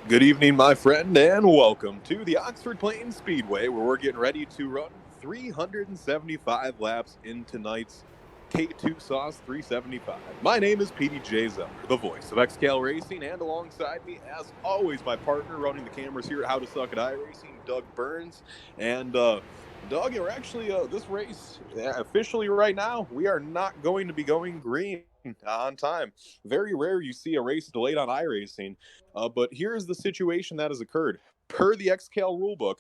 Good evening, my friend, and welcome to the Oxford Plains Speedway, where we're getting ready to run 375 laps in tonight's K2 Sauce 375. My name is Petey J. Zeller, the voice of XCAL Racing, and alongside me, as always, my partner running the cameras here at How to Suck at iRacing, Doug Burns. And Doug, we're actually this race officially right now. We are not going to be going green on time. Very rare you see a race delayed on iRacing. But here's the situation that has occurred. Per the XCAL rulebook,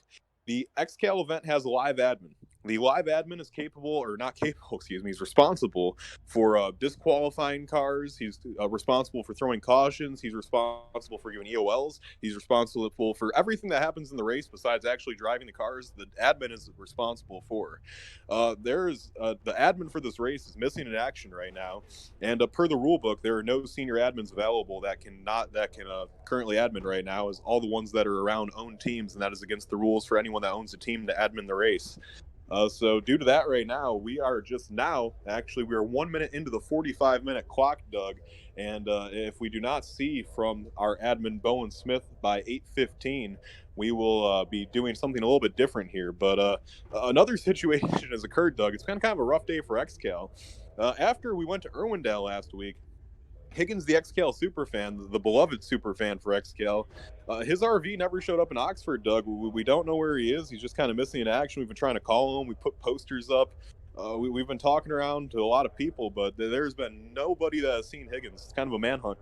the XCAL event has a live admin. The live admin is capable, or not capable, excuse me, he's responsible for disqualifying cars. He's responsible for throwing cautions. He's responsible for giving EOLs. He's responsible for everything that happens in the race besides actually driving the cars. The admin is responsible for. The admin for this race is missing in action right now, and per the rule book, there are no senior admins available that can currently admin right now, as all the ones that are around own teams, and that is against the rules for anyone that owns a team to admin the race. So due to that, right now we are we are 1 minute into the 45-minute clock, Doug, and if we do not see from our admin Bowen Smith by 8:15, we will be doing something a little bit different here. But another situation has occurred, Doug. It's been kind of a rough day for XCal. After we went to Irwindale last week, Higgins, the XCal superfan, the beloved superfan for XCal, his RV never showed up in Oxford, Doug. We don't know where he is. He's just kind of missing in action. We've been trying to call him. We put posters up. We've been talking around to a lot of people, but there's been nobody that has seen Higgins. It's kind of a manhunt.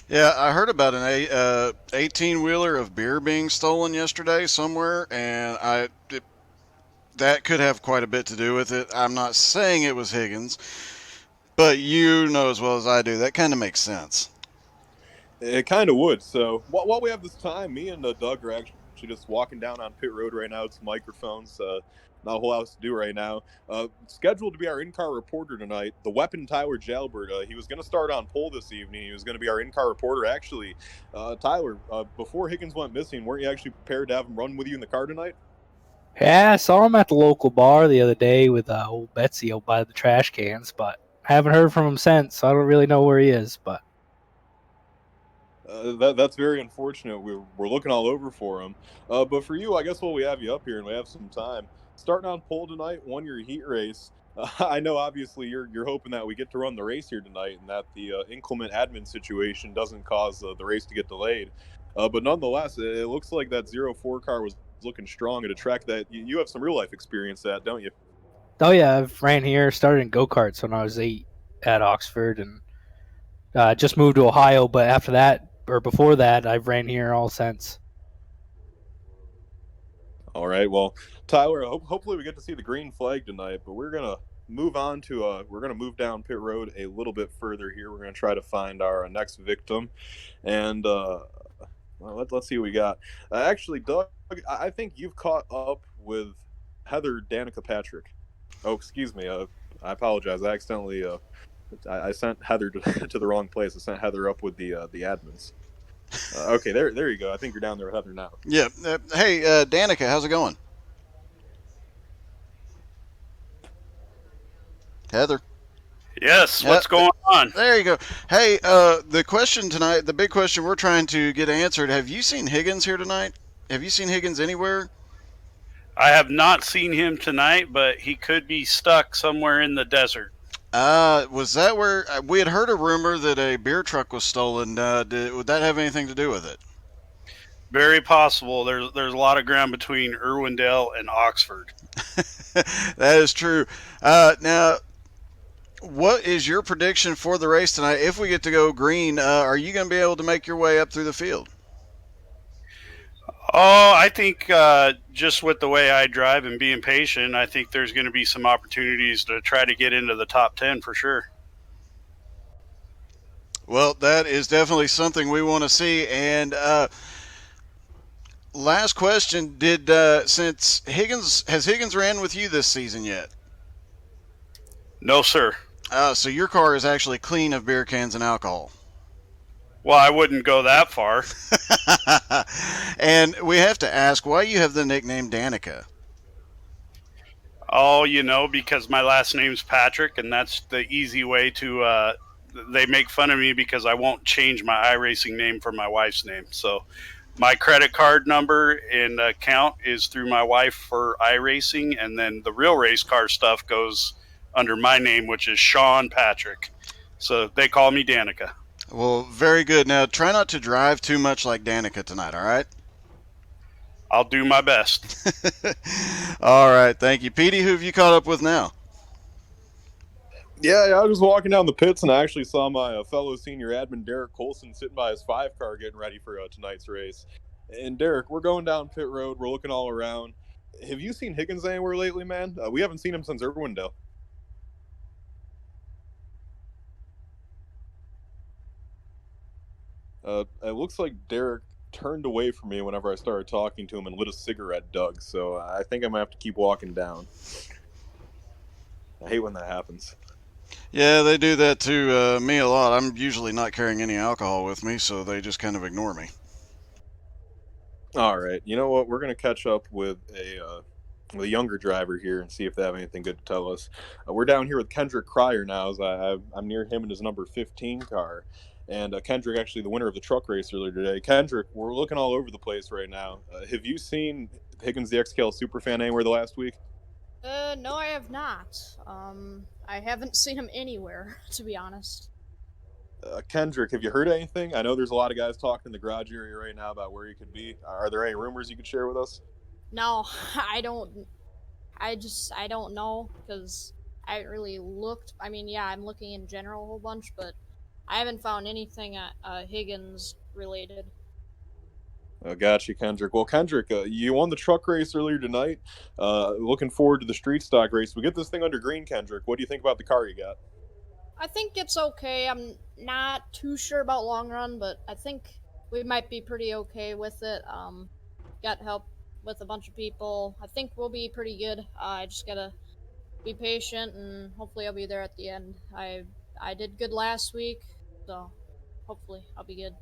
Yeah, I heard about an 18-wheeler of beer being stolen yesterday somewhere, and that could have quite a bit to do with it. I'm not saying it was Higgins, but you know as well as I do, that kind of makes sense. It kind of would. So while we have this time, me and Doug are actually just walking down on pit road right now. It's microphones. Not a whole lot else to do right now. Scheduled to be our in-car reporter tonight, the weapon Tyler Jalbert. He was going to start on pole this evening. He was going to be our in-car reporter. Actually, Tyler, before Higgins went missing, weren't you actually prepared to have him run with you in the car tonight? Yeah, I saw him at the local bar the other day with old Betsy out by the trash cans, but haven't heard from him since, so I don't really know where he is. But That's very unfortunate. We're looking all over for him. But for you, I guess while we have you up here and we have some time, starting on pole tonight, won your heat race. I know obviously you're hoping that we get to run the race here tonight and that the inclement admin situation doesn't cause the race to get delayed. But nonetheless, it looks like that 04 car was looking strong at a track that you have some real life experience at, don't you? oh yeah, I've ran here, started in go karts when I was 8 at Oxford, and just moved to Ohio. But after that, or before that, I've ran here all since. All right. Well, Tyler, hopefully we get to see the green flag tonight, but we're gonna move down pit road a little bit further here. We're gonna try to find our next victim, and well, let's see what we got. Actually, Doug, I think you've caught up with Heather Danica Patrick. Oh, excuse me. I apologize. I accidentally I sent Heather to the wrong place. I sent Heather up with the admins. Okay, there you go. I think you're down there with Heather now. Yeah. Hey, Danica, how's it going? Heather. Yes, Yeah, what's going on? there you go. Hey, the question tonight, the big question we're trying to get answered. Have you seen Higgins here tonight? Have you seen Higgins anywhere? I have not seen him tonight, but he could be stuck somewhere in the desert. Was that where we had heard a rumor that a beer truck was stolen? Would that have anything to do with it? Very possible. There's a lot of ground between Irwindale and Oxford. That is true. Now, what is your prediction for the race tonight? If we get to go green, are you going to be able to make your way up through the field? Oh, I think just with the way I drive and being patient, I think there's going to be some opportunities to try to get into the top 10 for sure. Well, that is definitely something we want to see. And last question: Did since Higgins has Higgins ran with you this season yet? No, sir. So your car is actually clean of beer cans and alcohol. Well, I wouldn't go that far. And we have to ask why you have the nickname Danica. Oh, because my last name's Patrick, and that's the easy way they make fun of me because I won't change my iRacing name for my wife's name. So My credit card number and account is through my wife for iRacing, and then the real race car stuff goes under my name, which is Sean Patrick. So they call me Danica. Well, very good. Now, try not to drive too much like Danica tonight, all right? I'll do my best. All right, thank you. Petey, who have you caught up with now? Yeah, I was walking down the pits and I actually saw my fellow senior admin Derek Colson sitting by his 5 car getting ready for tonight's race. And Derek, we're going down pit road. We're looking all around. Have you seen Higgins anywhere lately, man? We haven't seen him since Irwindale. It looks like Derek turned away from me whenever I started talking to him and lit a cigarette, Doug. So I think I'm gonna have to keep walking down. I hate when that happens. Yeah, they do that to me a lot. I'm usually not carrying any alcohol with me, so they just kind of ignore me. All right, you know what? We're gonna catch up with a younger driver here and see if they have anything good to tell us. We're down here with Kendrick Cryer now. As I'm near him in his number 15 car. And Kendrick, actually the winner of the truck race earlier today. Kendrick, we're looking all over the place right now. Have you seen Higgins the XCAL Superfan anywhere the last week? No, I have not. I haven't seen him anywhere, to be honest. Kendrick, have you heard anything? I know there's a lot of guys talking in the garage area right now about where he could be. Are there any rumors you could share with us? No, I don't. I don't know because I haven't really looked. I mean, yeah, I'm looking in general a whole bunch, but I haven't found anything Higgins related. Gotcha, Kendrick. Well, Kendrick, you won the truck race earlier tonight. Looking forward to the street stock race. We get this thing under green, Kendrick. What do you think about the car you got? I think it's okay. I'm not too sure about long run, but I think we might be pretty okay with it. Got help with a bunch of people. I think we'll be pretty good. I just gotta be patient, and hopefully I'll be there at the end. I did good last week, so hopefully I'll be good.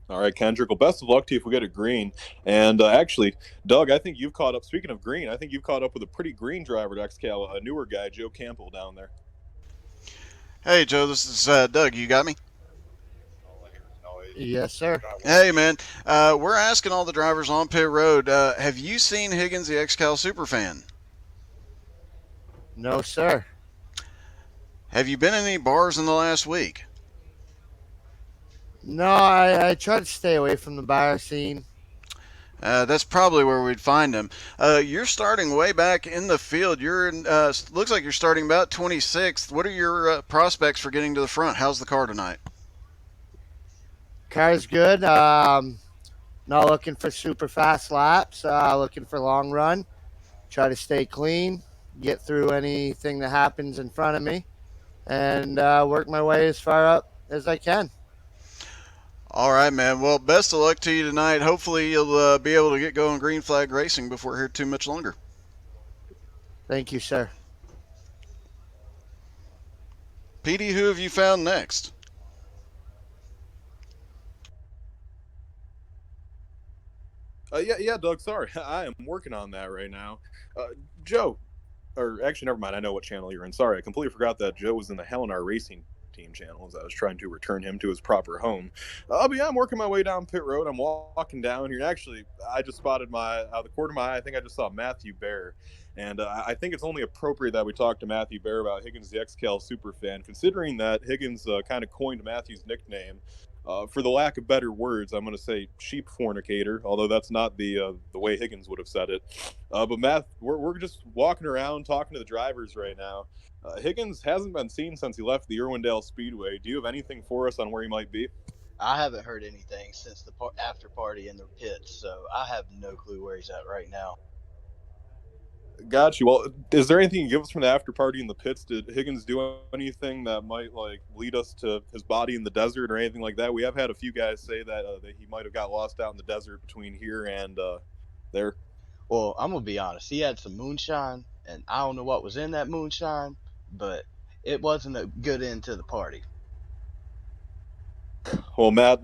All right, Kendrick. Well, best of luck to you if we get a green. And actually, Doug, I think you've caught up. Speaking of green, I think you've caught up with a pretty green driver at XCAL, a newer guy, Joe Campbell, down there. Hey, Joe, this is Doug. You got me? Yes, sir. Hey, man. We're asking all the drivers on pit road, have you seen Higgins the XCAL Superfan? No, sir. Have you been in any bars in the last week? No, I try to stay away from the bar scene. That's probably where we'd find him. You're starting way back in the field. You're in, looks like you're starting about 26th. What are your prospects for getting to the front? How's the car tonight? Car's good. Not looking for super fast laps. Looking for long run. Try to stay clean. Get through anything that happens in front of me, and work my way as far up as I can. All right, man. Well, best of luck to you tonight. Hopefully, you'll be able to get going green flag racing before we're here too much longer. Thank you, sir. Petey, who have you found next? Yeah, Doug. Sorry, I am working on that right now. Joe, or actually, never mind. I know what channel you're in. Sorry, I completely forgot that Joe was in the Hell in Our Racing team channel as I was trying to return him to his proper home. But yeah, I'm working my way down pit road. I'm walking down here. And actually, I just spotted out of the corner of my eye, I think I just saw Matthew Bear. And I think it's only appropriate that we talk to Matthew Bear about Higgins the XCAL Superfan, considering that Higgins kind of coined Matthew's nickname. For the lack of better words, I'm going to say sheep fornicator, although that's not the way Higgins would have said it. But Matt, we're just walking around talking to the drivers right now. Higgins hasn't been seen since he left the Irwindale Speedway. Do you have anything for us on where he might be? I haven't heard anything since the after party in the pits, so I have no clue where he's at right now. Got you. Well, is there anything you give us from the after party in the pits? Did Higgins do anything that might lead us to his body in the desert or anything like that? We have had a few guys say that he might have got lost out in the desert between here and there. Well, I'm gonna be honest. He had some moonshine, and I don't know what was in that moonshine, but it wasn't a good end to the party. Well, Matt,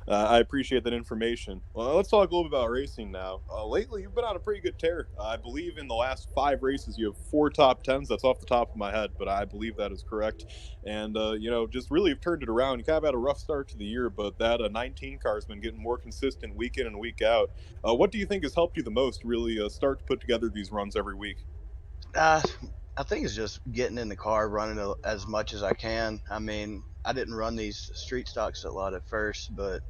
I appreciate that information. Well, let's talk a little bit about racing now. Lately, you've been on a pretty good tear. I believe in the last 5 races, you have 4 top 10s. That's off the top of my head, but I believe that is correct. And, just really have turned it around. You kind of had a rough start to the year, but that 19 car has been getting more consistent week in and week out. What do you think has helped you the most really start to put together these runs every week? Uh, I think it's just getting in the car, running as much as I can. I mean, I didn't run these street stocks a lot at first, but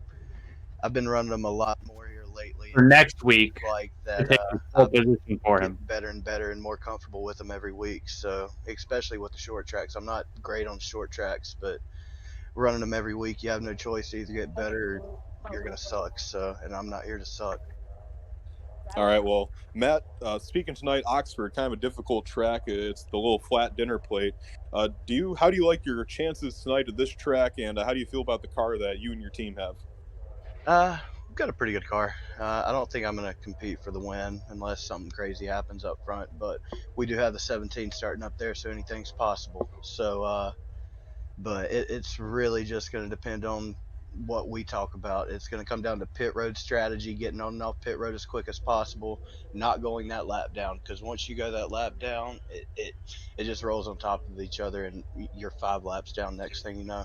I've been running them a lot more here lately. For next week Like to that, take the pole I've been position for him. getting better and better and more comfortable with them every week. So, especially with the short tracks, I'm not great on short tracks, but running them every week, you have no choice to either get better or you're gonna suck. So, and I'm not here to suck. All right, well, Matt, speaking tonight, Oxford, kind of a difficult track. It's the little flat dinner plate. How do you like your chances tonight at this track, and how do you feel about the car that you and your team have? We've got a pretty good car. I don't think I'm gonna compete for the win unless something crazy happens up front. But we do have the 17 starting up there, so anything's possible. So, but it's really just gonna depend on what we talk about. It's going to come down to pit road strategy, getting on and off pit road as quick as possible, not going that lap down, because once you go that lap down, it just rolls on top of each other, and you're 5 laps down next thing you know.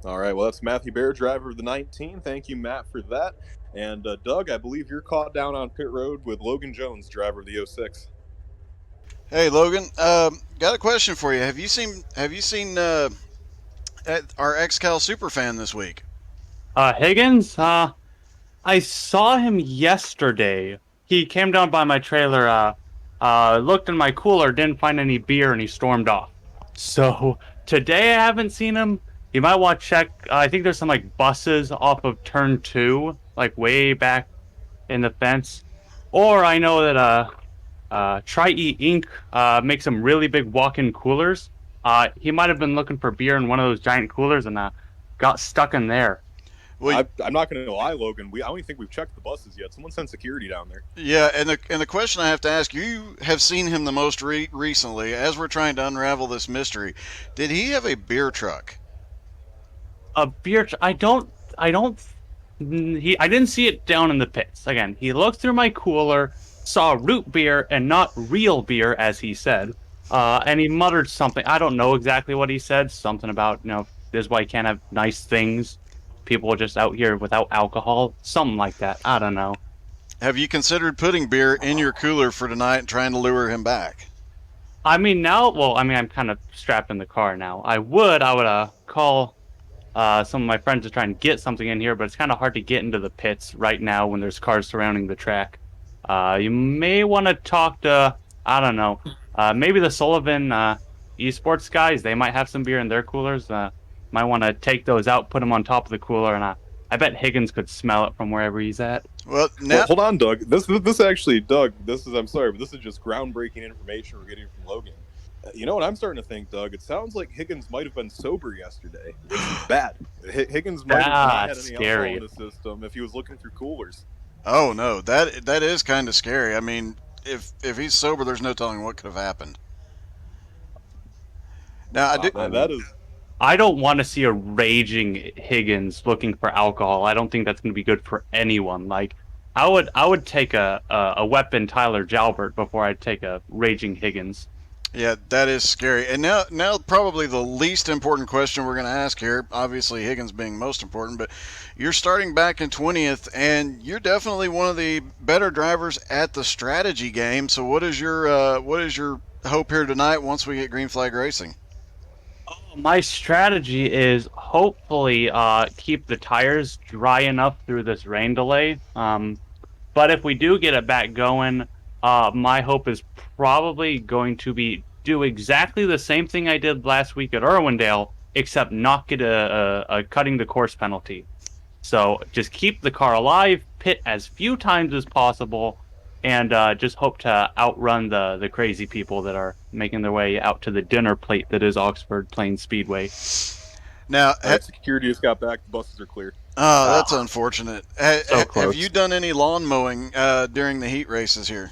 All right, well, that's Matthew Bear, driver of the 19. Thank you, Matt, for that. And Doug, I believe you're caught down on pit road with Logan Jones, driver of the 06. Hey, Logan, got a question for you. Have you seen our XCAL superfan this week? Higgins? I saw him yesterday. He came down by my trailer, looked in my cooler, didn't find any beer, and he stormed off. So today I haven't seen him. You might want to check. I think there's some like buses off of turn 2, like way back in the fence. Or I know that Tri-E Inc. Makes some really big walk-in coolers. He might have been looking for beer in one of those giant coolers and got stuck in there. Well, I'm not going to lie, Logan. I don't even think we've checked the buses yet. Someone sent security down there. Yeah, and the question I have to ask, you have seen him the most recently. As we're trying to unravel this mystery, did he have a beer truck? A beer? I didn't see it down in the pits. Again, he looked through my cooler, saw root beer and not real beer, as he said, and he muttered something. I don't know exactly what he said. Something about, this is why you can't have nice things. People are just out here without alcohol. Something like that. I don't know. Have you considered putting beer in your cooler for tonight and trying to lure him back? I'm kind of strapped in the car now. I would call some of my friends to try and get something in here, but it's kind of hard to get into the pits right now when there's cars surrounding the track. You may want to talk to, I don't know, maybe the Sullivan esports guys. They might have some beer in their coolers. Might want to take those out, put them on top of the cooler, and I bet Higgins could smell it from wherever he's at. Well, hold on, Doug. This actually, Doug, I'm sorry, but this is just groundbreaking information we're getting from Logan. You know what I'm starting to think, Doug? It sounds like Higgins might have been sober yesterday, which is bad. Higgins might have not had any alcohol in the system if he was looking through coolers. Oh no, that is kind of scary. I mean, if he's sober, there's no telling what could have happened. Now, I don't want to see a raging Higgins looking for alcohol. I don't think that's going to be good for anyone. Like, I would take a weapon Tyler Jalbert before I'd take a raging Higgins. Yeah, that is scary. And now probably the least important question we're going to ask here, obviously Higgins being most important, but you're starting back in 20th, and you're definitely one of the better drivers at the strategy game. So what is your hope here tonight once we get green flag racing? My strategy is hopefully keep the tires dry enough through this rain delay. But if we do get it back going, my hope is probably going to be do exactly the same thing I did last week at Irwindale, except not get a cutting the course penalty. So just keep the car alive, pit as few times as possible, and just hope to outrun the crazy people that are making their way out to the dinner plate that is Oxford Plains Speedway. Now, security just got back. The buses are cleared. Oh, that's unfortunate. So have you done any lawn mowing during the heat races here?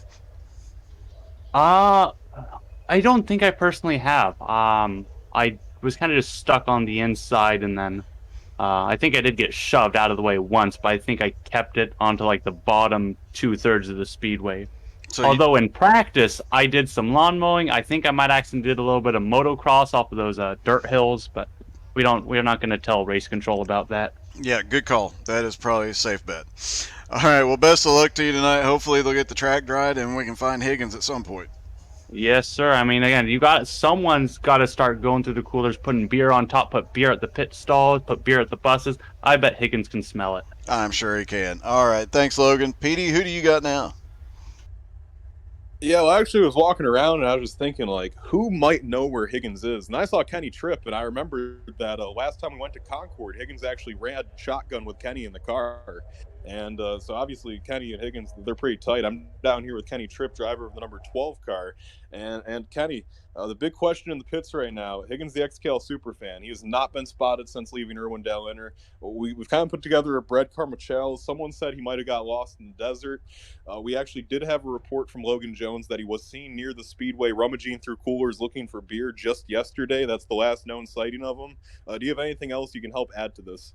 I don't think I personally have. I was kind of just stuck on the inside, and then I think I did get shoved out of the way once, but I think I kept it onto like the bottom 2/3 of the speedway. So Although in practice, I did some lawn mowing. I think I might actually did a little bit of motocross off of those dirt hills, but we're not going to tell race control about that. yeah, good call. That is probably a safe bet. All right, well, best of luck to you tonight. Hopefully they'll get the track dried and we can find Higgins at some point. Yes, sir. I mean, again, someone's got to start going through the coolers, putting beer on top, put beer at the pit stalls, put beer at the buses. I bet Higgins can smell it. I'm sure he can. All right, thanks, Logan. Petey, who do you got now? Yeah, well, I actually was walking around and I was just thinking, like, who might know where Higgins is? And I saw Kenny Tripp, and I remember that last time we went to Concord, Higgins actually ran shotgun with Kenny in the car. And so obviously Kenny and Higgins, they're pretty tight. I'm down here with Kenny Tripp, driver of the number 12 car. And Kenny, the big question in the pits right now, Higgins, the XCAL super fan. He has not been spotted since leaving Irwin Dell-Inner. We've kind of put together a Brad Carmichael. Someone said he might have got lost in the desert. We actually did have a report from Logan Jones that he was seen near the speedway rummaging through coolers looking for beer just yesterday. That's the last known sighting of him. Do you have anything else you can help add to this?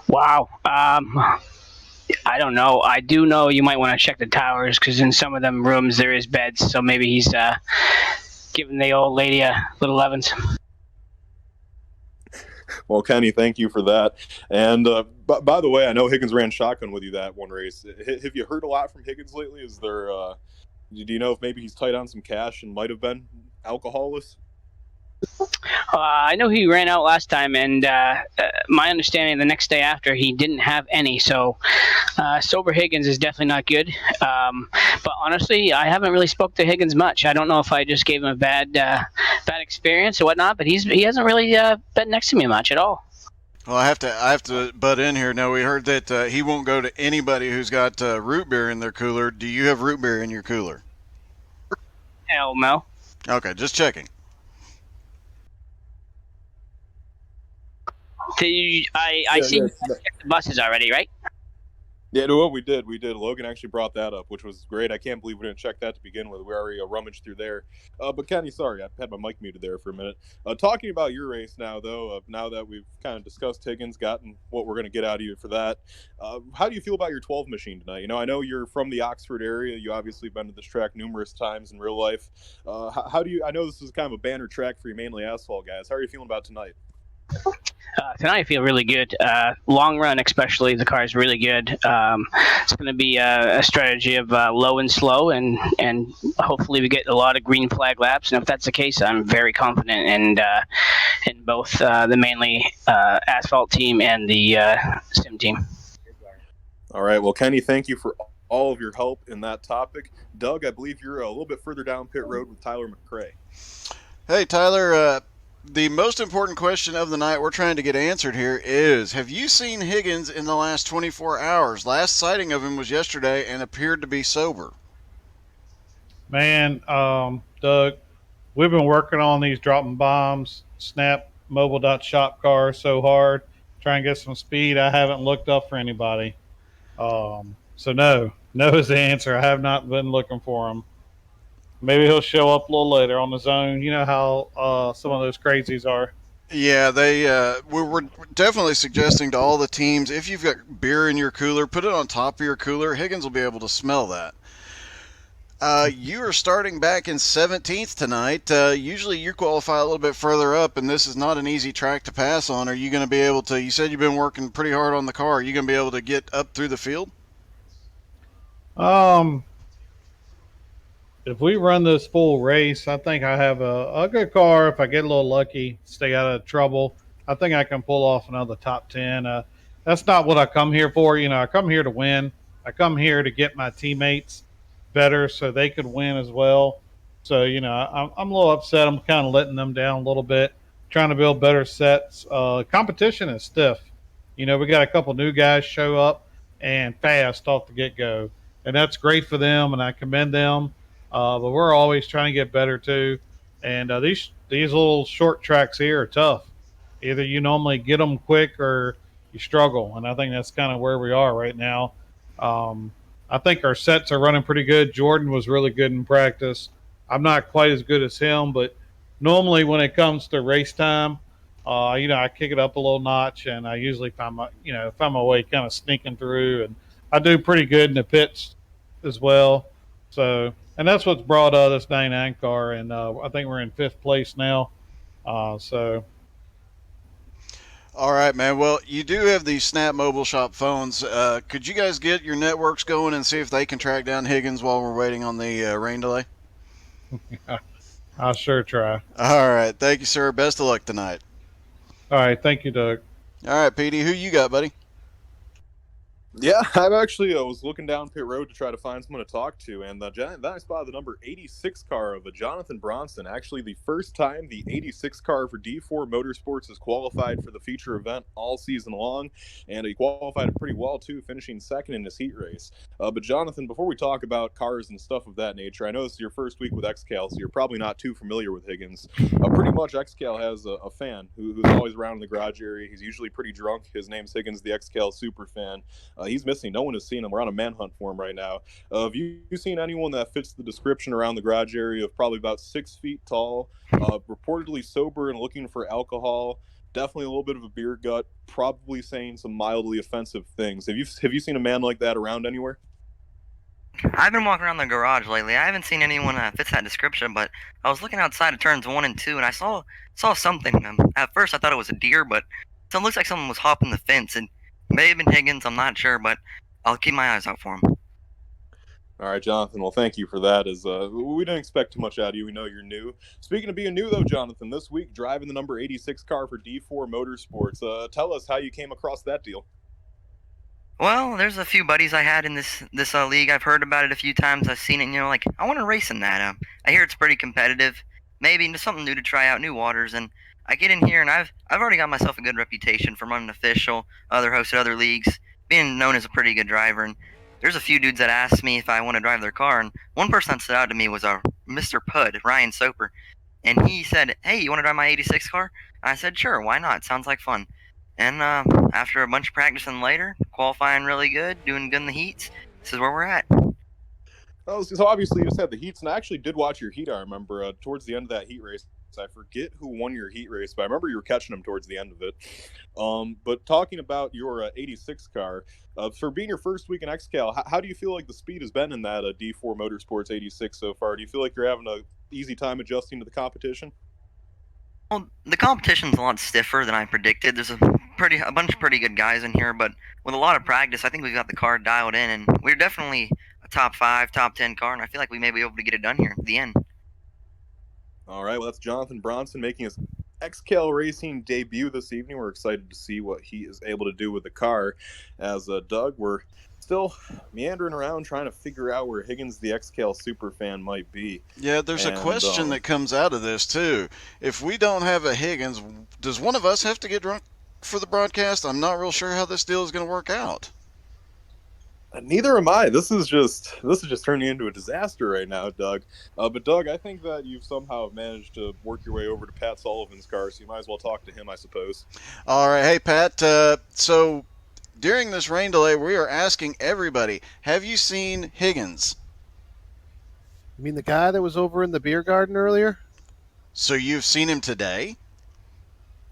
Wow. I don't know. I do know you might want to check the towers because in some of them rooms there is beds. So maybe he's giving the old lady a little Evans. Well, Kenny, thank you for that. And by the way, I know Higgins ran shotgun with you that one race. Have you heard a lot from Higgins lately? Is there? Do you know if maybe he's tight on some cash and might have been alcoholless? I know he ran out last time, and my understanding the next day after he didn't have any. So sober Higgins is definitely not good. But honestly, I haven't really spoke to Higgins much. I don't know if I just gave him a bad experience or whatnot. But he hasn't really been next to me much at all. Well, I have to butt in here. Now, we heard that he won't go to anybody who's got root beer in their cooler. Do you have root beer in your cooler? Hell no. Okay, just checking. I see you checked the buses already, right? Yeah, no, we did. Logan actually brought that up, which was great. I can't believe we didn't check that to begin with. We already rummaged through there. But Kenny, sorry, I had my mic muted there for a minute. Talking about your race now, though, now that we've kind of discussed Higgins, gotten what we're going to get out of you for that, how do you feel about your 12 machine tonight? You know, I know you're from the Oxford area. You obviously been to this track numerous times in real life. How do you? I know this is kind of a banner track for you, mainly asphalt guys. How are you feeling about tonight? Tonight I feel really good. Long run especially, the car is really good. It's going to be a strategy of low and slow, and hopefully we get a lot of green flag laps. And if that's the case, I'm very confident in both the mainly asphalt team and the sim team. All right. Well, Kenny, thank you for all of your help in that topic. Doug, I believe you're a little bit further down pit road with Tyler McCrae. Hey, Tyler. The most important question of the night we're trying to get answered here is, have you seen Higgins in the last 24 hours? Last sighting of him was yesterday and appeared to be sober. Man, Doug, we've been working on these dropping bombs, snap mobile.shop cars so hard, try and get some speed. I haven't looked up for anybody. So no is the answer. I have not been looking for him. Maybe he'll show up a little later on the zone. You know how some of those crazies are. Yeah, we're definitely suggesting to all the teams, if you've got beer in your cooler, put it on top of your cooler. Higgins will be able to smell that. You are starting back in 17th tonight. Usually you qualify a little bit further up, and this is not an easy track to pass on. Are you going to be able to, you said you've been working pretty hard on the car, are you going to be able to get up through the field? If we run this full race, I think I have a good car. If I get a little lucky, stay out of trouble, I think I can pull off another top 10. That's not what I come here for. You know, I come here to win. I come here to get my teammates better so they could win as well. So, you know, I'm a little upset. I'm kind of letting them down a little bit, trying to build better sets. Competition is stiff. You know, we got a couple new guys show up and fast off the get-go. And that's great for them, and I commend them. But we're always trying to get better too. And these little short tracks here are tough. Either you normally get them quick or you struggle. And I think that's kind of where we are right now. I think our sets are running pretty good. Jordan was really good in practice. I'm not quite as good as him, but normally when it comes to race time, I kick it up a little notch, and I usually find my way kind of sneaking through, and I do pretty good in the pits as well. So, and that's what's brought this Dane Ankar, and I think we're in 5th place now. So All right, man. Well, you do have these Snap Mobile Shop phones. Could you guys get your networks going and see if they can track down Higgins while we're waiting on the rain delay? I'll sure try. All right. Thank you, sir. Best of luck tonight. All right, thank you, Doug. All right, Petey, who you got, buddy? Yeah, I've actually was looking down pit road to try to find someone to talk to, and then I spotted the number 86 car of Jonathan Bronson. Actually, the first time the 86 car for D4 Motorsports has qualified for the feature event all season long, and he qualified pretty well too, finishing second in his heat race. But Jonathan, before we talk about cars and stuff of that nature, I know this is your first week with XCAL, so you're probably not too familiar with Higgins. Pretty much XCAL has a fan who's always around in the garage area. He's usually pretty drunk. His name's Higgins, the XCAL super fan. He's missing. No one has seen him. We're on a manhunt for him right now. Have you seen anyone that fits the description around the garage area of probably about 6 feet tall, reportedly sober and looking for alcohol, definitely a little bit of a beer gut, probably saying some mildly offensive things? Have you seen a man like that around anywhere? I've been walking around the garage lately. I haven't seen anyone that fits that description, but I was looking outside of turns 1 and 2, and I saw something. At first, I thought it was a deer, but it looks like someone was hopping the fence, and may have been Higgins. I'm not sure, but I'll keep my eyes out for him. All right, Jonathan. Well, thank you for that. We didn't expect too much out of you. We know you're new. Speaking of being new, though, Jonathan, this week driving the number 86 car for D4 Motorsports. Tell us how you came across that deal. Well, there's a few buddies I had in this league. I've heard about it a few times. I've seen it. Like I want to race in that. I hear it's pretty competitive. Maybe just something new to try out, new waters. And I get in here, and I've already got myself a good reputation from running official, hosted other leagues, being known as a pretty good driver. And there's a few dudes that asked me if I want to drive their car, and one person that stood out to me was Mr. Pud, Ryan Soper, and he said, "Hey, you want to drive my 86 car?" I said, "Sure, why not? Sounds like fun." And after a bunch of practicing later, qualifying really good, doing good in the heats, this is where we're at. Oh, so obviously you just had the heats, and I actually did watch your heat. I remember towards the end of that heat race. I forget who won your heat race, but I remember you were catching them towards the end of it. But talking about your 86 car, for being your first week in XCAL, how do you feel like the speed has been in that D4 Motorsports 86 so far? Do you feel like you're having an easy time adjusting to the competition? Well, the competition's a lot stiffer than I predicted. There's a bunch of pretty good guys in here, but with a lot of practice, I think we've got the car dialed in, and we're definitely a top 5, top 10 car, and I feel like we may be able to get it done here at the end. All right, well, that's Jonathan Bronson making his XCAL Racing debut this evening. We're excited to see what he is able to do with the car. As Doug, we're still meandering around trying to figure out where Higgins, the XCAL super fan, might be. Yeah, there's a question that comes out of this, too. If we don't have a Higgins, does one of us have to get drunk for the broadcast? I'm not real sure how this deal is going to work out. Neither am I. This is just turning into a disaster right now, Doug. But Doug, I think that you've somehow managed to work your way over to Pat Sullivan's car, so you might as well talk to him, I suppose. All right. Hey, Pat. So during this rain delay, we are asking everybody, have you seen Higgins? You mean the guy that was over in the beer garden earlier? So you've seen him today?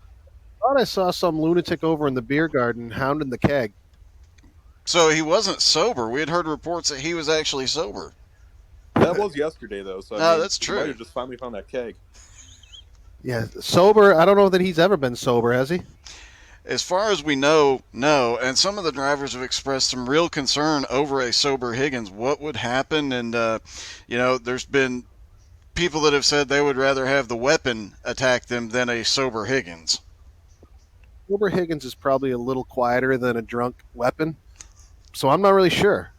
I thought I saw some lunatic over in the beer garden hounding the keg. So he wasn't sober. We had heard reports that he was actually sober. That was yesterday, though. So that's true. You might have just finally found that keg. Yeah, sober. I don't know that he's ever been sober, has he? As far as we know, no. And some of the drivers have expressed some real concern over a sober Higgins. What would happen? And, there's been people that have said they would rather have the weapon attack them than a sober Higgins. Sober Higgins is probably a little quieter than a drunk weapon. So I'm not really sure.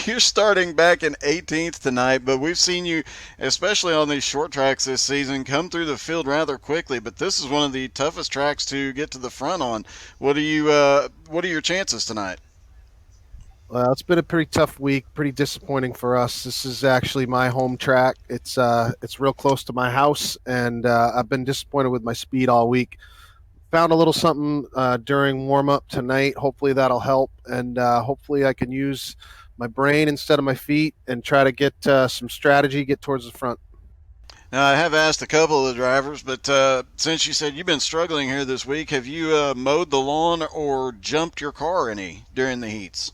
You're starting back in 18th tonight, but we've seen you, especially on these short tracks this season, come through the field rather quickly. But this is one of the toughest tracks to get to the front on. What are your chances tonight? Well, it's been a pretty tough week, pretty disappointing for us. This is actually my home track. It's real close to my house, and I've been disappointed with my speed all week. Found a little something during warm-up tonight. Hopefully that'll help, and hopefully I can use my brain instead of my feet and try to get some strategy, get towards the front. Now, I have asked a couple of the drivers, but since you said you've been struggling here this week, have you mowed the lawn or jumped your car any during the heats?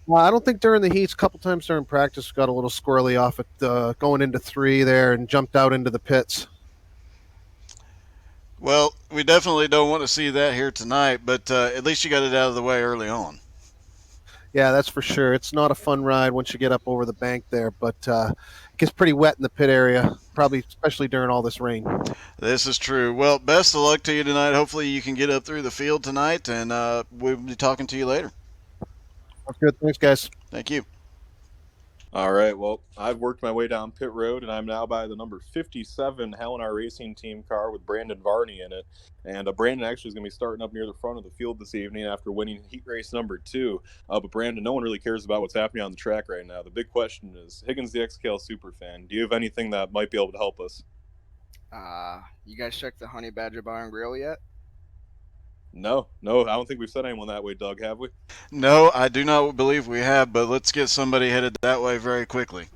Well, I don't think during the heats. A couple times during practice, got a little squirrely off at going into three there and jumped out into the pits. Well, we definitely don't want to see that here tonight, but at least you got it out of the way early on. Yeah, that's for sure. It's not a fun ride once you get up over the bank there, but it gets pretty wet in the pit area, probably especially during all this rain. This is true. Well, best of luck to you tonight. Hopefully, you can get up through the field tonight, and we'll be talking to you later. That's good. Thanks, guys. Thank you. All right. Well, I've worked my way down pit road, and I'm now by the number 57 Helen iRacing team car with Brandon Varney in it. And Brandon actually is going to be starting up near the front of the field this evening after winning heat race number 2. But Brandon, no one really cares about what's happening on the track right now. The big question is, Higgins, the XCAL super fan, do you have anything that might be able to help us? You guys checked the Honey Badger Bar and Grill yet? No, I don't think we've sent anyone that way, Doug, have we? No, I do not believe we have, but let's get somebody headed that way very quickly.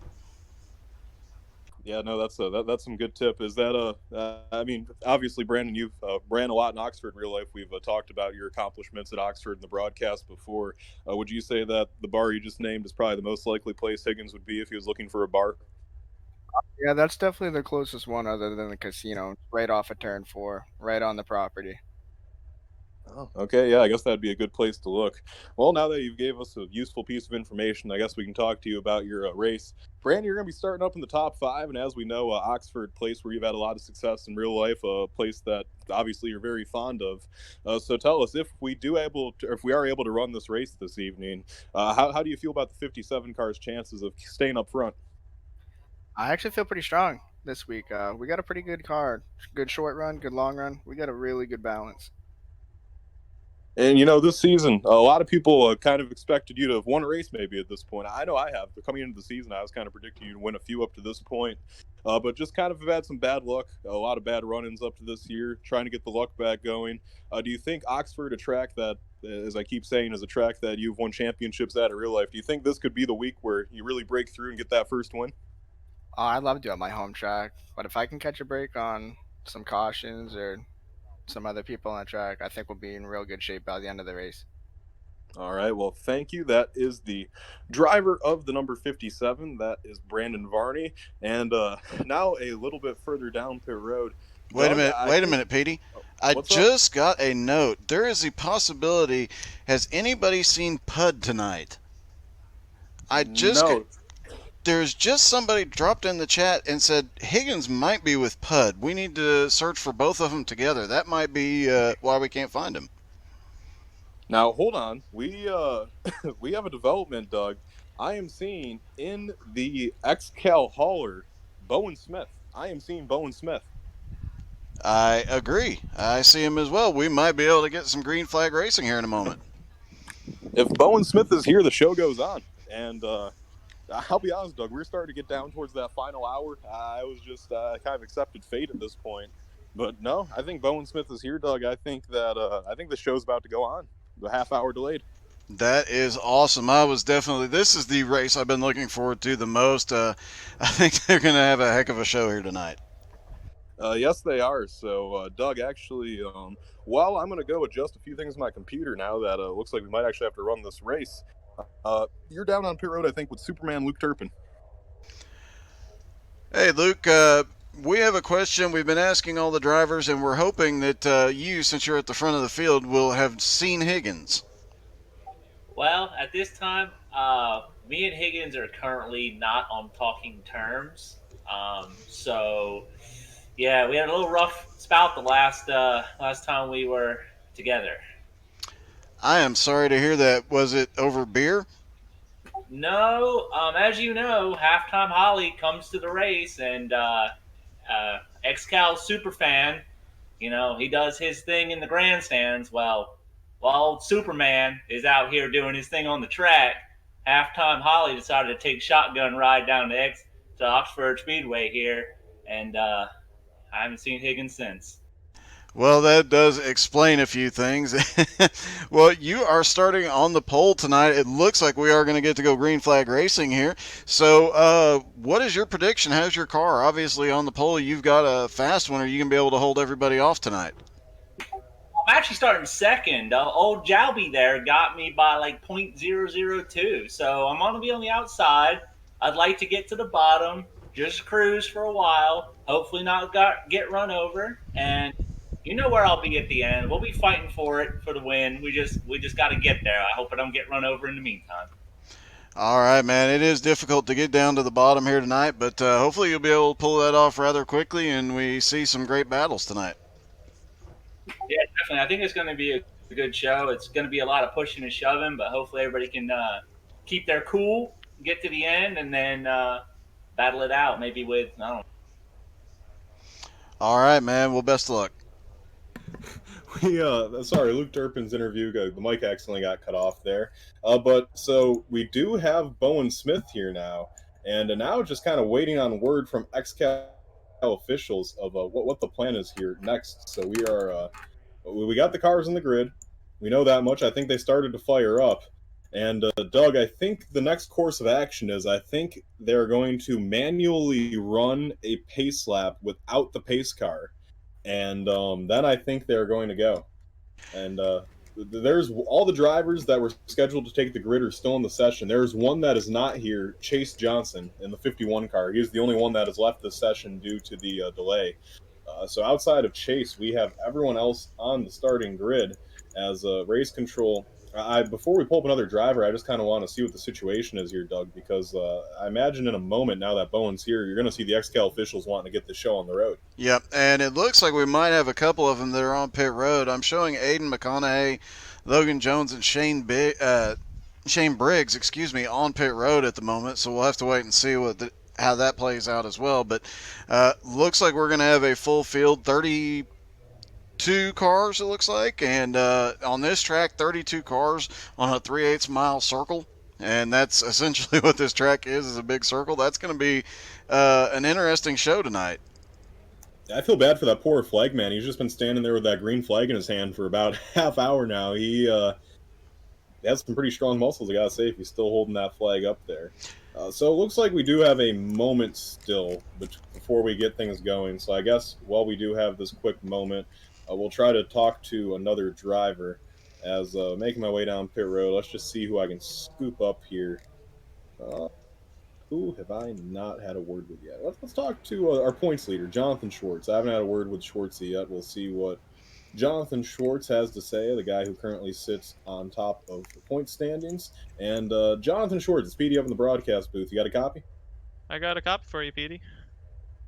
Yeah, no, that's some good tip. Is that I mean, obviously, Brandon, you've ran a lot in Oxford in real life. We've talked about your accomplishments at Oxford in the broadcast before. Would you say that the bar you just named is probably the most likely place Higgins would be if he was looking for a bar? Yeah, that's definitely the closest one other than the casino. Right off of turn 4, right on the property. Oh, okay, yeah, I guess that'd be a good place to look. Well, now that you've gave us a useful piece of information, I guess we can talk to you about your race. Brandon, you're going to be starting up in the top 5, and as we know, Oxford, place where you've had a lot of success in real life, a place that obviously you're very fond of. So tell us, if we are able to run this race this evening, how do you feel about the 57 car's chances of staying up front? I actually feel pretty strong this week. We got a pretty good car. Good short run, good long run. We got a really good balance. And this season, a lot of people kind of expected you to have won a race maybe at this point. I know I have. But coming into the season, I was kind of predicting you to win a few up to this point, but just kind of have had some bad luck, a lot of bad run-ins up to this year, trying to get the luck back going. Do you think Oxford, a track that, as I keep saying, is a track that you've won championships at in real life, do you think this could be the week where you really break through and get that first win? I'd love to do it on my home track, but if I can catch a break on some cautions or some other people on the track, I think we'll be in real good shape by the end of the race. All right. Well, thank you. That is the driver of the number 57. That is Brandon Varney. And now a little bit further down pit road. Wait a minute, Petey. I just got a note. There is a possibility. Has anybody seen Pud tonight? No. There's just somebody dropped in the chat and said Higgins might be with Pud. We need to search for both of them together. That might be why we can't find him. Now hold on. We we have a development, Doug. I am seeing in the XCAL hauler Bowen Smith. I am seeing Bowen Smith. I agree. I see him as well. We might be able to get some green flag racing here in a moment. If Bowen Smith is here, the show goes on. And I'll be honest, Doug, we're starting to get down towards that final hour. I was just kind of accepted fate at this point. But no, I think Bowen Smith is here, Doug. I think the show's about to go on. The half hour delayed. That is awesome. This is the race I've been looking forward to the most. I think they're going to have a heck of a show here tonight. Yes, they are. So, Doug, actually, while I'm going to go adjust a few things on my computer now that looks like we might actually have to run this race, you're down on pit road, I think, with Superman Luke Turpin. Hey, Luke, we have a question we've been asking all the drivers, and we're hoping that you, since you're at the front of the field, will have seen Higgins. Well, at this time, me and Higgins are currently not on talking terms. So, yeah, we had a little rough spout the last time we were together. I am sorry to hear that. Was it over beer? No, as you know, Halftime Holly comes to the race, and XCAL super fan. He does his thing in the grandstands. Well, while Superman is out here doing his thing on the track, Halftime Holly decided to take a shotgun ride down to Oxford Speedway here, and I haven't seen Higgins since. Well, that does explain a few things. Well, you are starting on the pole tonight. It looks like we are going to get to go green flag racing here. So, what is your prediction? How's your car? Obviously, on the pole, you've got a fast one. Are you going to be able to hold everybody off tonight? I'm actually starting second. Old Jalby there got me by like .002, so I'm going to be on the outside. I'd like to get to the bottom, just cruise for a while, hopefully not get run over, and you know where I'll be at the end. We'll be fighting for it for the win. We just got to get there. I hope I don't get run over in the meantime. All right, man. It is difficult to get down to the bottom here tonight, but hopefully you'll be able to pull that off rather quickly, and we see some great battles tonight. Yeah, definitely. I think it's going to be a good show. It's going to be a lot of pushing and shoving, but hopefully everybody can keep their cool, get to the end, and then battle it out. Maybe with I don't know. All right, man. Well, best of luck. Sorry, Luke Durpin's interview, the mic accidentally got cut off there. But so we do have Bowen Smith here now, and now just kind of waiting on word from XCAL officials of what the plan is here next. So we got the cars in the grid. We know that much. I think they started to fire up. And Doug, I think the next course of action is I think they're going to manually run a pace lap without the pace car. And then I think they're going to go. And there's all the drivers that were scheduled to take the grid are still in the session. There's one that is not here, Chase Johnson, in the 51 car. He's the only one that has left the session due to the delay. So outside of Chase, we have everyone else on the starting grid as race control. Before we pull up another driver, I just kind of want to see what the situation is here, Doug, because I imagine in a moment now that Bowen's here, you're going to see the XCAL officials wanting to get the show on the road. Yep, and it looks like we might have a couple of them that are on pit road. I'm showing Aiden McConaughey, Logan Jones, and Shane Briggs, on pit road at the moment. So we'll have to wait and see how that plays out as well. But looks like we're going to have a full field, 32 cars, it looks like. And on this track, 32 cars on a 3/8 mile circle. And that's essentially what this track is a big circle. That's going to be an interesting show tonight. I feel bad for that poor flag man. He's just been standing there with that green flag in his hand for about half hour now. He has some pretty strong muscles, I gotta say, if he's still holding that flag up there. So it looks like we do have a moment still before we get things going. So I guess while we do have this quick moment, we'll try to talk to another driver as making my way down pit road. Let's just see who I can scoop up here. Who have I not had a word with yet? Let's talk to our points leader, Jonathan Schwartz. I haven't had a word with Schwartzy yet. We'll see what Jonathan Schwartz has to say, the guy who currently sits on top of the point standings. And Jonathan Schwartz, it's Petey up in the broadcast booth. You got a copy? I got a copy for you, Petey.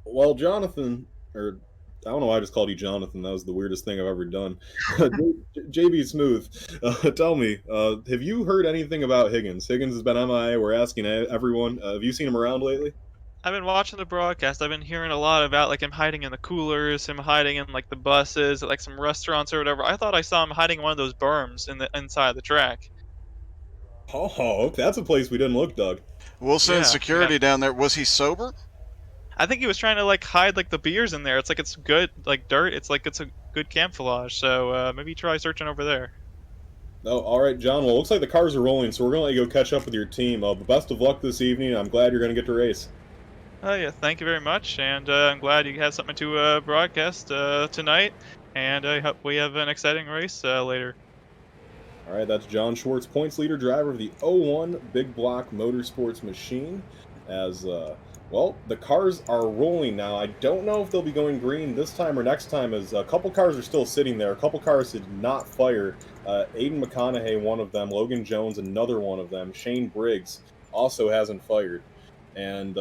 Well, Jonathan, or I don't know why I just called you Jonathan. That was the weirdest thing I've ever done. JB Smooth, tell me, have you heard anything about Higgins? Higgins has been MIA. We're asking everyone. Have you seen him around lately? I've been watching the broadcast. I've been hearing a lot about like him hiding in the coolers, him hiding in like the buses, at, like some restaurants or whatever. I thought I saw him hiding in one of those berms in the inside the track. Oh, that's a place we didn't look, Doug. We'll send security down there. Was he sober? I think he was trying to like hide like the beers in there. It's like it's good like dirt. It's like it's a good camouflage. So maybe try searching over there. Oh, all right, John. Well, it looks like the cars are rolling, so we're gonna let you go catch up with your team. But best of luck this evening. I'm glad you're gonna get to race. Oh yeah, thank you very much, and I'm glad you had something to broadcast tonight. And I hope we have an exciting race later. All right, that's John Schwartz, points leader, driver of the 01 Big Block Motorsports machine. As well, the cars are rolling now. I don't know if they'll be going green this time or next time, as a couple cars are still sitting there. A couple cars did not fire. Aiden McConaughey, one of them. Logan Jones, another one of them. Shane Briggs also hasn't fired. And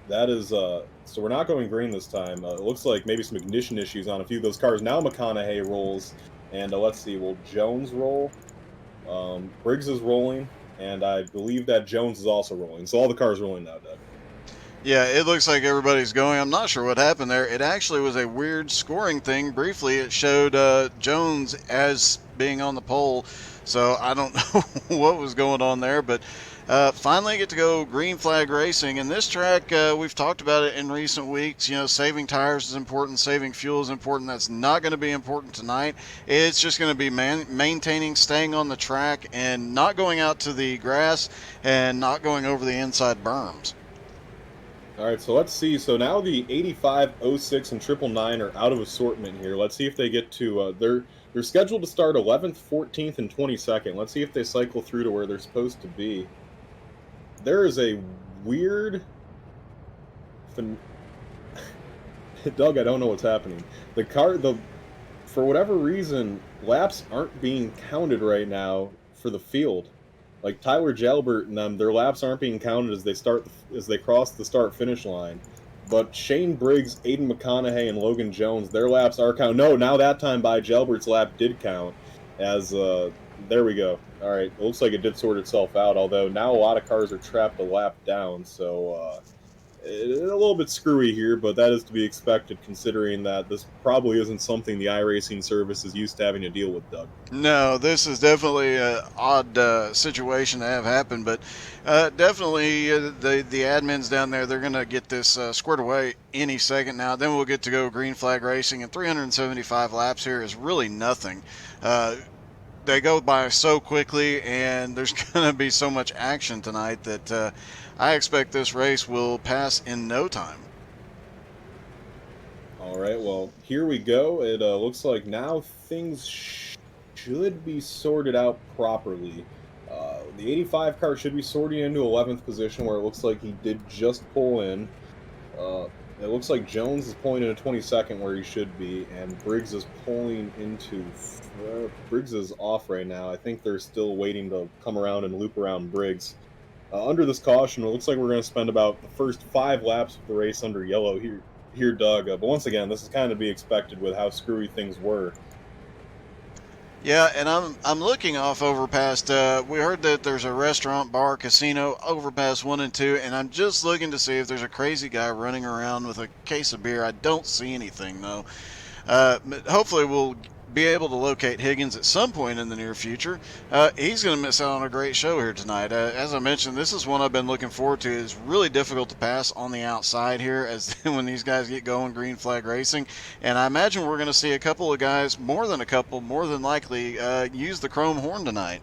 that is, so we're not going green this time. It looks like maybe some ignition issues on a few of those cars. Now McConaughey rolls. And let's see, will Jones roll? Briggs is rolling. And I believe that Jones is also rolling. So all the cars are rolling now, Doug. Yeah, it looks like everybody's going. I'm not sure what happened there. It actually was a weird scoring thing. Briefly, it showed Jones as being on the pole. So I don't know what was going on there. But Finally get to go green flag racing. And this track, we've talked about it in recent weeks. Saving tires is important, saving fuel is important. That's not going to be important tonight. It's just going to be maintaining, staying on the track, and not going out to the grass and not going over the inside berms. All right, so let's see. So now the 85, 06, and 999 are out of assortment here. Let's see if they get to they're scheduled to start 11th, 14th, and 22nd. Let's see if they cycle through to where they're supposed to be. There is a weird Doug, I don't know what's happening. For whatever reason, laps aren't being counted right now for the field. Like Tyler Jalbert and them, their laps aren't being counted as they cross the start-finish line. But Shane Briggs, Aiden McConaughey, and Logan Jones, their laps are counted. No, now that time by Jalbert's lap did count. As there we go. All right, it looks like it did sort itself out. Although now a lot of cars are trapped a lap down, so a little bit screwy here, but that is to be expected considering that this probably isn't something the iRacing service is used to having to deal with, Doug. No, this is definitely an odd situation to have happen, but definitely the admins down there, they're going to get this squared away any second now. Then we'll get to go green flag racing, and 375 laps here is really nothing. They go by so quickly, and there's going to be so much action tonight that I expect this race will pass in no time. All right, well, here we go. It looks like now things should be sorted out properly. The 85 car should be sorting into 11th position, where it looks like he did just pull in. It looks like Jones is pulling into 22nd, where he should be, and Briggs is pulling into... Briggs is off right now. I think they're still waiting to come around and loop around Briggs. Under this caution, it looks like we're going to spend about the first 5 laps of the race under yellow here, Doug. But once again, this is kind of to be expected with how screwy things were. Yeah, and I'm looking off overpass. We heard that there's a restaurant, bar, casino, overpass 1 and 2, and I'm just looking to see if there's a crazy guy running around with a case of beer. I don't see anything, though. Hopefully we'll be able to locate Higgins at some point in the near future. He's going to miss out on a great show here tonight. As I mentioned, this is one I've been looking forward to. It's really difficult to pass on the outside here as when these guys get going green flag racing. And I imagine we're going to see a couple of guys, more than likely, use the chrome horn tonight.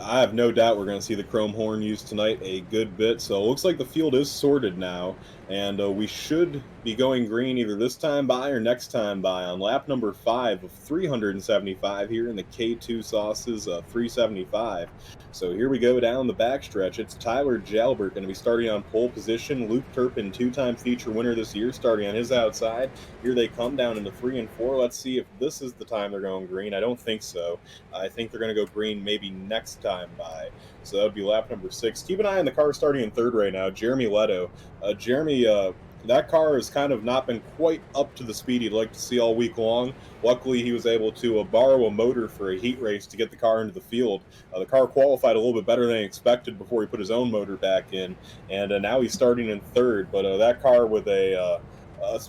I have no doubt we're going to see the chrome horn used tonight a good bit. So it looks like the field is sorted now, and we should be going green either this time by or next time by on lap number 5 of 375 here in the K2 Sauces 375. So here we go down the backstretch. It's Tyler Jalbert going to be starting on pole position. Luke Turpin, 2-time feature winner this year, starting on his outside. Here they come down into 3 and 4. Let's see if this is the time they're going green. I don't think so. I think they're going to go green maybe next time by. So that would be lap number 6. Keep an eye on the car starting in 3rd right now, Jeremy Leto. Jeremy, that car has kind of not been quite up to the speed he'd like to see all week long. Luckily, he was able to borrow a motor for a heat race to get the car into the field. The car qualified a little bit better than he expected before he put his own motor back in, and now he's starting in 3rd. But that car with a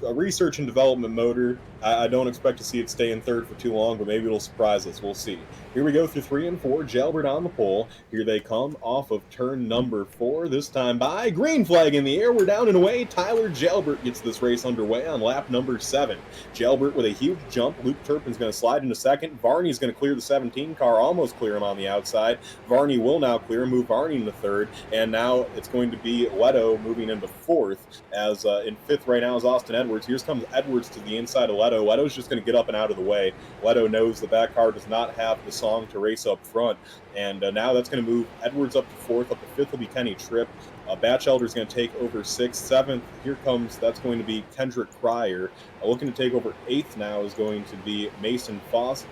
research and development motor, I don't expect to see it stay in 3rd for too long, but maybe it'll surprise us. We'll see. Here we go through 3 and 4. Jalbert on the pole. Here they come off of turn number 4. This time by. Green flag in the air. We're down and away. Tyler Jalbert gets this race underway on lap number 7. Jalbert with a huge jump. Luke Turpin's going to slide into 2nd. Varney's going to clear the 17 car, almost clear him on the outside. Varney will now clear, move Varney into 3rd, and now it's going to be Leto moving into 4th, as in 5th right now is Austin Edwards. Here comes Edwards to the inside of Leto. Leto's just going to get up and out of the way. Leto knows the back car does not have the song to race up front, and now that's going to move Edwards up to 4th. Up to 5th will be Kenny Tripp. Batchelder's going to take over 6th. 7th, here comes, that's going to be Kendrick Pryor. Looking to take over 8th now is going to be Mason Foster,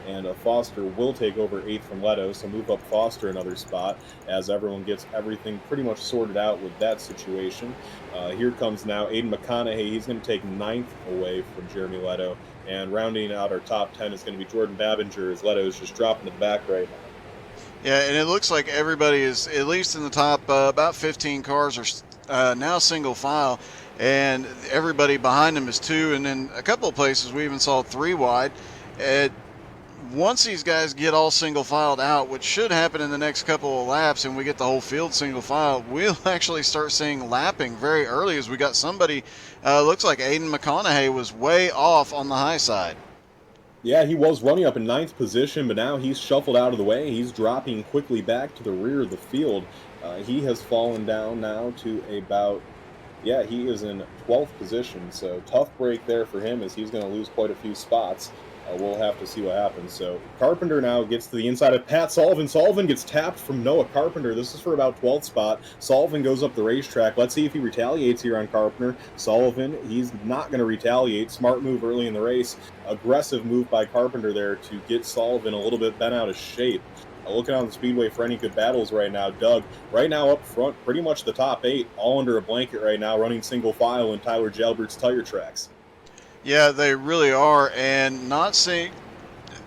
and Foster will take over 8th from Leto, so move up Foster another spot as everyone gets everything pretty much sorted out with that situation. Here comes now Aiden McConaughey. He's going to take 9th away from Jeremy Leto, and rounding out our top 10 is going to be Jordan Babinger, as Leto is just dropping to the back right now. Yeah, and it looks like everybody is, at least in the top, about 15 cars are now single file, and everybody behind them is 2, and then a couple of places we even saw 3 wide. once these guys get all single filed out, which should happen in the next couple of laps, and we get the whole field single file, we'll actually start seeing lapping very early as we got somebody, looks like Aiden McConaughey was way off on the high side. Yeah, he was running up in 9th position, but now he's shuffled out of the way. He's dropping quickly back to the rear of the field. He has fallen down now to about, yeah, he is in 12th position, so tough break there for him as he's going to lose quite a few spots. We'll have to see what happens. So Carpenter now gets to the inside of Pat Sullivan. Sullivan gets tapped from Noah Carpenter. This is for about 12th spot. Sullivan goes up the racetrack. Let's see if he retaliates here on Carpenter. Sullivan, he's not going to retaliate. Smart move early in the race. Aggressive move by Carpenter there to get Sullivan a little bit bent out of shape. Looking on the speedway for any good battles right now, Doug, right now up front, pretty much the top 8, all under a blanket right now, running single file in Tyler Jalbert's tire tracks. Yeah, they really are, and not seeing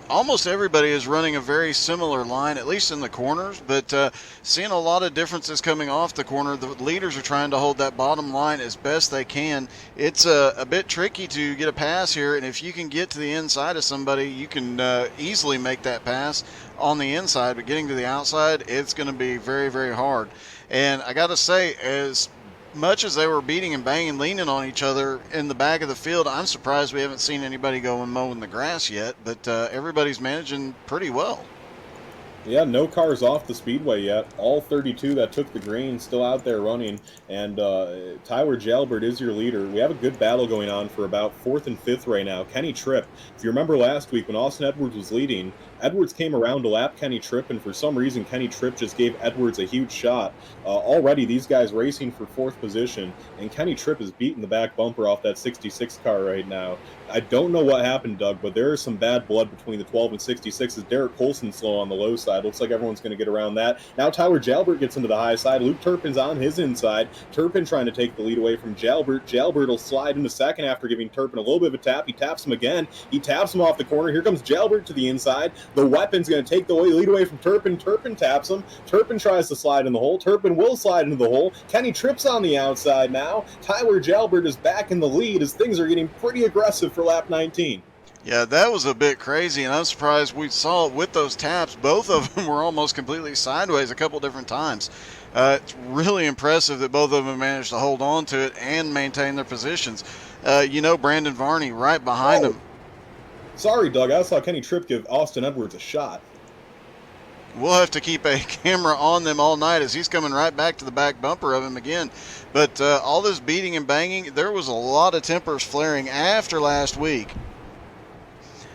almost everybody is running a very similar line, at least in the corners, but seeing a lot of differences coming off the corner. The leaders are trying to hold that bottom line as best they can. It's a bit tricky to get a pass here, and if you can get to the inside of somebody, you can easily make that pass on the inside, but getting to the outside, it's going to be very, very hard. And I got to say, as much as they were beating and banging, leaning on each other in the back of the field, I'm surprised we haven't seen anybody go and mowing the grass yet, but everybody's managing pretty well. Yeah, no cars off the speedway yet. All 32 that took the green still out there running, and Tyler Jalbert is your leader. We have a good battle going on for about 4th and 5th right now. Kenny Tripp, if you remember last week when Austin Edwards was leading, Edwards came around to lap Kenny Tripp, and for some reason Kenny Tripp just gave Edwards a huge shot. Already these guys racing for 4th position, and Kenny Tripp is beating the back bumper off that 66 car right now. I don't know what happened, Doug, but there is some bad blood between the 12 and 66 as Derek Colson's slow on the low side. Looks like everyone's going to get around that. Now Tyler Jalbert gets into the high side. Luke Turpin's on his inside. Turpin trying to take the lead away from Jalbert. Jalbert will slide into second after giving Turpin a little bit of a tap. He taps him again. He taps him off the corner. Here comes Jalbert to the inside. The weapon's going to take the lead away from Turpin. Turpin taps him. Turpin tries to slide in the hole. Turpin will slide into the hole. Kenny Tripp's on the outside now. Tyler Jalbert is back in the lead as things are getting pretty aggressive for lap 19. Yeah, that was a bit crazy, and I'm surprised we saw it with those taps. Both of them were almost completely sideways a couple different times. It's really impressive that both of them managed to hold on to it and maintain their positions. Brandon Varney right behind him. Sorry, Doug. I saw Kenny Tripp give Austin Edwards a shot. We'll have to keep a camera on them all night as he's coming right back to the back bumper of him again. But all this beating and banging, there was a lot of tempers flaring after last week.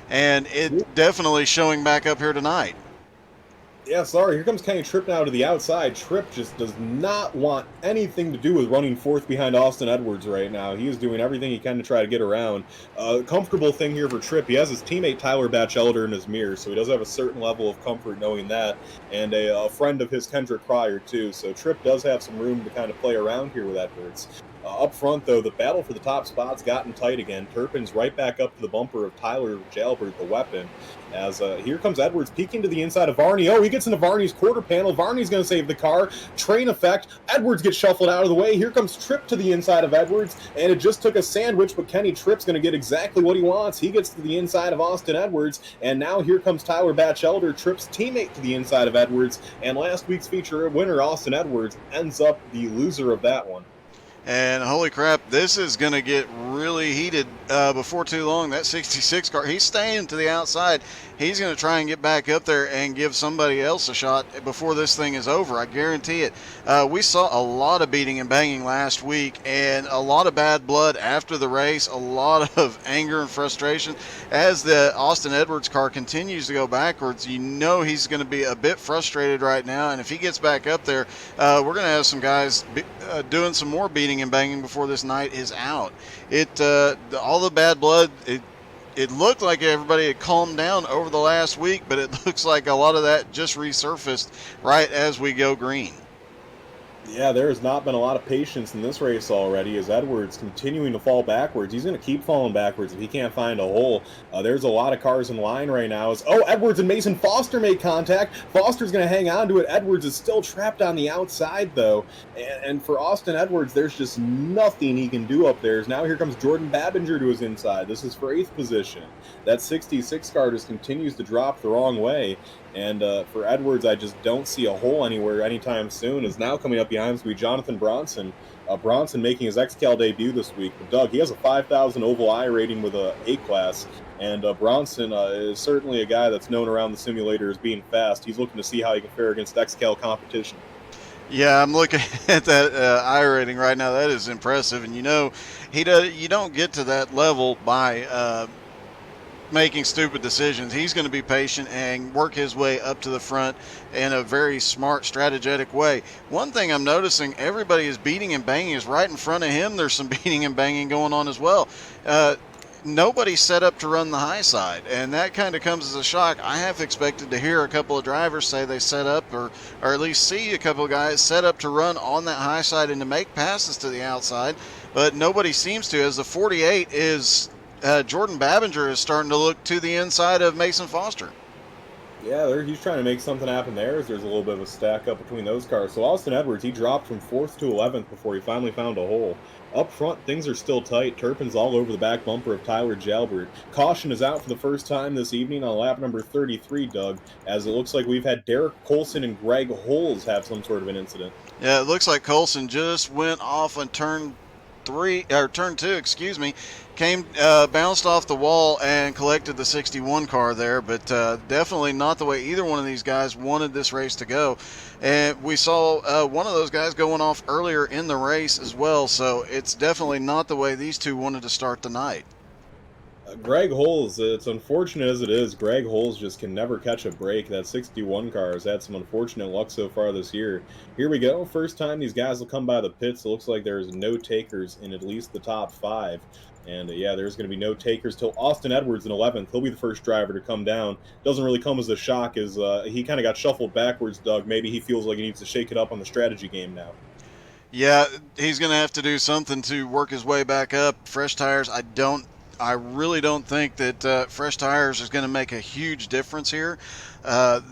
And it definitely showing back up here tonight. Yeah, sorry. Here comes Kenny Tripp now to the outside. Tripp just does not want anything to do with running 4th behind Austin Edwards right now. He is doing everything he can to try to get around. Comfortable thing here for Tripp. He has his teammate Tyler Batchelder in his mirror, so he does have a certain level of comfort knowing that. And a friend of his, Kendrick Pryor, too. So Tripp does have some room to kind of play around here with Edwards. Up front, though, the battle for the top spot's gotten tight again. Turpin's right back up to the bumper of Tyler Jalbert, the weapon. As here comes Edwards peeking to the inside of Varney. Oh, he gets into Varney's quarter panel. Varney's going to save the car. Train effect. Edwards gets shuffled out of the way. Here comes Tripp to the inside of Edwards, and it just took a sandwich, but Kenny Tripp's going to get exactly what he wants. He gets to the inside of Austin Edwards, and now here comes Tyler Batchelder, Tripp's teammate, to the inside of Edwards, and last week's feature winner, Austin Edwards, ends up the loser of that one. And holy crap, this is going to get really heated before too long. That 66 car, he's staying to the outside. He's going to try and get back up there and give somebody else a shot before this thing is over. I guarantee it. We saw a lot of beating and banging last week and a lot of bad blood after the race, a lot of anger and frustration. As the Austin Edwards car continues to go backwards, you know he's going to be a bit frustrated right now. And if he gets back up there, we're going to have some guys doing some more beating and banging before this night is out. All the bad blood, it looked like everybody had calmed down over the last week, but it looks like a lot of that just resurfaced right as we go green. Yeah, there has not been a lot of patience in this race already as Edwards continuing to fall backwards. He's going to keep falling backwards if he can't find a hole. There's a lot of cars in line right now. Edwards and Mason Foster make contact. Foster's going to hang on to it. Edwards is still trapped on the outside, though. And for Austin Edwards, there's just nothing he can do up there. Now here comes Jordan Babinger to his inside. This is for 8th position. That 66 car just continues to drop the wrong way. And for Edwards, I just don't see a hole anywhere anytime soon. Is now coming up behind him is going to be Jonathan Bronson. Bronson making his XCAL debut this week. But Doug, he has a 5,000 oval I rating with a A-class. And Bronson is certainly a guy that's known around the simulator as being fast. He's looking to see how he can fare against XCAL competition. Yeah, I'm looking at that I rating right now. That is impressive. And you don't get to that level by making stupid decisions. He's going to be patient and work his way up to the front in a very smart, strategic way. One thing I'm noticing, everybody is beating and banging is right in front of him. There's some beating and banging going on as well. Nobody's set up to run the high side, and that kind of comes as a shock. I have expected to hear a couple of drivers say they set up, or at least see a couple of guys set up to run on that high side and to make passes to the outside, but nobody seems to. As the 48 is Jordan Babinger is starting to look to the inside of Mason Foster. Yeah, he's trying to make something happen there as there's a little bit of a stack up between those cars. So Austin Edwards, he dropped from 4th to 11th before he finally found a hole. Up front, things are still tight. Turpin's all over the back bumper of Tyler Jalbert. Caution is out for the first time this evening on lap number 33, Doug, as it looks like we've had Derek Colson and Greg Holes have some sort of an incident. Yeah, it looks like Colson just went off on turn 2, bounced off the wall and collected the 61 car there, but definitely not the way either one of these guys wanted this race to go. And we saw one of those guys going off earlier in the race as well, so it's definitely not the way these two wanted to start the night. Greg Holes, it's unfortunate as it is, Greg Holes just can never catch a break. That 61 car has had some unfortunate luck so far this year. Here we go. First time these guys will come by the pits. It looks like there's no takers in at least the top 5. And yeah, there's going to be no takers till Austin Edwards in 11th. He'll be the first driver to come down. Doesn't really come as a shock as he kind of got shuffled backwards, Doug. Maybe he feels like he needs to shake it up on the strategy game now. Yeah, he's going to have to do something to work his way back up. Fresh tires, I really don't think that fresh tires is going to make a huge difference here.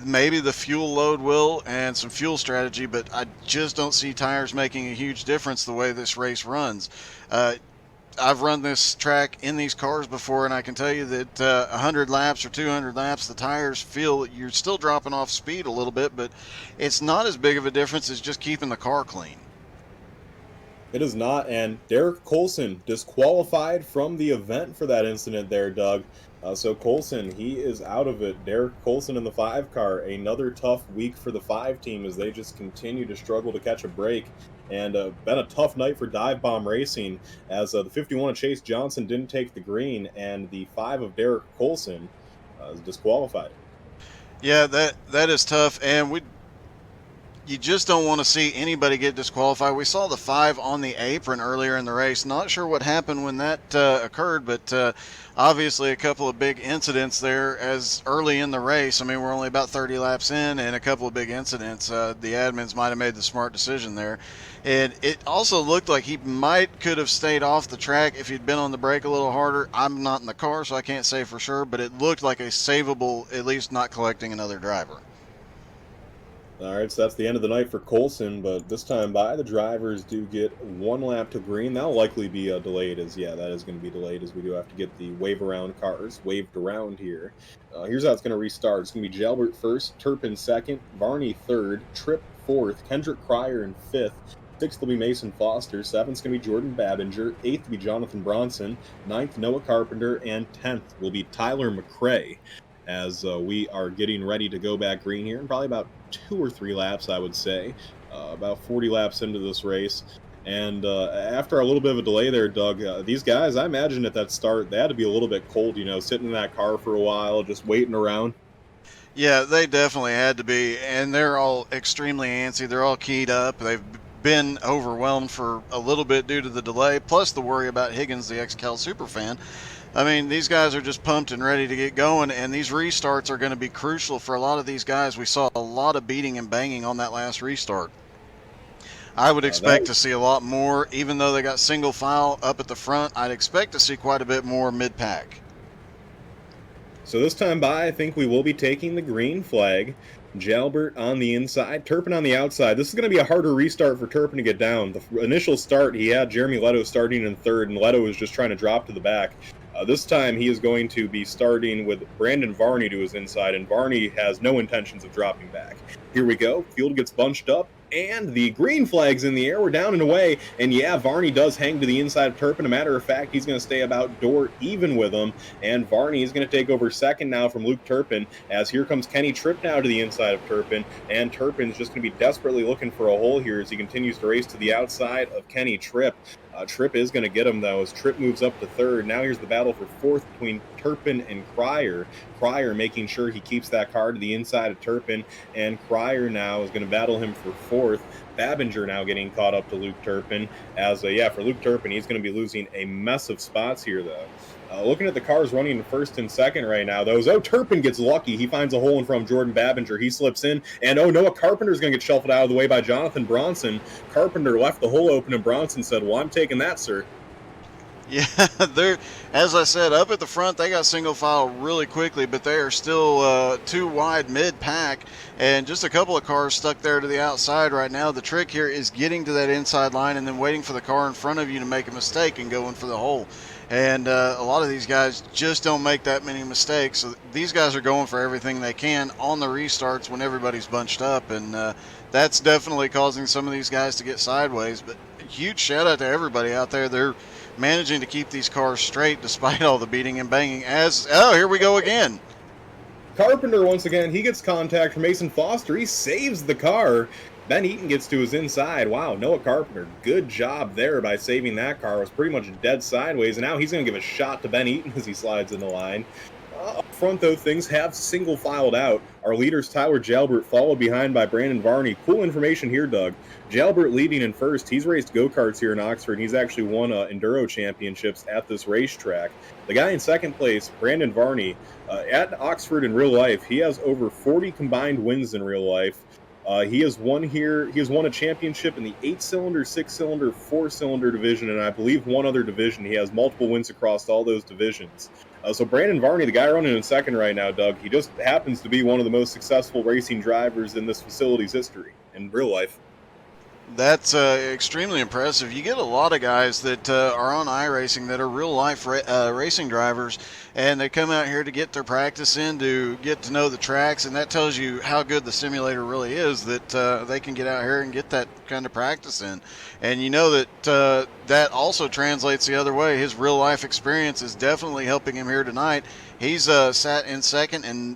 Maybe the fuel load will and some fuel strategy, but I just don't see tires making a huge difference the way this race runs. I've run this track in these cars before, and I can tell you that 100 laps or 200 laps, the tires feel you're still dropping off speed a little bit, but it's not as big of a difference as just keeping the car clean. It is not, and Derek Colson disqualified from the event for that incident there, Doug. So Colson, he is out of it. Derek Colson in the 5 car, another tough week for the 5 team as they just continue to struggle to catch a break. And been a tough night for Dive Bomb Racing as the 51 of Chase Johnson didn't take the green, and the 5 of Derek Colson is disqualified. Yeah, that is tough, and you just don't want to see anybody get disqualified. We saw the 5 on the apron earlier in the race. Not sure what happened when that occurred, but obviously a couple of big incidents there as early in the race. I mean, we're only about 30 laps in, and a couple of big incidents. The admins might have made the smart decision there. And it also looked like he could have stayed off the track if he'd been on the brake a little harder. I'm not in the car, so I can't say for sure, but it looked like a savable, at least not collecting another driver. All right, so that's the end of the night for Colson, but this time by, the drivers do get 1 lap to green. That'll likely be delayed that is going to be delayed as we do have to get the wave-around cars waved around here. Here's how it's going to restart. It's going to be Jalbert first, Turpin second, Varney third, Tripp fourth, Kendrick Cryer in fifth, 6th will be Mason Foster, 7th's going to be Jordan Babinger, 8th will be Jonathan Bronson, 9th Noah Carpenter, and 10th will be Tyler McRae. As we are getting ready to go back green here in probably about 2 or 3 laps, I would say, about 40 laps into this race. And after a little bit of a delay there, Doug, these guys, I imagine at that start, they had to be a little bit cold, sitting in that car for a while, just waiting around. Yeah, they definitely had to be, and they're all extremely antsy. They're all keyed up. They've been overwhelmed for a little bit due to the delay, plus the worry about Higgins, the XCAL superfan. I mean, these guys are just pumped and ready to get going, and these restarts are going to be crucial for a lot of these guys. We saw a lot of beating and banging on that last restart. I would expect that- to see a lot more, even though they got single file up at the front. I'd expect to see quite a bit more mid-pack. So this time by, I think we will be taking the green flag. Jalbert on the inside, Turpin on the outside. This is going to be a harder restart for Turpin to get down. The initial start, he had Jeremy Leto starting in third, and Leto was just trying to drop to the back. This time, he is going to be starting with Brandon Varney to his inside, and Varney has no intentions of dropping back. Here we go. Field gets bunched up, and the green flag's in the air. We're down and away, and yeah, Varney does hang to the inside of Turpin. A matter of fact, he's going to stay about door even with him, and Varney is going to take over second now from Luke Turpin, as here comes Kenny Tripp now to the inside of Turpin, and Turpin's just going to be desperately looking for a hole here as he continues to race to the outside of Kenny Tripp. Tripp is going to get him, though, as Tripp moves up to third. Now here's the battle for fourth between Turpin and Cryer. Cryer making sure he keeps that car to the inside of Turpin, and Cryer now is going to battle him for fourth. Babinger now getting caught up to Luke Turpin, as, for Luke Turpin, he's going to be losing a mess of spots here, though. Looking at the cars running in first and second right now, though, Turpin gets lucky. He finds a hole in front of Jordan Babinger. He slips in, and Noah Carpenter's going to get shuffled out of the way by Jonathan Bronson. Carpenter left the hole open, and Bronson said, "Well, I'm taking that, sir." Yeah, they're, as I said, up at the front, they got single file really quickly, but they are still too wide mid-pack, and just a couple of cars stuck there to the outside right now. The trick here is getting to that inside line and then waiting for the car in front of you to make a mistake and going for the hole. And a lot of these guys just don't make that many mistakes. So these guys are going for everything they can on the restarts when everybody's bunched up, and that's definitely causing some of these guys to get sideways. But huge shout out to everybody out there. They're managing to keep these cars straight despite all the beating and banging. Here we go again. Carpenter, once again, he gets contact from Mason Foster. He saves the car. Ben Eaton gets to his inside. Wow, Noah Carpenter, good job there by saving that car. It was pretty much dead sideways, and now he's going to give a shot to Ben Eaton as he slides in the line. Up front, though, things have single-filed out. Our leader's Tyler Jalbert, followed behind by Brandon Varney. Cool information here, Doug. Jalbert leading in first. He's raced go-karts here in Oxford, and he's actually won Enduro championships at this racetrack. The guy in second place, Brandon Varney, at Oxford in real life, he has over 40 combined wins in real life. He has won a championship in the 8-cylinder, 6-cylinder, 4-cylinder division, and I believe one other division. He has multiple wins across all those divisions. So Brandon Varney, the guy running in second right now, Doug, he just happens to be one of the most successful racing drivers in this facility's history in real life. That's extremely impressive. You get a lot of guys that are on iRacing that are real-life racing drivers, and they come out here to get their practice in, to get to know the tracks, and that tells you how good the simulator really is, that they can get out here and get that kind of practice in. And you know that that also translates the other way. His real-life experience is definitely helping him here tonight. He's sat in second and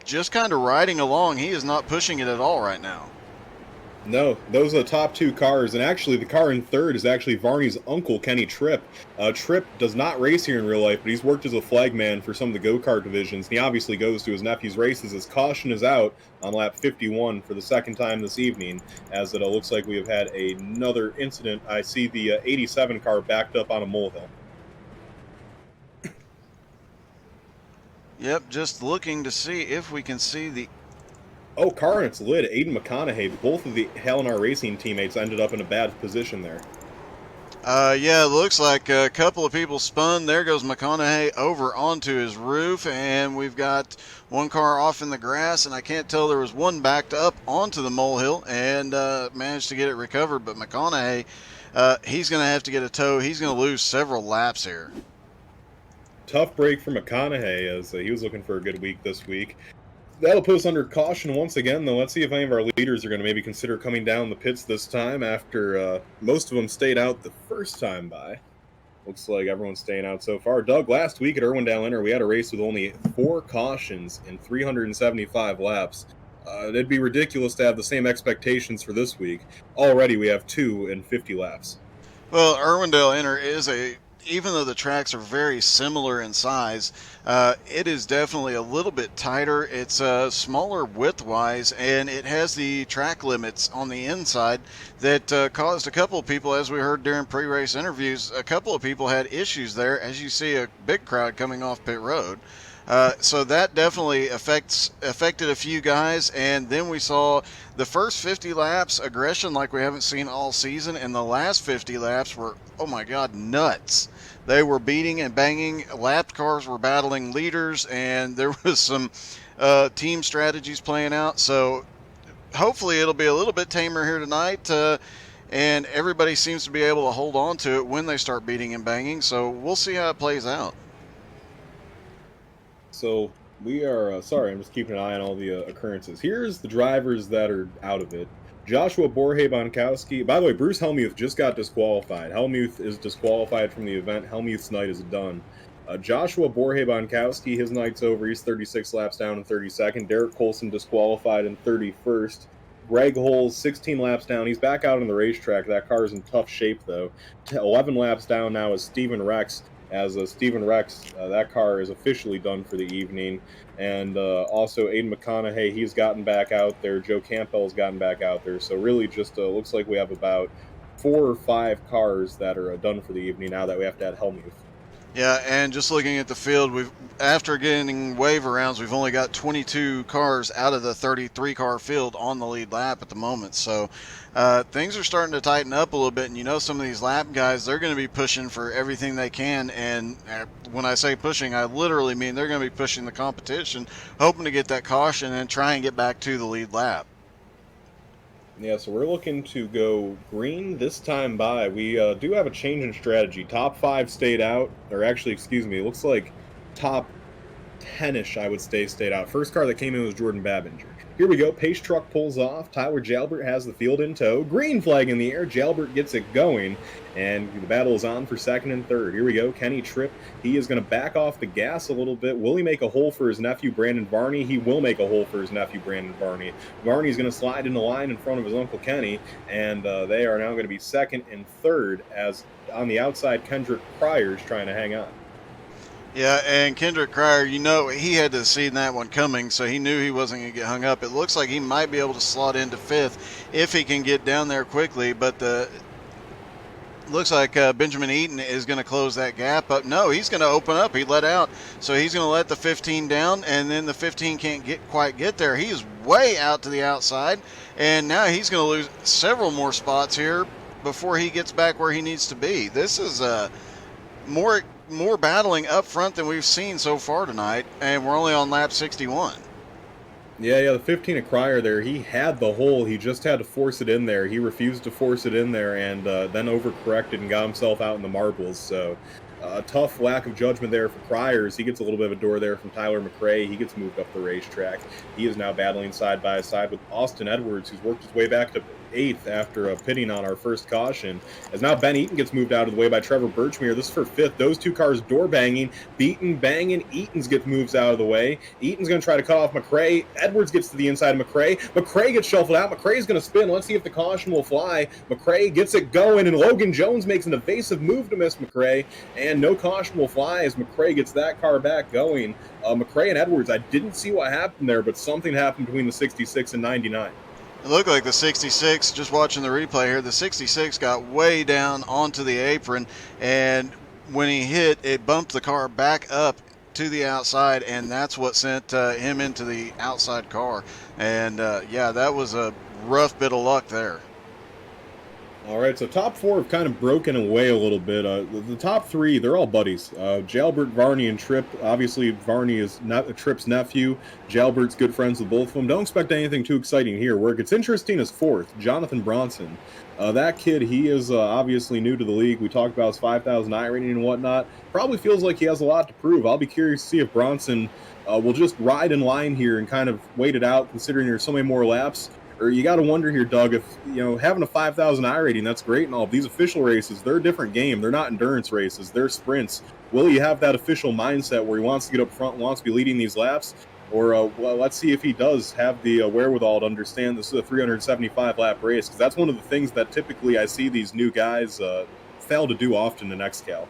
just kind of riding along. He is not pushing it at all right now. No, those are the top two cars, and actually the car in third is actually Varney's uncle, Kenny Tripp. Tripp does not race here in real life, but he's worked as a flagman for some of the go-kart divisions, and he obviously goes to his nephew's races as caution is out on lap 51 for the second time this evening, as it looks like we have had another incident. I see the 87 car backed up on a molehill. Yep, just looking to see if we can see the... Oh, car on its lid. Aiden McConaughey, both of the Halinar Racing teammates ended up in a bad position there. Yeah, it looks like a couple of people spun. There goes McConaughey over onto his roof, and we've got one car off in the grass, and I can't tell, there was one backed up onto the molehill and managed to get it recovered, but McConaughey, he's going to have to get a tow. He's going to lose several laps here. Tough break for McConaughey, as he was looking for a good week this week. That'll put us under caution once again, though. Let's see if any of our leaders are going to maybe consider coming down the pits this time after most of them stayed out the first time by. Looks like everyone's staying out so far. Doug, last week at Irwindale Inter, we had a race with only 4 cautions in 375 laps. It'd be ridiculous to have the same expectations for this week. Already we have 2 in 50 laps. Well, Irwindale Inter is even though the tracks are very similar in size, it is definitely a little bit tighter. It's smaller width-wise, and it has the track limits on the inside that caused a couple of people, as we heard during pre-race interviews, a couple of people had issues there, as you see a big crowd coming off pit road. So that definitely affected a few guys. And then we saw the first 50 laps aggression like we haven't seen all season, and the last 50 laps were, oh my God, nuts. They were beating and banging. Lapped cars were battling leaders, and there was some team strategies playing out. So hopefully it'll be a little bit tamer here tonight. And everybody seems to be able to hold on to it when they start beating and banging. So we'll see how it plays out. So we are sorry, I'm just keeping an eye on all the occurrences. Here's the drivers that are out of it. Joshua Borje Bonkowski. By the way, Bruce Helmuth just got disqualified. Helmuth is disqualified from the event. Helmuth's night is done. Joshua Borje Bonkowski, his night's over. He's 36 laps down in 32nd. Derek Colson disqualified in 31st. Greg Holes, 16 laps down. He's back out on the racetrack. That car is in tough shape, though. 11 laps down now is Steven Rex. As Steven Rex, that car is officially done for the evening. And also Aiden McConaughey, he's gotten back out there. Joe Campbell's gotten back out there. So really just looks like we have about 4 or 5 cars that are done for the evening now that we have to add Helmuth. Yeah, and just looking at the field, after getting waiver rounds, we've only got 22 cars out of the 33 car field on the lead lap at the moment. So things are starting to tighten up a little bit. And some of these lap guys, they're going to be pushing for everything they can. And when I say pushing, I literally mean they're going to be pushing the competition, hoping to get that caution and try and get back to the lead lap. Yeah, so we're looking to go green this time by. We do have a change in strategy. Top 5 stayed out, or actually, excuse me, it looks like top 10-ish, I would say, stayed out. First car that came in was Jordan Babinger. Here we go. Pace truck pulls off. Tyler Jalbert has the field in tow. Green flag in the air. Jalbert gets it going. And the battle is on for second and third. Here we go. Kenny Tripp. He is going to back off the gas a little bit. Will he make a hole for his nephew, Brandon Varney? He will make a hole for his nephew, Brandon Varney. Varney's going to slide in the line in front of his uncle Kenny. And they are now going to be second and third as on the outside, Kendrick Pryor's trying to hang on. Yeah, and Kendrick Cryer, he had to see that one coming, so he knew he wasn't going to get hung up. It looks like he might be able to slot into fifth if he can get down there quickly, but looks like Benjamin Eaton is going to close that gap up. No, he's going to open up. He let out, so he's going to let the 15 down, and then the 15 can't quite get there. He is way out to the outside, and now he's going to lose several more spots here before he gets back where he needs to be. This is more battling up front than we've seen so far tonight, and we're only on lap 61. Yeah, the 15 of Cryer there, he had the hole, he just had to force it in there. He refused to force it in there and then overcorrected and got himself out in the marbles. So a tough lack of judgment there for Cryers. He gets a little bit of a door there from Tyler McRae. He gets moved up the racetrack. He is now battling side by side with Austin Edwards, who's worked his way back to 8th after pitting on our first caution. As now Ben Eaton gets moved out of the way by Trevor Birchmere. This is for 5th. Those two cars door banging, Beaton banging. Eaton's gets moves out of the way. Eaton's going to try to cut off McRae. Edwards gets to the inside of McRae. McRae gets shuffled out. McRae's going to spin. Let's see if the caution will fly. McRae gets it going, and Logan Jones makes an evasive move to miss McRae, and no caution will fly as McRae gets that car back going. McRae and Edwards, I didn't see what happened there, but something happened between the 66 and 99. It looked like the 66, just watching the replay here, the 66 got way down onto the apron, and when he hit, it bumped the car back up to the outside, and that's what sent him into the outside car. And, yeah, that was a rough bit of luck there. All right, so top 4 have kind of broken away a little bit. The top 3, they're all buddies. Jalbert, Varney, and Tripp. Obviously, Varney is Tripp's nephew. Jalbert's good friends with both of them. Don't expect anything too exciting here. Where it gets interesting is 4th, Jonathan Bronson. That kid, he is obviously new to the league. We talked about his 5,000 iRating and whatnot. Probably feels like he has a lot to prove. I'll be curious to see if Bronson will just ride in line here and kind of wait it out, considering there's so many more laps. Or you got to wonder here, Doug, if, having a 5,000 iRating, that's great and all. These official races, they're a different game. They're not endurance races. They're sprints. Will you have that official mindset where he wants to get up front, wants to be leading these laps? Or, well, let's see if he does have the wherewithal to understand this is a 375-lap race. Because that's one of the things that typically I see these new guys fail to do often in XCAL.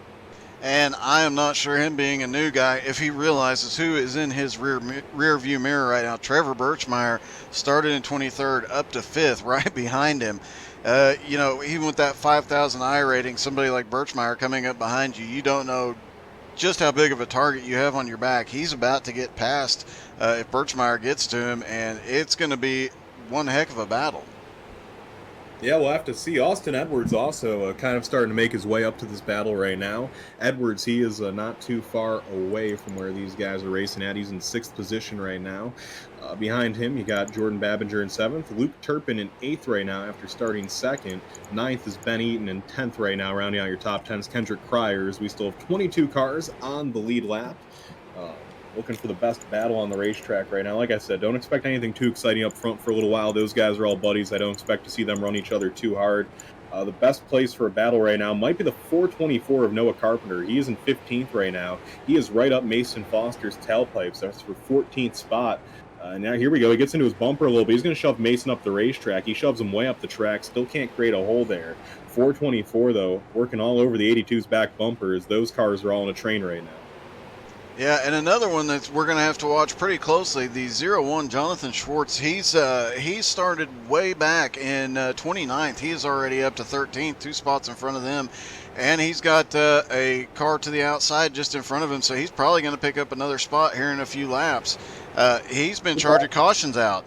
And I am not sure him being a new guy, if he realizes who is in his rear view mirror right now. Trevor Birchmeier started in 23rd, up to 5th, right behind him. Even with that 5,000 iRating, somebody like Birchmeier coming up behind you, you don't know just how big of a target you have on your back. He's about to get past if Birchmeyer gets to him, and it's going to be one heck of a battle. Yeah, we'll have to see. Austin Edwards also kind of starting to make his way up to this battle right now. Edwards, he is not too far away from where these guys are racing at. He's in 6th position right now. Behind him, you got Jordan Babinger in 7th. Luke Turpin in 8th right now after starting 2nd. 9th is Ben Eaton in 10th right now, rounding out your top 10s. Kendrick Cryers. We still have 22 cars on the lead lap. Looking for the best battle on the racetrack right now. Like I said, don't expect anything too exciting up front for a little while. Those guys are all buddies. I don't expect to see them run each other too hard. The best place for a battle right now might be the 424 of Noah Carpenter. He is in 15th right now. He is right up Mason Foster's tailpipes. That's for 14th spot. Now here we go. He gets into his bumper a little bit. He's going to shove Mason up the racetrack. He shoves him way up the track. Still can't create a hole there. 424, though, working all over the 82's back bumpers. Those cars are all in a train right now. Yeah, and another one that we're going to have to watch pretty closely, the 01 Jonathan Schwartz. He started way back in 29th. He is already up to 13th, 2 spots in front of them. And he's got a car to the outside just in front of him, so he's probably going to pick up another spot here in a few laps. He's been charging cautions out.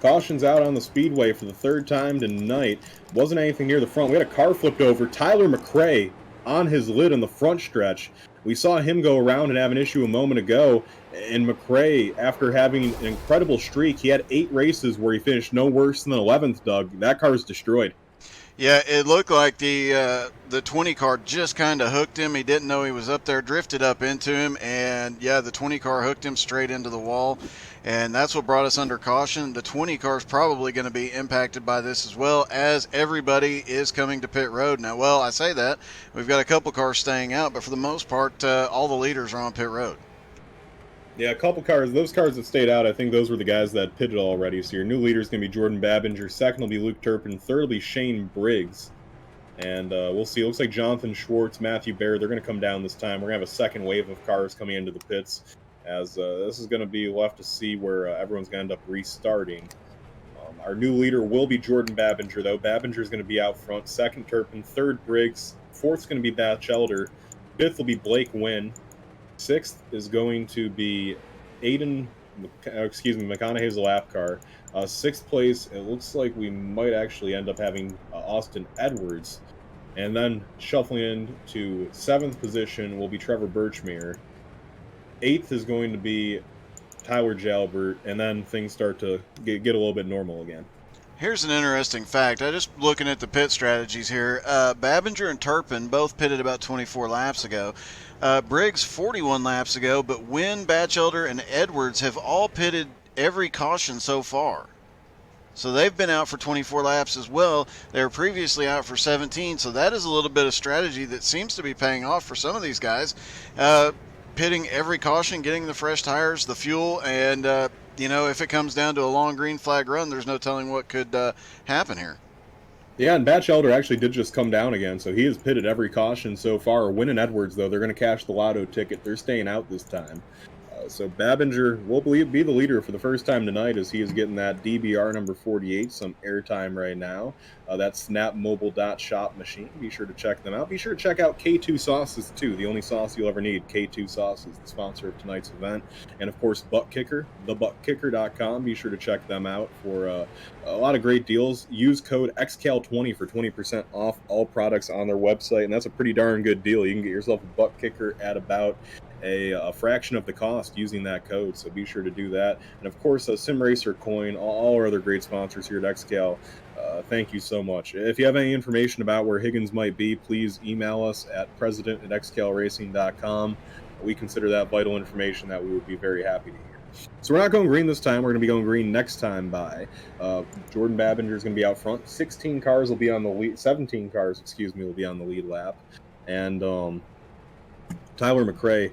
Cautions out on the speedway for the 3rd time tonight. Wasn't anything near the front. We had a car flipped over. Tyler McRae on his lid in the front stretch. We saw him go around and have an issue a moment ago, and McRae, after having an incredible streak, he had 8 races where he finished no worse than the 11th, Doug. That car's destroyed. Yeah, it looked like the 20 car just kind of hooked him. He didn't know he was up there, drifted up into him, and yeah, the 20 car hooked him straight into the wall, and that's what brought us under caution. The 20 car is probably going to be impacted by this as well, as everybody is coming to pit road. Now, well, I say that. We've got a couple cars staying out, but for the most part, all the leaders are on pit road. Yeah, a couple cars. Those cars that stayed out, I think those were the guys that pitted already. So your new leader is going to be Jordan Babinger. 2nd will be Luke Turpin. 3rd will be Shane Briggs. And we'll see. It looks like Jonathan Schwartz, Matthew Baird, they're going to come down this time. We're going to have a second wave of cars coming into the pits. As this is going to be, we'll have to see where everyone's going to end up restarting. Our new leader will be Jordan Babinger, though. Babinger is going to be out front. 2nd, Turpin. 3rd, Briggs. 4th's going to be Batchelder. 5th will be Blake Wynn. 6th is going to be McConaughey's lap car. 6th place, it looks like we might actually end up having Austin Edwards. And then shuffling into 7th position will be Trevor Birchmere. 8th is going to be Tyler Jalbert, and then things start to get a little bit normal again. Here's an interesting fact. I just looking at the pit strategies here. Babinger and Turpin both pitted about 24 laps ago. Briggs 41 laps ago, but Wynn, Batchelder, and Edwards have all pitted every caution so far. So they've been out for 24 laps as well. They were previously out for 17, so that is a little bit of strategy that seems to be paying off for some of these guys. Pitting every caution, getting the fresh tires, the fuel, and if it comes down to a long green flag run, there's no telling what could happen here. Yeah, and Batchelder actually did just come down again, so he has pitted every caution so far. Wynn and Edwards, though, they're going to cash the lotto ticket. They're staying out this time. So Babinger will be the leader for the first time tonight, as he is getting that DBR number 48, some airtime right now. That's snapmobile.shop machine. Be sure to check them out. Be sure to check out K2 Sauces, too. The only sauce you'll ever need. K2 Sauces, the sponsor of tonight's event. And, of course, Butt Kicker, thebuttkicker.com. Be sure to check them out for a lot of great deals. Use code XCAL20 for 20% off all products on their website, and that's a pretty darn good deal. You can get yourself a Butt Kicker at about a fraction of the cost using that code, so be sure to do that. And of course, Sim Racer Coin, all our other great sponsors here at XCAL. Thank you so much. If you have any information about where Higgins might be, please email us at president@xcalracing.com. We consider that vital information that we would be very happy to hear. So we're not going green this time. We're going to be going green next time by. Jordan Babinger is going to be out front. 17 cars will be on the lead lap. And Tyler McRae,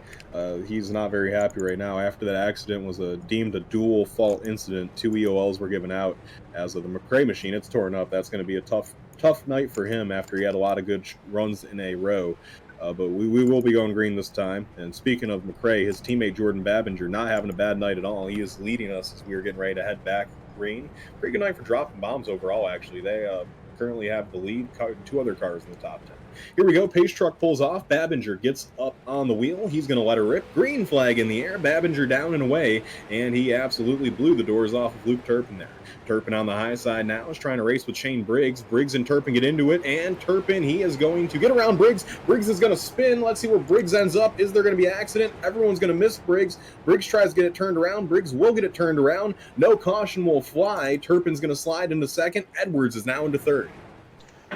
he's not very happy right now. After that accident was deemed a dual fault incident, 2 EOLs were given out. As of the McRae machine, it's torn up. That's going to be a tough night for him after he had a lot of good runs in a row. But we will be going green this time. And speaking of McRae, his teammate Jordan Babinger not having a bad night at all. He is leading us as we are getting ready to head back green. Pretty good night for dropping bombs overall, actually. They currently have the lead, 2 other cars in the top 10. Here we go. Pace truck pulls off. Babinger gets up on the wheel. He's going to let her rip. Green flag in the air. Babinger down and away, and he absolutely blew the doors off of Luke Turpin there. Turpin on the high side now is trying to race with Shane Briggs. Briggs and Turpin get into it, and Turpin, he is going to get around Briggs. Briggs is going to spin. Let's see where Briggs ends up. Is there going to be an accident? Everyone's going to miss Briggs. Briggs tries to get it turned around. Briggs will get it turned around. No caution will fly. Turpin's going to slide into second. Edwards is now into third.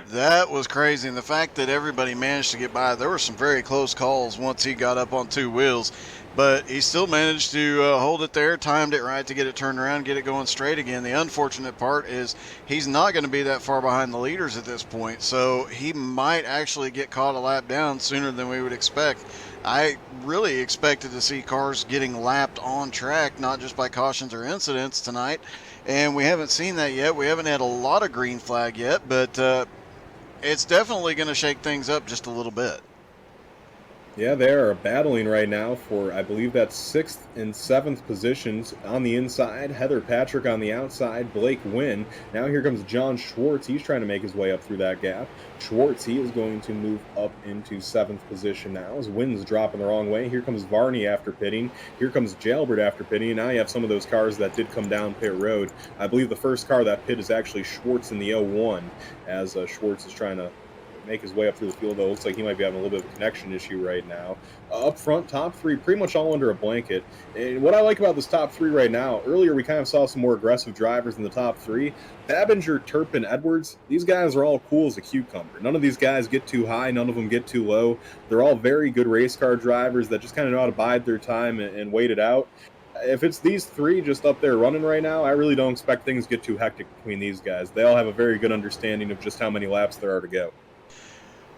That was crazy, and the fact that everybody managed to get by, there were some very close calls once he got up on two wheels, but he still managed to hold it there, timed it right to get it turned around, get it going straight again. The unfortunate part is he's not going to be that far behind the leaders at this point, so he might actually get caught a lap down sooner than we would expect. I really expected to see cars getting lapped on track, not just by cautions or incidents tonight, and we haven't seen that yet. We haven't had a lot of green flag yet, but it's definitely going to shake things up just a little bit. Yeah, they are battling right now for, I believe that's 6th and 7th positions on the inside. Heather Patrick on the outside. Blake Wynn. Now here comes John Schwartz. He's trying to make his way up through that gap. Schwartz, he is going to move up into 7th position now as Wynn's dropping the wrong way. Here comes Varney after pitting. Here comes Jalbert after pitting. Now you have some of those cars that did come down pit road. I believe the first car that pit is actually Schwartz in the 01 as Schwartz is trying to make his way up through the field, though. Looks like he might be having a little bit of a connection issue right now. Up front, top three, pretty much all under a blanket. And what I like about this top three right now, earlier we kind of saw some more aggressive drivers in the top three. Babinger, Turpin, Edwards, these guys are all cool as a cucumber. None of these guys get too high, none of them get too low. They're all very good race car drivers that just kind of know how to bide their time and wait it out. If it's these three just up there running right now, I really don't expect things to get too hectic between these guys. They all have a very good understanding of just how many laps there are to go.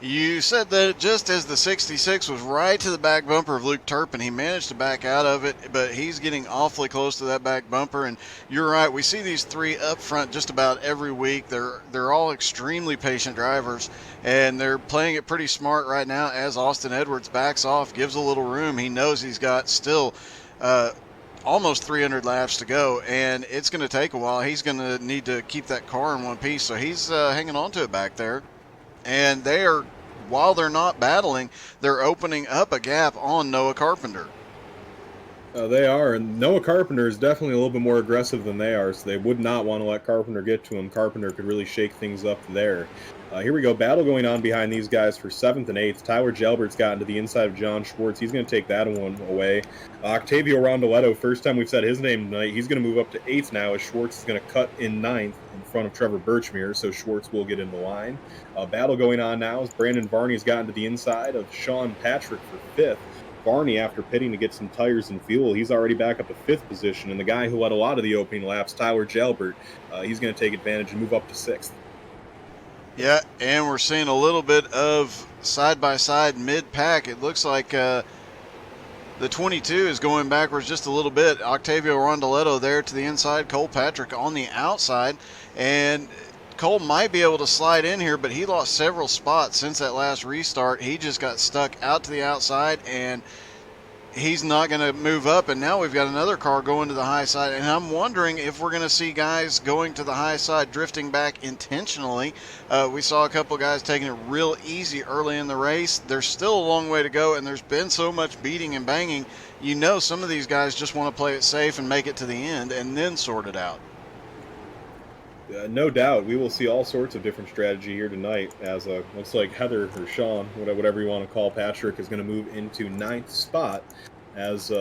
You said that just as the 66 was right to the back bumper of Luke Turpin, he managed to back out of it, but he's getting awfully close to that back bumper. And you're right, we see these three up front just about every week. They're all extremely patient drivers, and they're playing it pretty smart right now as Austin Edwards backs off, gives a little room. He knows he's got still almost 300 laps to go, and it's going to take a while. He's going to need to keep that car in one piece, so he's hanging on to it back there. And they are, while they're not battling, they're opening up a gap on Noah Carpenter. They are, and Noah Carpenter is definitely a little bit more aggressive than they are, so they would not want to let Carpenter get to him. Carpenter could really shake things up there. Here we go, battle going on behind these guys for 7th and 8th. Tyler Jalbert's gotten to the inside of John Schwartz. He's going to take that one away. Octavio Rondoletto, first time we've said his name tonight, he's going to move up to 8th now as Schwartz is going to cut in 9th in front of Trevor Birchmere, so Schwartz will get in the line. Battle going on now as Brandon Varney's gotten to the inside of Sean Patrick for 5th. Varney, after pitting to get some tires and fuel, he's already back up to 5th position, and the guy who led a lot of the opening laps, Tyler Jalbert, he's going to take advantage and move up to 6th. Yeah, and we're seeing a little bit of side-by-side mid-pack. It looks like the 22 is going backwards just a little bit. Octavio Rondoletto there to the inside, Cole Patrick on the outside, and Cole might be able to slide in here, but he lost several spots since that last restart. He just got stuck out to the outside, and he's not going to move up, and now we've got another car going to the high side, and I'm wondering if we're going to see guys going to the high side drifting back intentionally. We saw a couple guys taking it real easy early in the race. There's still a long way to go, and there's been so much beating and banging. You know some of these guys just want to play it safe and make it to the end and then sort it out. No doubt, we will see all sorts of different strategy here tonight as looks like Heather or Sean, whatever you want to call Patrick, is going to move into 9th spot as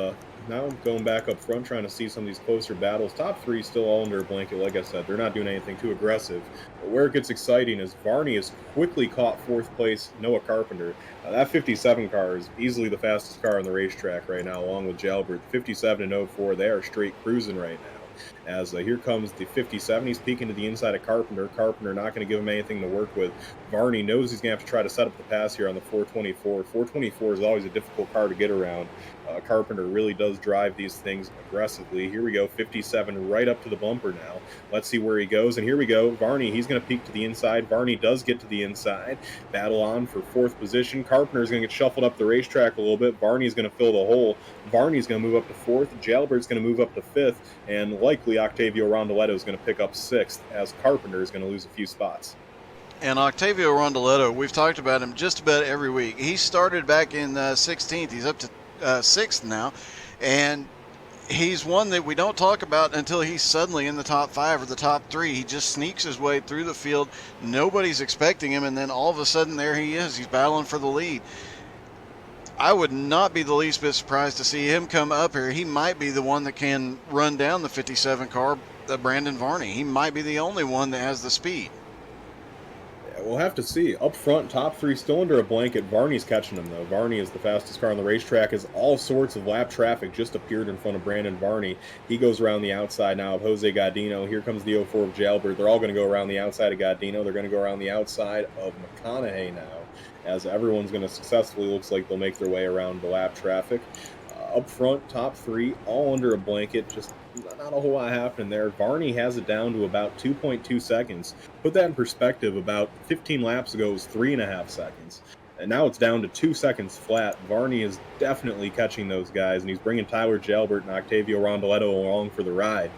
now going back up front, trying to see some of these closer battles. Top three still all under a blanket, like I said. They're not doing anything too aggressive. But where it gets exciting is Varney has quickly caught 4th place Noah Carpenter. That 57 car is easily the fastest car on the racetrack right now, along with Jalbert. 57 and 04, they are straight cruising right now. As here comes the 57. He's peeking to the inside of Carpenter. Carpenter not going to give him anything to work with. Varney knows he's going to have to try to set up the pass here on the 424. 424 is always a difficult car to get around. Carpenter really does drive these things aggressively. Here we go, 57 right up to the bumper now. Let's see where he goes. And here we go, Varney, he's going to peek to the inside. Varney does get to the inside. Battle on for 4th position. Carpenter's going to get shuffled up the racetrack a little bit. Varney's going to fill the hole. Varney's going to move up to 4th. Jalbert's going to move up to 5th. And likely Octavio Rondoletto is going to pick up 6th as Carpenter is going to lose a few spots. And Octavio Rondoletto, we've talked about him just about every week. He started back in 16th. He's up to 6th now. And he's one that we don't talk about until he's suddenly in the top 5 or the top 3. He just sneaks his way through the field. Nobody's expecting him, and then all of a sudden there he is. He's battling for the lead. I would not be the least bit surprised to see him come up here. He might be the one that can run down the 57 car, Brandon Varney. He might be the only one that has the speed. We'll have to see. Up front, top 3 still under a blanket. Varney's catching him, though. Varney is the fastest car on the racetrack, as all sorts of lap traffic just appeared in front of Brandon Varney. He goes around the outside now of Jose Gaudino. Here comes the 04 of Jalbert. They're all going to go around the outside of Gaudino. They're going to go around the outside of McConaughey now, as everyone's going to successfully, looks like they'll make their way around the lap traffic. Up front, top 3, all under a blanket. Just not a whole lot happening there. Varney has it down to about 2.2 seconds. Put that in perspective, about 15 laps ago it was 3.5 seconds. And now it's down to 2 seconds flat. Varney is definitely catching those guys, and he's bringing Tyler Jalbert and Octavio Rondoletto along for the ride.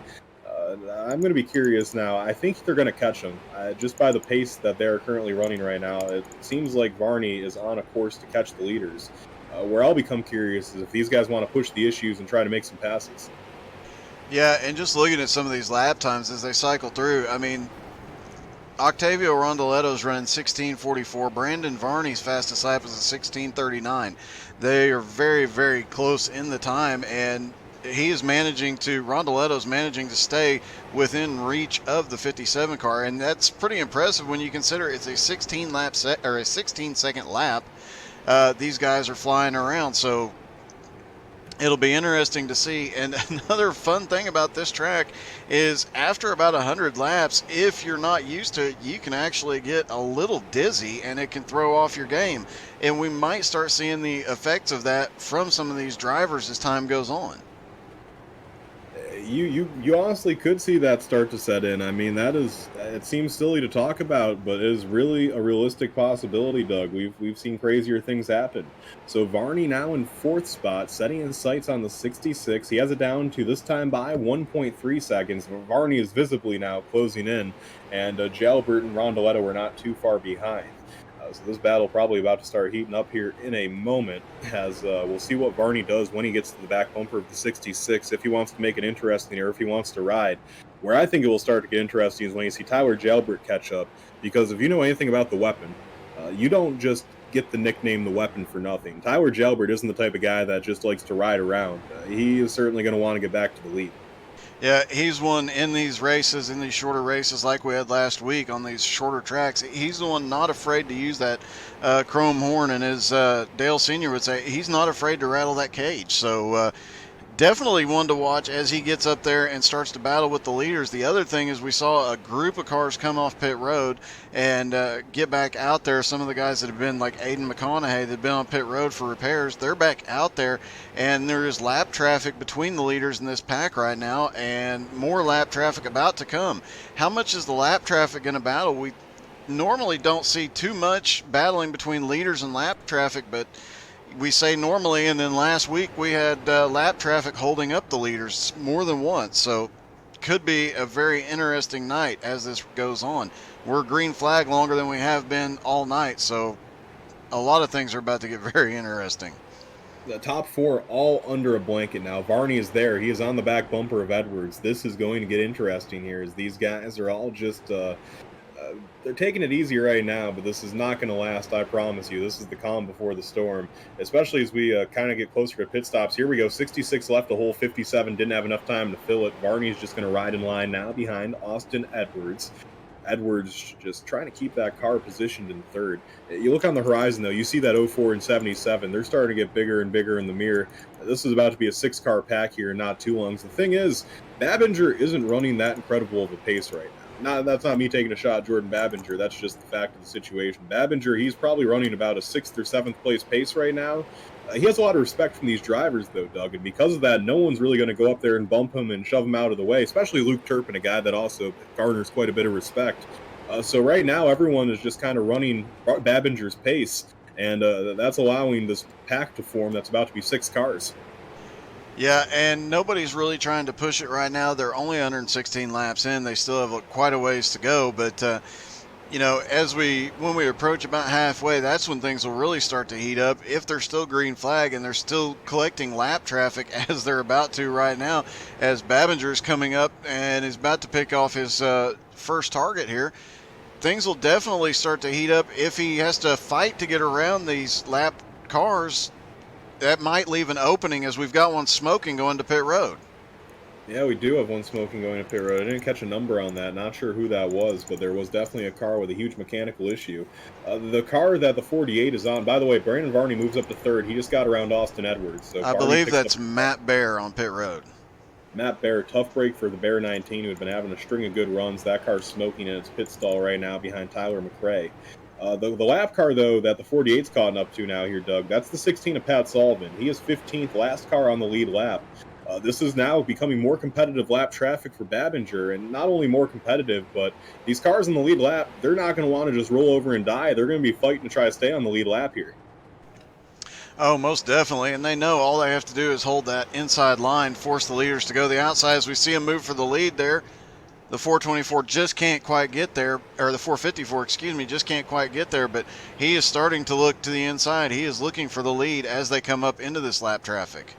I'm going to be curious now. I think they're going to catch him. Just by the pace that they're currently running right now, it seems like Varney is on a course to catch the leaders. Where I'll become curious is if these guys want to push the issues and try to make some passes. Yeah, and just looking at some of these lap times as they cycle through, I mean, Octavio Rondoletto's running 16:44. Brandon Varney's fastest lap is a 16:39. They are very, very close in the time, and Rondoletto's managing to stay within reach of the 57 car, and that's pretty impressive when you consider it's a 16-second lap. These guys are flying around, so it'll be interesting to see. And another fun thing about this track is after about 100 laps, if you're not used to it, you can actually get a little dizzy and it can throw off your game. And we might start seeing the effects of that from some of these drivers as time goes on. You honestly could see that start to set in. I mean, it seems silly to talk about, but it is really a realistic possibility, Doug. We've seen crazier things happen. So Varney now in 4th spot, setting his sights on the 66. He has it down to, this time by 1.3 seconds. Varney is visibly now closing in, and Jalbert and Rondoletto are not too far behind. So this battle probably about to start heating up here in a moment, as we'll see what Varney does when he gets to the back bumper of the 66, if he wants to make it interesting or if he wants to ride. Where I think it will start to get interesting is when you see Tyler Jalbert catch up, because if you know anything about the weapon, you don't just get the nickname the weapon for nothing. Tyler Jalbert isn't the type of guy that just likes to ride around. He is certainly going to want to get back to the lead. Yeah, he's one in these races, in these shorter races like we had last week on these shorter tracks. He's the one not afraid to use that chrome horn, and as Dale Sr. would say, he's not afraid to rattle that cage. So definitely one to watch as he gets up there and starts to battle with the leaders. The other thing is we saw a group of cars come off pit road and get back out there. Some of the guys that have been, like Aiden McConaughey, that have been on pit road for repairs, they're back out there, and there is lap traffic between the leaders in this pack right now, and more lap traffic about to come. How much is the lap traffic going to battle? We normally don't see too much battling between leaders and lap traffic, but we say normally, and then last week we had lap traffic holding up the leaders more than once. So could be a very interesting night as this goes on. We're green flag longer than we have been all night, so a lot of things are about to get very interesting. The top 4 all under a blanket now. Varney is there. He is on the back bumper of Edwards. This is going to get interesting here, as these guys are all just they're taking it easy right now, but this is not going to last, I promise you. This is the calm before the storm, especially as we kind of get closer to pit stops. Here we go, 66 left, the whole 57 didn't have enough time to fill it. Varney's just going to ride in line now behind Austin Edwards. Edwards just trying to keep that car positioned in 3rd. You look on the horizon, though, you see that 04 and 77. They're starting to get bigger and bigger in the mirror. This is about to be a 6-car pack here in not too long. So the thing is, Babinger isn't running that incredible of a pace right now. That's not me taking a shot at Jordan Babinger. That's just the fact of the situation. Babinger, he's probably running about a 6th or 7th place pace right now. He has a lot of respect from these drivers, though, Doug, and because of that, no one's really going to go up there and bump him and shove him out of the way, especially Luke Turpin, a guy that also garners quite a bit of respect. So right now, everyone is just kind of running Babinger's pace, and that's allowing this pack to form that's about to be 6 cars. Yeah, and nobody's really trying to push it right now. They're only 116 laps in. They still have quite a ways to go, but when we approach about halfway, that's when things will really start to heat up. If they're still green flag and they're still collecting lap traffic as they're about to right now, as Babinger is coming up and is about to pick off his first target here, things will definitely start to heat up. If he has to fight to get around these lap cars, that might leave an opening, as we've got one smoking going to pit road. Yeah, we do have one smoking going to pit road. I didn't catch a number on that. Not sure who that was, but there was definitely a car with a huge mechanical issue. The car that the 48 is on, by the way, Brandon Varney moves up to third. He just got around Austin Edwards. So I Varney believe picks that's up Matt Bear on pit road. Matt Bear, tough break for the Bear 19, who had been having a string of good runs. That car's smoking in its pit stall right now behind Tyler McRae. The lap car, though, that the 48's caught up to now here, Doug, that's the 16 of Pat Sullivan. He is 15th, last car on the lead lap. This is now becoming more competitive lap traffic for Babinger, and not only more competitive, but these cars in the lead lap, they're not going to want to just roll over and die. They're going to be fighting to try to stay on the lead lap here. Oh, most definitely, and they know all they have to do is hold that inside line, force the leaders to go the outside. As we see them move for the lead there, the 424 just can't quite get there, or the 454, just can't quite get there, but he is starting to look to the inside. He is looking for the lead as they come up into this lap traffic.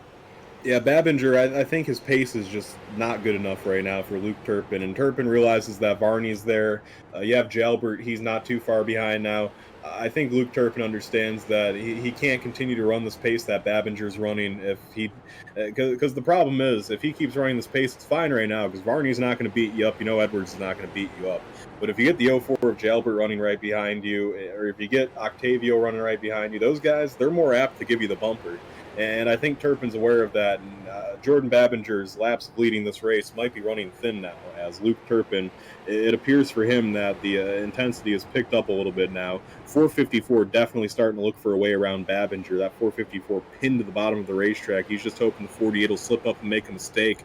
Yeah, Babinger, I think his pace is just not good enough right now for Luke Turpin, and Turpin realizes that Varney's there. You have Jalbert, he's not too far behind now. I think Luke Turpin understands that he can't continue to run this pace that Babinger's running if he, because the problem is, if he keeps running this pace, it's fine right now, because Varney's not going to beat you up. Edwards is not going to beat you up. But if you get the 04 of Jalbert running right behind you, or if you get Octavio running right behind you, those guys, they're more apt to give you the bumper. And I think Turpin's aware of that. And Jordan Babinger's laps leading this race might be running thin now, as Luke Turpin, it appears for him that the intensity has picked up a little bit now. 454 definitely starting to look for a way around Babinger. That 454 pinned to the bottom of the racetrack. He's just hoping the 48 will slip up and make a mistake.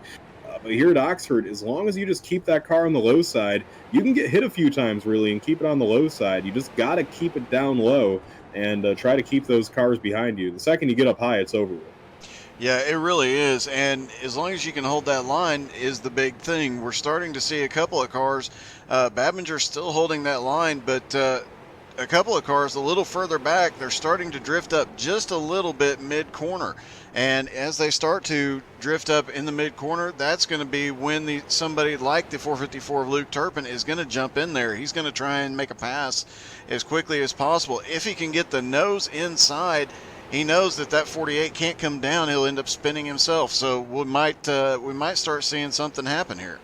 But here at Oxford, as long as you just keep that car on the low side, you can get hit a few times, really, and keep it on the low side. You just got to keep it down low and try to keep those cars behind you. The second you get up high, it's over with. Yeah, it really is. And as long as you can hold that line is the big thing. We're starting to see a couple of cars. Babinger's still holding that line, but a couple of cars a little further back, they're starting to drift up just a little bit mid-corner. And as they start to drift up in the mid-corner, that's going to be when somebody like the 454 of Luke Turpin is going to jump in there. He's going to try and make a pass as quickly as possible. If he can get the nose inside, he knows that 48 can't come down. He'll end up spinning himself. So we might start seeing something happen here.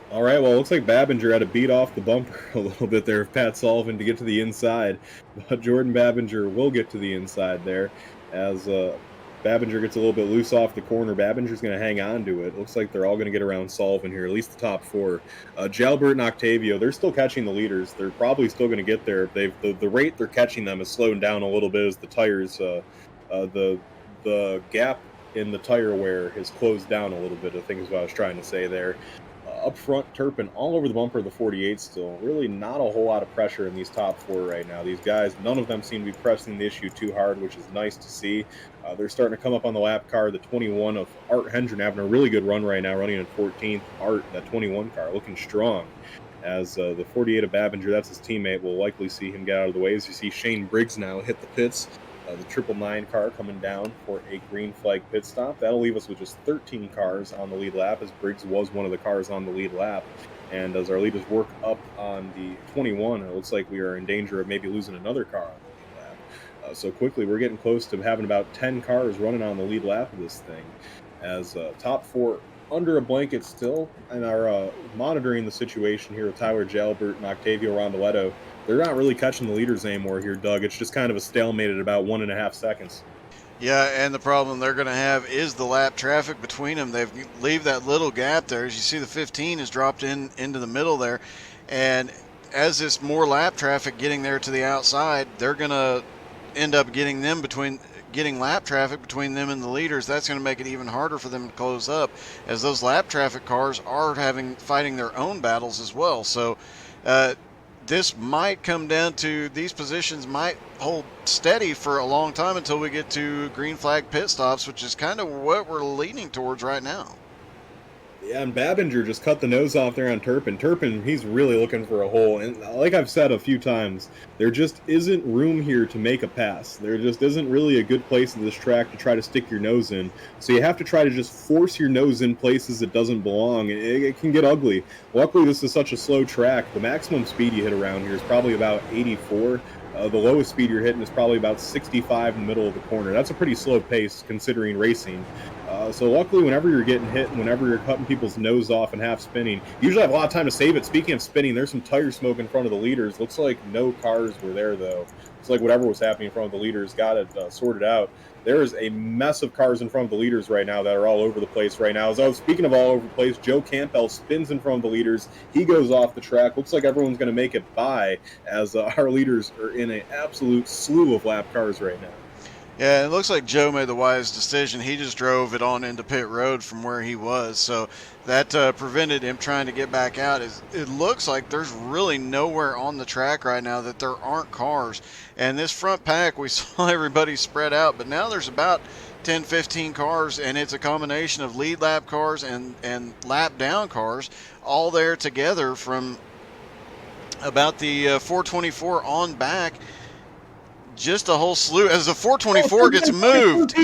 All right, well, it looks like Babinger had to beat off the bumper a little bit there of Pat Sullivan to get to the inside. But Jordan Babinger will get to the inside there as Babinger gets a little bit loose off the corner. Babinger's going to hang on to it. Looks like they're all going to get around Sullivan here, at least the top four. Jalbert and Octavio, they're still catching the leaders. They're probably still going to get there. The rate they're catching them is slowing down a little bit as the tires, the gap in the tire wear has closed down a little bit, I think is what I was trying to say there. Up front, Turpin all over the bumper of the 48 still. Really not a whole lot of pressure in these top four right now. These guys, none of them seem to be pressing the issue too hard, which is nice to see. They're starting to come up on the lap car. The 21 of Art Hendren having a really good run right now, running in 14th. Art, that 21 car, looking strong. As the 48 of Babinger, that's his teammate, will likely see him get out of the way. As you see Shane Briggs now hit the pits. The 999 car coming down for a green flag pit stop. That'll leave us with just 13 cars on the lead lap, as Briggs was one of the cars on the lead lap. And as our leaders work up on the 21, it looks like we are in danger of maybe losing another car on the lead lap. So quickly, we're getting close to having about 10 cars running on the lead lap of this thing. As top four under a blanket still, and are monitoring the situation here with Tyler Jalbert and Octavio Rondoletto. They're not really catching the leaders anymore here, Doug. It's just kind of a stalemate at about 1.5 seconds. Yeah, and the problem they're going to have is the lap traffic between them. They leave that little gap there. As you see, the 15 is dropped into the middle there. And as this more lap traffic getting there to the outside, they're going to end up getting lap traffic between them and the leaders. That's going to make it even harder for them to close up, as those lap traffic cars are fighting their own battles as well. So this might come down to these positions might hold steady for a long time until we get to green flag pit stops, which is kind of what we're leaning towards right now. Yeah, and Babinger just cut the nose off there on Turpin. Turpin, he's really looking for a hole. And like I've said a few times, there just isn't room here to make a pass. There just isn't really a good place in this track to try to stick your nose in. So you have to try to just force your nose in places it doesn't belong. It can get ugly. Luckily, this is such a slow track. The maximum speed you hit around here is probably about 84. The lowest speed you're hitting is probably about 65 in the middle of the corner. That's a pretty slow pace considering racing. So luckily, whenever you're getting hit and whenever you're cutting people's nose off and half spinning, you usually have a lot of time to save it. Speaking of spinning, there's some tire smoke in front of the leaders. Looks like no cars were there, though. Looks like whatever was happening in front of the leaders got it sorted out. There is a mess of cars in front of the leaders right now that are all over the place right now. So speaking of all over the place, Joe Campbell spins in front of the leaders. He goes off the track. Looks like everyone's going to make it by as our leaders are in an absolute slew of lap cars right now. Yeah, it looks like Joe made the wise decision. He just drove it on into pit road from where he was, so that prevented him trying to get back out. It looks like there's really nowhere on the track right now that there aren't cars. And this front pack, we saw everybody spread out, but now there's about 10, 15 cars, and it's a combination of lead lap cars and lap down cars all there together from about the 424 on back. Just a whole slew as the 424 gets moved.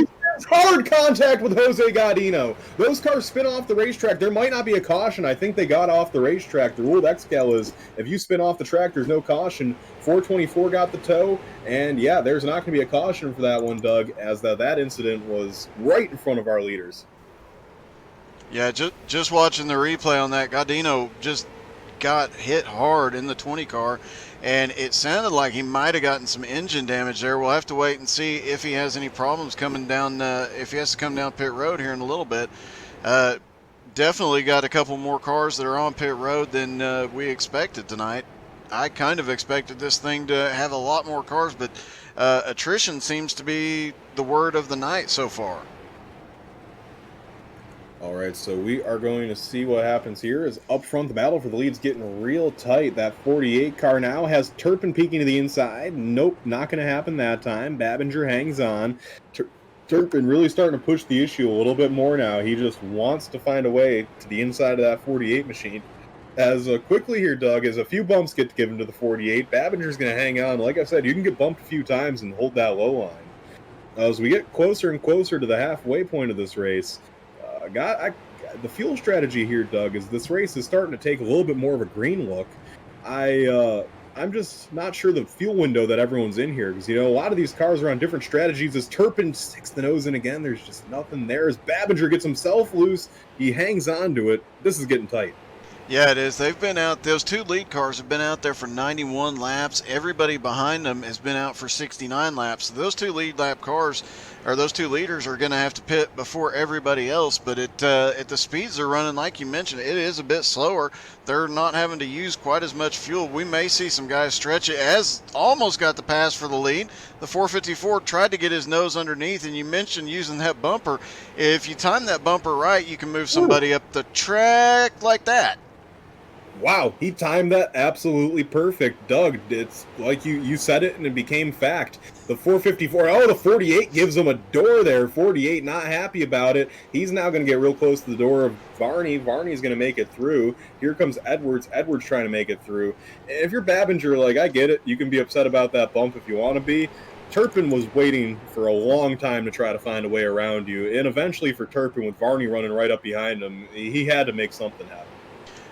Hard contact with Jose Gaudino. Those cars spin off the racetrack. There might not be a caution. I think they got off the racetrack. The rule of XCAL is if you spin off the track, there's no caution. 424 got the tow, and yeah, there's not going to be a caution for that one, Doug, as that incident was right in front of our leaders. Yeah, just watching the replay on that, Gaudino just got hit hard in the 20 car, and it sounded like he might have gotten some engine damage there. We'll have to wait and see if he has any problems coming down, if he has to come down pit road here in a little bit. Definitely got a couple more cars that are on pit road than we expected tonight. I kind of expected this thing to have a lot more cars, but attrition seems to be the word of the night so far. All right, so we are going to see what happens here. Is up front, the battle for the lead's getting real tight. That 48 car now has Turpin peeking to the inside. Nope, not going to happen that time. Babinger hangs on. Turpin really starting to push the issue a little bit more now. He just wants to find a way to the inside of that 48 machine. As quickly here, Doug, as a few bumps get given to the 48, Babinger's going to hang on. Like I said, you can get bumped a few times and hold that low line. As we get closer and closer to the halfway point of this race, the fuel strategy here, Doug, is this race is starting to take a little bit more of a green look. I'm just not sure the fuel window that everyone's in here, because, a lot of these cars are on different strategies. As Turpin sticks the nose in again, there's just nothing there. As Babinger gets himself loose, he hangs on to it. This is getting tight. Yeah, it is. They've been out, those two lead cars have been out there for 91 laps. Everybody behind them has been out for 69 laps. So those two lead lap cars, or those two leaders, are going to have to pit before everybody else. But at the speeds they're running, like you mentioned, it is a bit slower. They're not having to use quite as much fuel. We may see some guys stretch it. As almost got the pass for the lead. The 454 tried to get his nose underneath, and you mentioned using that bumper. If you time that bumper right, you can move somebody up the track like that. Wow, he timed that absolutely perfect. Doug, it's like you said it and it became fact. The 454, the 48 gives him a door there. 48 not happy about it. He's now going to get real close to the door of Varney. Varney's going to make it through. Here comes Edwards. Edwards trying to make it through. If you're Babinger, I get it. You can be upset about that bump if you want to be. Turpin was waiting for a long time to try to find a way around you. And eventually for Turpin, with Varney running right up behind him, he had to make something happen.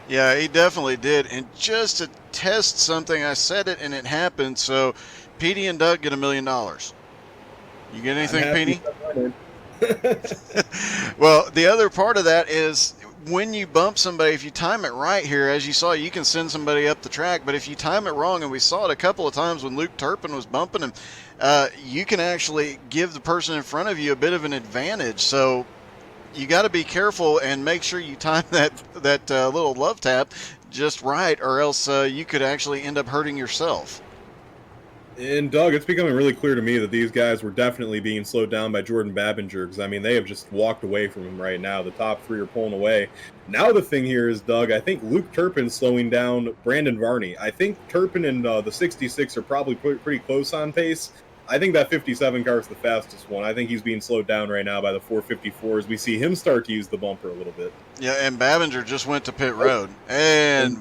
Yeah, he definitely did. And just to test something, I said it and it happened. So Petey and Doug get $1 million. You get anything, Petey? Well, the other part of that is when you bump somebody, if you time it right here, as you saw, you can send somebody up the track. But if you time it wrong, and we saw it a couple of times when Luke Turpin was bumping him, you can actually give the person in front of you a bit of an advantage. So you got to be careful and make sure you time that little love tap just right, or else you could actually end up hurting yourself. And Doug, it's becoming really clear to me that these guys were definitely being slowed down by Jordan Babinger, because they have just walked away from him right now. The top three are pulling away. Now the thing here is, Doug, I think Luke Turpin's slowing down Brandon Varney. I think Turpin and the 66 are probably pretty close on pace. I think that 57 car is the fastest one. I think he's being slowed down right now by the 454 as we see him start to use the bumper a little bit. Yeah, and Babinger just went to pit road. And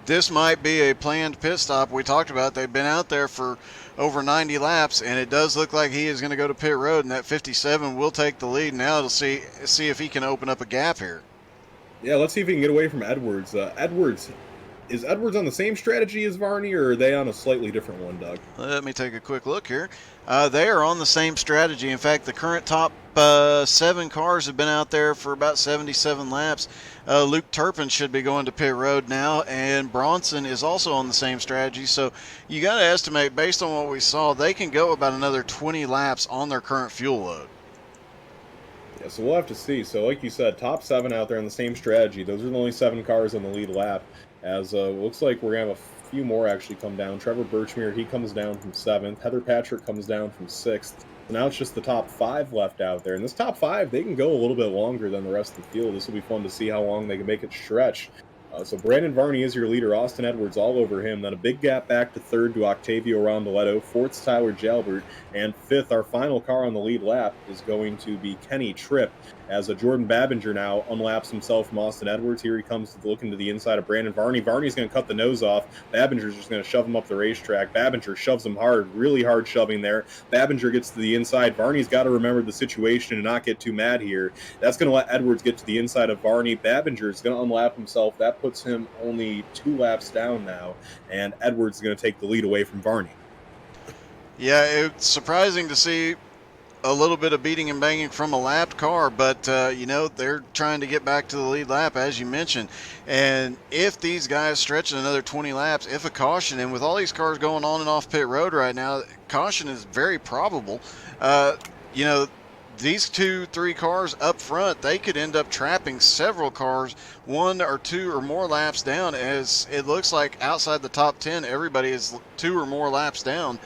this might be a planned pit stop. We talked about they've been out there for over 90 laps, and it does look like he is going to go to pit road, and that 57 will take the lead. Now to see if he can open up a gap here. Yeah, let's see if he can get away from Edwards. Is Edwards on the same strategy as Varney, or are they on a slightly different one, Doug? Let me take a quick look here. They are on the same strategy. In fact, the current top 7 cars have been out there for about 77 laps. Luke Turpin should be going to pit road now, and Bronson is also on the same strategy. So you got to estimate, based on what we saw, they can go about another 20 laps on their current fuel load. Yeah, so we'll have to see. So like you said, top 7 out there on the same strategy. Those are the only 7 cars on the lead lap. As looks like we're going to have a few more actually come down. Trevor Birchmere, he comes down from 7th. Heather Patrick comes down from 6th. So now it's just the top 5 left out there. And this top 5, they can go a little bit longer than the rest of the field. This will be fun to see how long they can make it stretch. So Brandon Varney is your leader. Austin Edwards all over him. Then a big gap back to 3rd to Octavio Rondoletto. 4th's Tyler Jalbert. And 5th, our final car on the lead lap, is going to be Kenny Tripp. As Jordan Babinger now unlaps himself from Austin Edwards. Here he comes looking to the inside of Brandon Varney. Varney's going to cut the nose off. Babinger's just going to shove him up the racetrack. Babinger shoves him hard, really hard shoving there. Babinger gets to the inside. Varney's got to remember the situation and not get too mad here. That's going to let Edwards get to the inside of Varney. Babinger's going to unlap himself. That puts him only 2 laps down now, and Edwards is going to take the lead away from Varney. Yeah, it's surprising to see a little bit of beating and banging from a lapped car, but they're trying to get back to the lead lap, as you mentioned. And if these guys stretch another 20 laps, if a caution, and with all these cars going on and off pit road right now, caution is very probable. These 2-3 cars up front, they could end up trapping several cars 1 or 2 or more laps down, as it looks like outside the top 10, everybody is 2 or more laps down.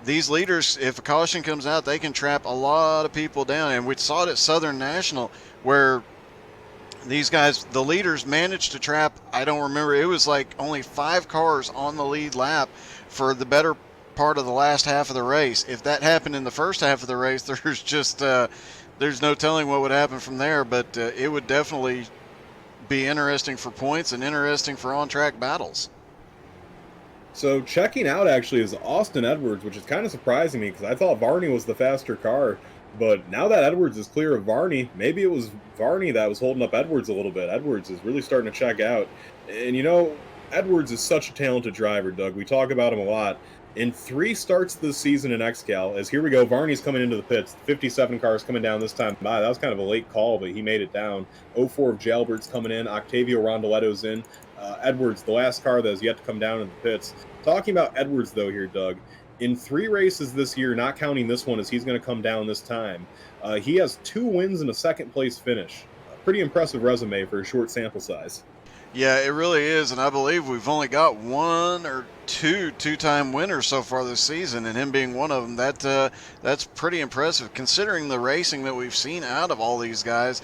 These leaders, if a caution comes out, they can trap a lot of people down. And we saw it at Southern National, where these guys, the leaders, managed to trap, I don't remember, it was like only 5 cars on the lead lap for the better part of the last half of the race. If that happened in the first half of the race, there's just there's no telling what would happen from there. But it would definitely be interesting for points and interesting for on-track battles. So checking out actually is Austin Edwards, which is kind of surprising me because I thought Varney was the faster car. But now that Edwards is clear of Varney, maybe it was Varney that was holding up Edwards a little bit. Edwards is really starting to check out. And Edwards is such a talented driver, Doug. We talk about him a lot. In 3 starts this season in XCAL, as here we go, Varney's coming into the pits. 57 cars coming down this time by. That was kind of a late call, but he made it down. 04 of Jalbert's coming in. Octavio Rondoletto's in. Edwards, the last car that has yet to come down in the pits. Talking about Edwards, though, here, Doug. In 3 races this year, not counting this one as he's going to come down this time, he has 2 wins and a second-place finish. A pretty impressive resume for a short sample size. Yeah, it really is, and I believe we've only got 1 or 2 two-time winners so far this season, and him being one of them. That's pretty impressive, considering the racing that we've seen out of all these guys.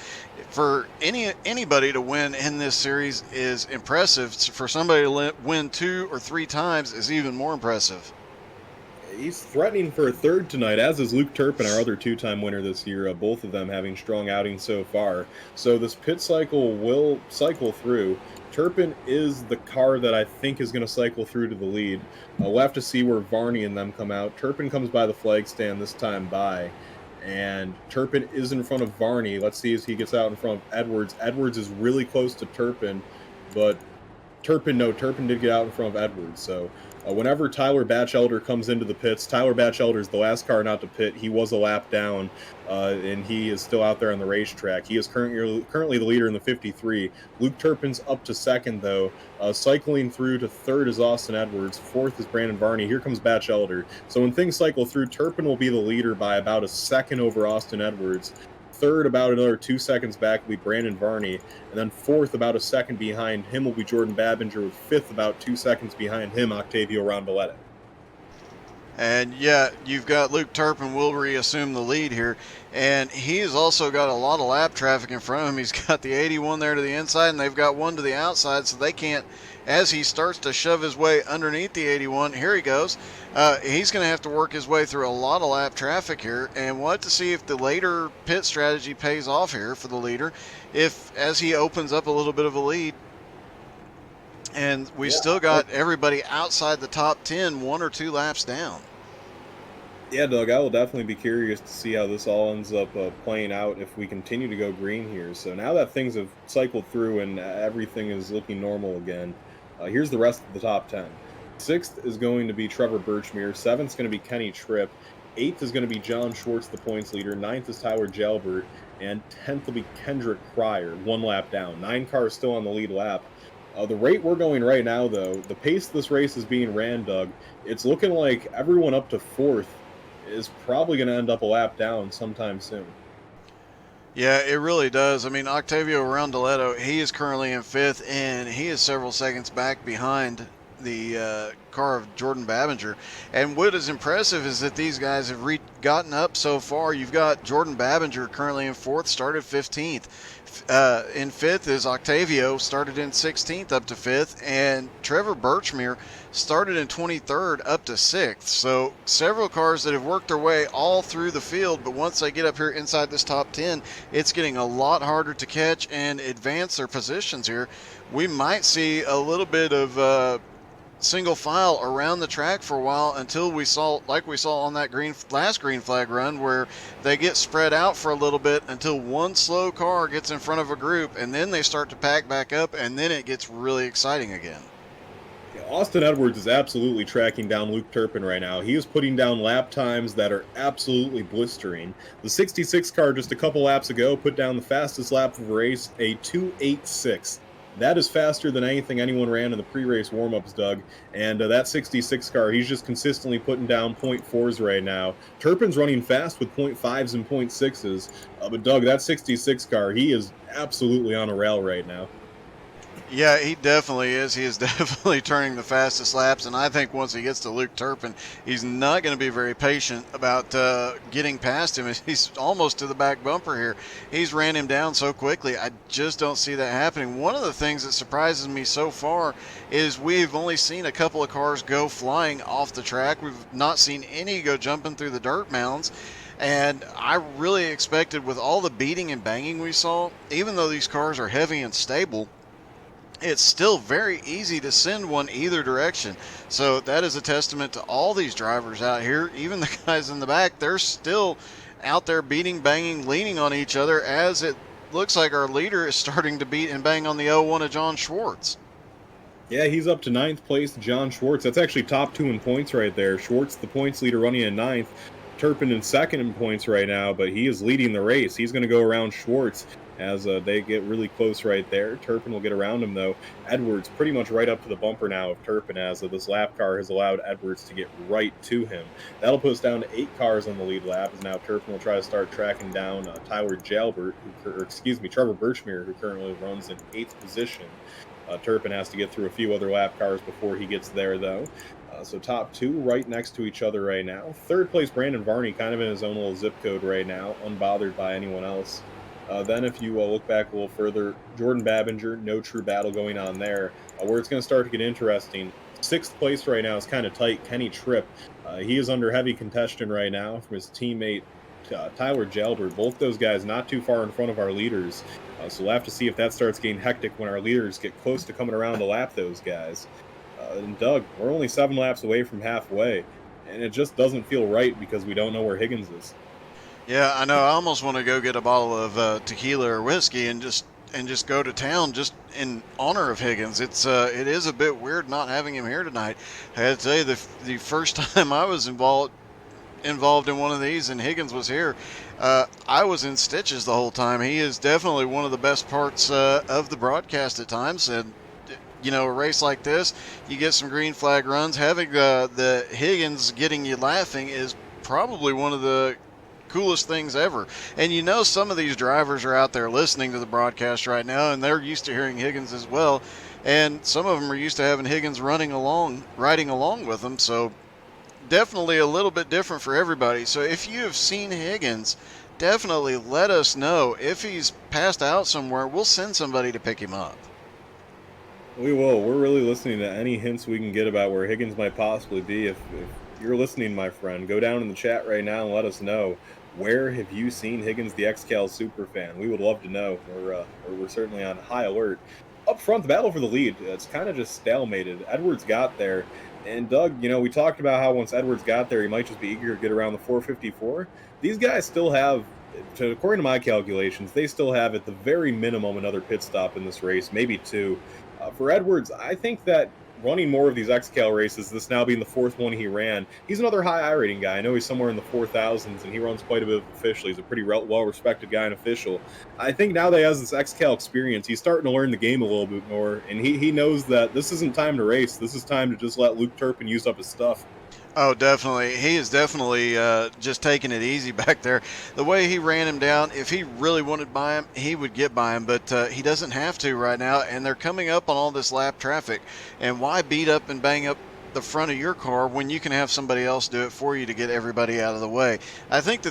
For anybody to win in this series is impressive. For somebody to win 2 or 3 times is even more impressive. He's threatening for a 3rd tonight, as is Luke Turpin, our other 2-time winner this year, both of them having strong outings so far. So this pit cycle will cycle through. Turpin is the car that I think is going to cycle through to the lead. We'll have to see where Varney and them come out. Turpin comes by the flag stand this time by, and Turpin is in front of Varney. Let's see as he gets out in front of Edwards. Edwards is really close to Turpin, but Turpin did get out in front of Edwards. So whenever Tyler Batchelder comes into the pits, Tyler Batchelder is the last car not to pit. He was a lap down, and he is still out there on the racetrack. He is currently the leader in the 53. Luke Turpin's up to 2nd, though. Cycling through to 3rd is Austin Edwards. 4th is Brandon Varney. Here comes Batchelder. So when things cycle through, Turpin will be the leader by about a second over Austin Edwards. 3rd, about another 2 seconds back, will be Brandon Varney. And then 4th, about a second behind him, will be Jordan Babinger, with 5th, about 2 seconds behind him, Octavio Rondoletto. And yeah, you've got Luke Turpin will reassume the lead here. And he has also got a lot of lap traffic in front of him. He's got the 81 there to the inside, and they've got one to the outside, so they can't as he starts to shove his way underneath the 81. Here he goes. He's going to have to work his way through a lot of lap traffic here, and we'll have to see if the later pit strategy pays off here for the leader, if as he opens up a little bit of a lead. And we still got everybody outside the top 10, 1 or 2 laps down. Yeah, Doug, I will definitely be curious to see how this all ends up playing out if we continue to go green here. So now that things have cycled through and everything is looking normal again, here's the rest of the top 10. 6th is going to be Trevor Birchmere. 7th is going to be Kenny Tripp. 8th is going to be John Schwartz, the points leader. 9th is Tyler Jalbert. And 10th will be Kendrick Pryor, 1 lap down. 9 cars still on the lead lap. The rate we're going right now, though, the pace this race is being ran, Doug, it's looking like everyone up to 4th is probably going to end up a lap down sometime soon. Yeah, it really does. I mean, Octavio Rondoletto, he is currently in 5th, and he is several seconds back behind the car of Jordan Babinger. And what is impressive is that these guys have gotten up so far. You've got Jordan Babinger currently in 4th, started 15th. In 5th is Octavio, started in 16th up to 5th, and Trevor Birchmere started in 23rd up to 6th. So several cars that have worked their way all through the field, but once they get up here inside this top 10, it's getting a lot harder to catch and advance their positions here. We might see a little bit of single file around the track for a while until we saw, like we saw on that last green flag run, where they get spread out for a little bit until one slow car gets in front of a group, and then they start to pack back up, and then it gets really exciting again. Yeah, Austin Edwards is absolutely tracking down Luke Turpin right now. He is putting down lap times that are absolutely blistering. The 66 car just a couple laps ago put down the fastest lap of the race, a 2.86. That is faster than anything anyone ran in the pre-race warm-ups, Doug. And that 66 car, he's just consistently putting down 0.4s right now. Turpin's running fast with 0.5s and 0.6s. But, Doug, that 66 car, he is absolutely on a rail right now. Yeah, he definitely is. He is definitely turning the fastest laps, and I think once he gets to Luke Turpin, he's not going to be very patient about getting past him. He's almost to the back bumper here. He's ran him down so quickly. I just don't see that happening. One of the things that surprises me so far is we've only seen a couple of cars go flying off the track. We've not seen any go jumping through the dirt mounds. And I really expected, with all the beating and banging we saw, even though these cars are heavy and stable, it's still very easy to send one either direction. So that is a testament to all these drivers out here. Even the guys in the back, they're still out there beating, banging, leaning on each other, as it looks like our leader is starting to beat and bang on the 0-1 of John Schwartz. Yeah, he's up to 9th place, John Schwartz. That's actually top 2 in points right there. Schwartz, the points leader, running in 9th. Turpin in 2nd in points right now, but he is leading the race. He's going to go around Schwartz as they get really close right there. Turpin will get around him, though. Edwards pretty much right up to the bumper now of Turpin, as this lap car has allowed Edwards to get right to him. That'll put us down to 8 cars on the lead lap, as now Turpin will try to start tracking down Trevor Birchmere, who currently runs in 8th position. Turpin has to get through a few other lap cars before he gets there, though. So top 2 right next to each other right now. 3rd place, Brandon Varney, kind of in his own little zip code right now, unbothered by anyone else. Then if you look back a little further, Jordan Babinger, no true battle going on there. Where it's going to start to get interesting, 6th place right now is kind of tight. Kenny Tripp, he is under heavy contention right now from his teammate Tyler Jalbert. Both those guys not too far in front of our leaders. So we'll have to see if that starts getting hectic when our leaders get close to coming around to lap those guys. And Doug, we're only 7 laps away from halfway, and it just doesn't feel right because we don't know where Higgins is. Yeah, I know. I almost want to go get a bottle of tequila or whiskey and just go to town just in honor of Higgins. It is a bit weird not having him here tonight. I had to tell you, the first time I was involved in one of these and Higgins was here, I was in stitches the whole time. He is definitely one of the best parts of the broadcast at times. And you know, a race like this, you get some green flag runs. Having the Higgins getting you laughing is probably one of the coolest things ever. And you know, some of these drivers are out there listening to the broadcast right now, and they're used to hearing Higgins as well. And some of them are used to having Higgins riding along with them. So definitely a little bit different for everybody. So if you have seen Higgins, definitely let us know. If he's passed out somewhere, we'll send somebody to pick him up. We will. We're really listening to any hints we can get about where Higgins might possibly be. If you're listening, my friend, go down in the chat right now and let us know, where have you seen Higgins, the XCAL super fan? We would love to know. We're certainly on high alert. Up front, the battle for the lead, it's kind of just stalemated. Edwards got there, and Doug, we talked about how once Edwards got there, he might just be eager to get around the 454. These guys still have, according to my calculations, they still have at the very minimum another pit stop in this race, maybe two. For Edwards, I think that running more of these XCAL races, this now being the fourth one he ran, he's another high I-rating guy. I know he's somewhere in the 4,000s, and he runs quite a bit of official. He's a pretty well-respected guy in official. I think now that he has this XCAL experience, he's starting to learn the game a little bit more, and he knows that this isn't time to race. This is time to just let Luke Turpin use up his stuff. Oh, definitely. He is definitely just taking it easy back there. The way he ran him down, if he really wanted by him, he would get by him, but he doesn't have to right now, and they're coming up on all this lap traffic. And why beat up and bang up the front of your car when you can have somebody else do it for you to get everybody out of the way? I think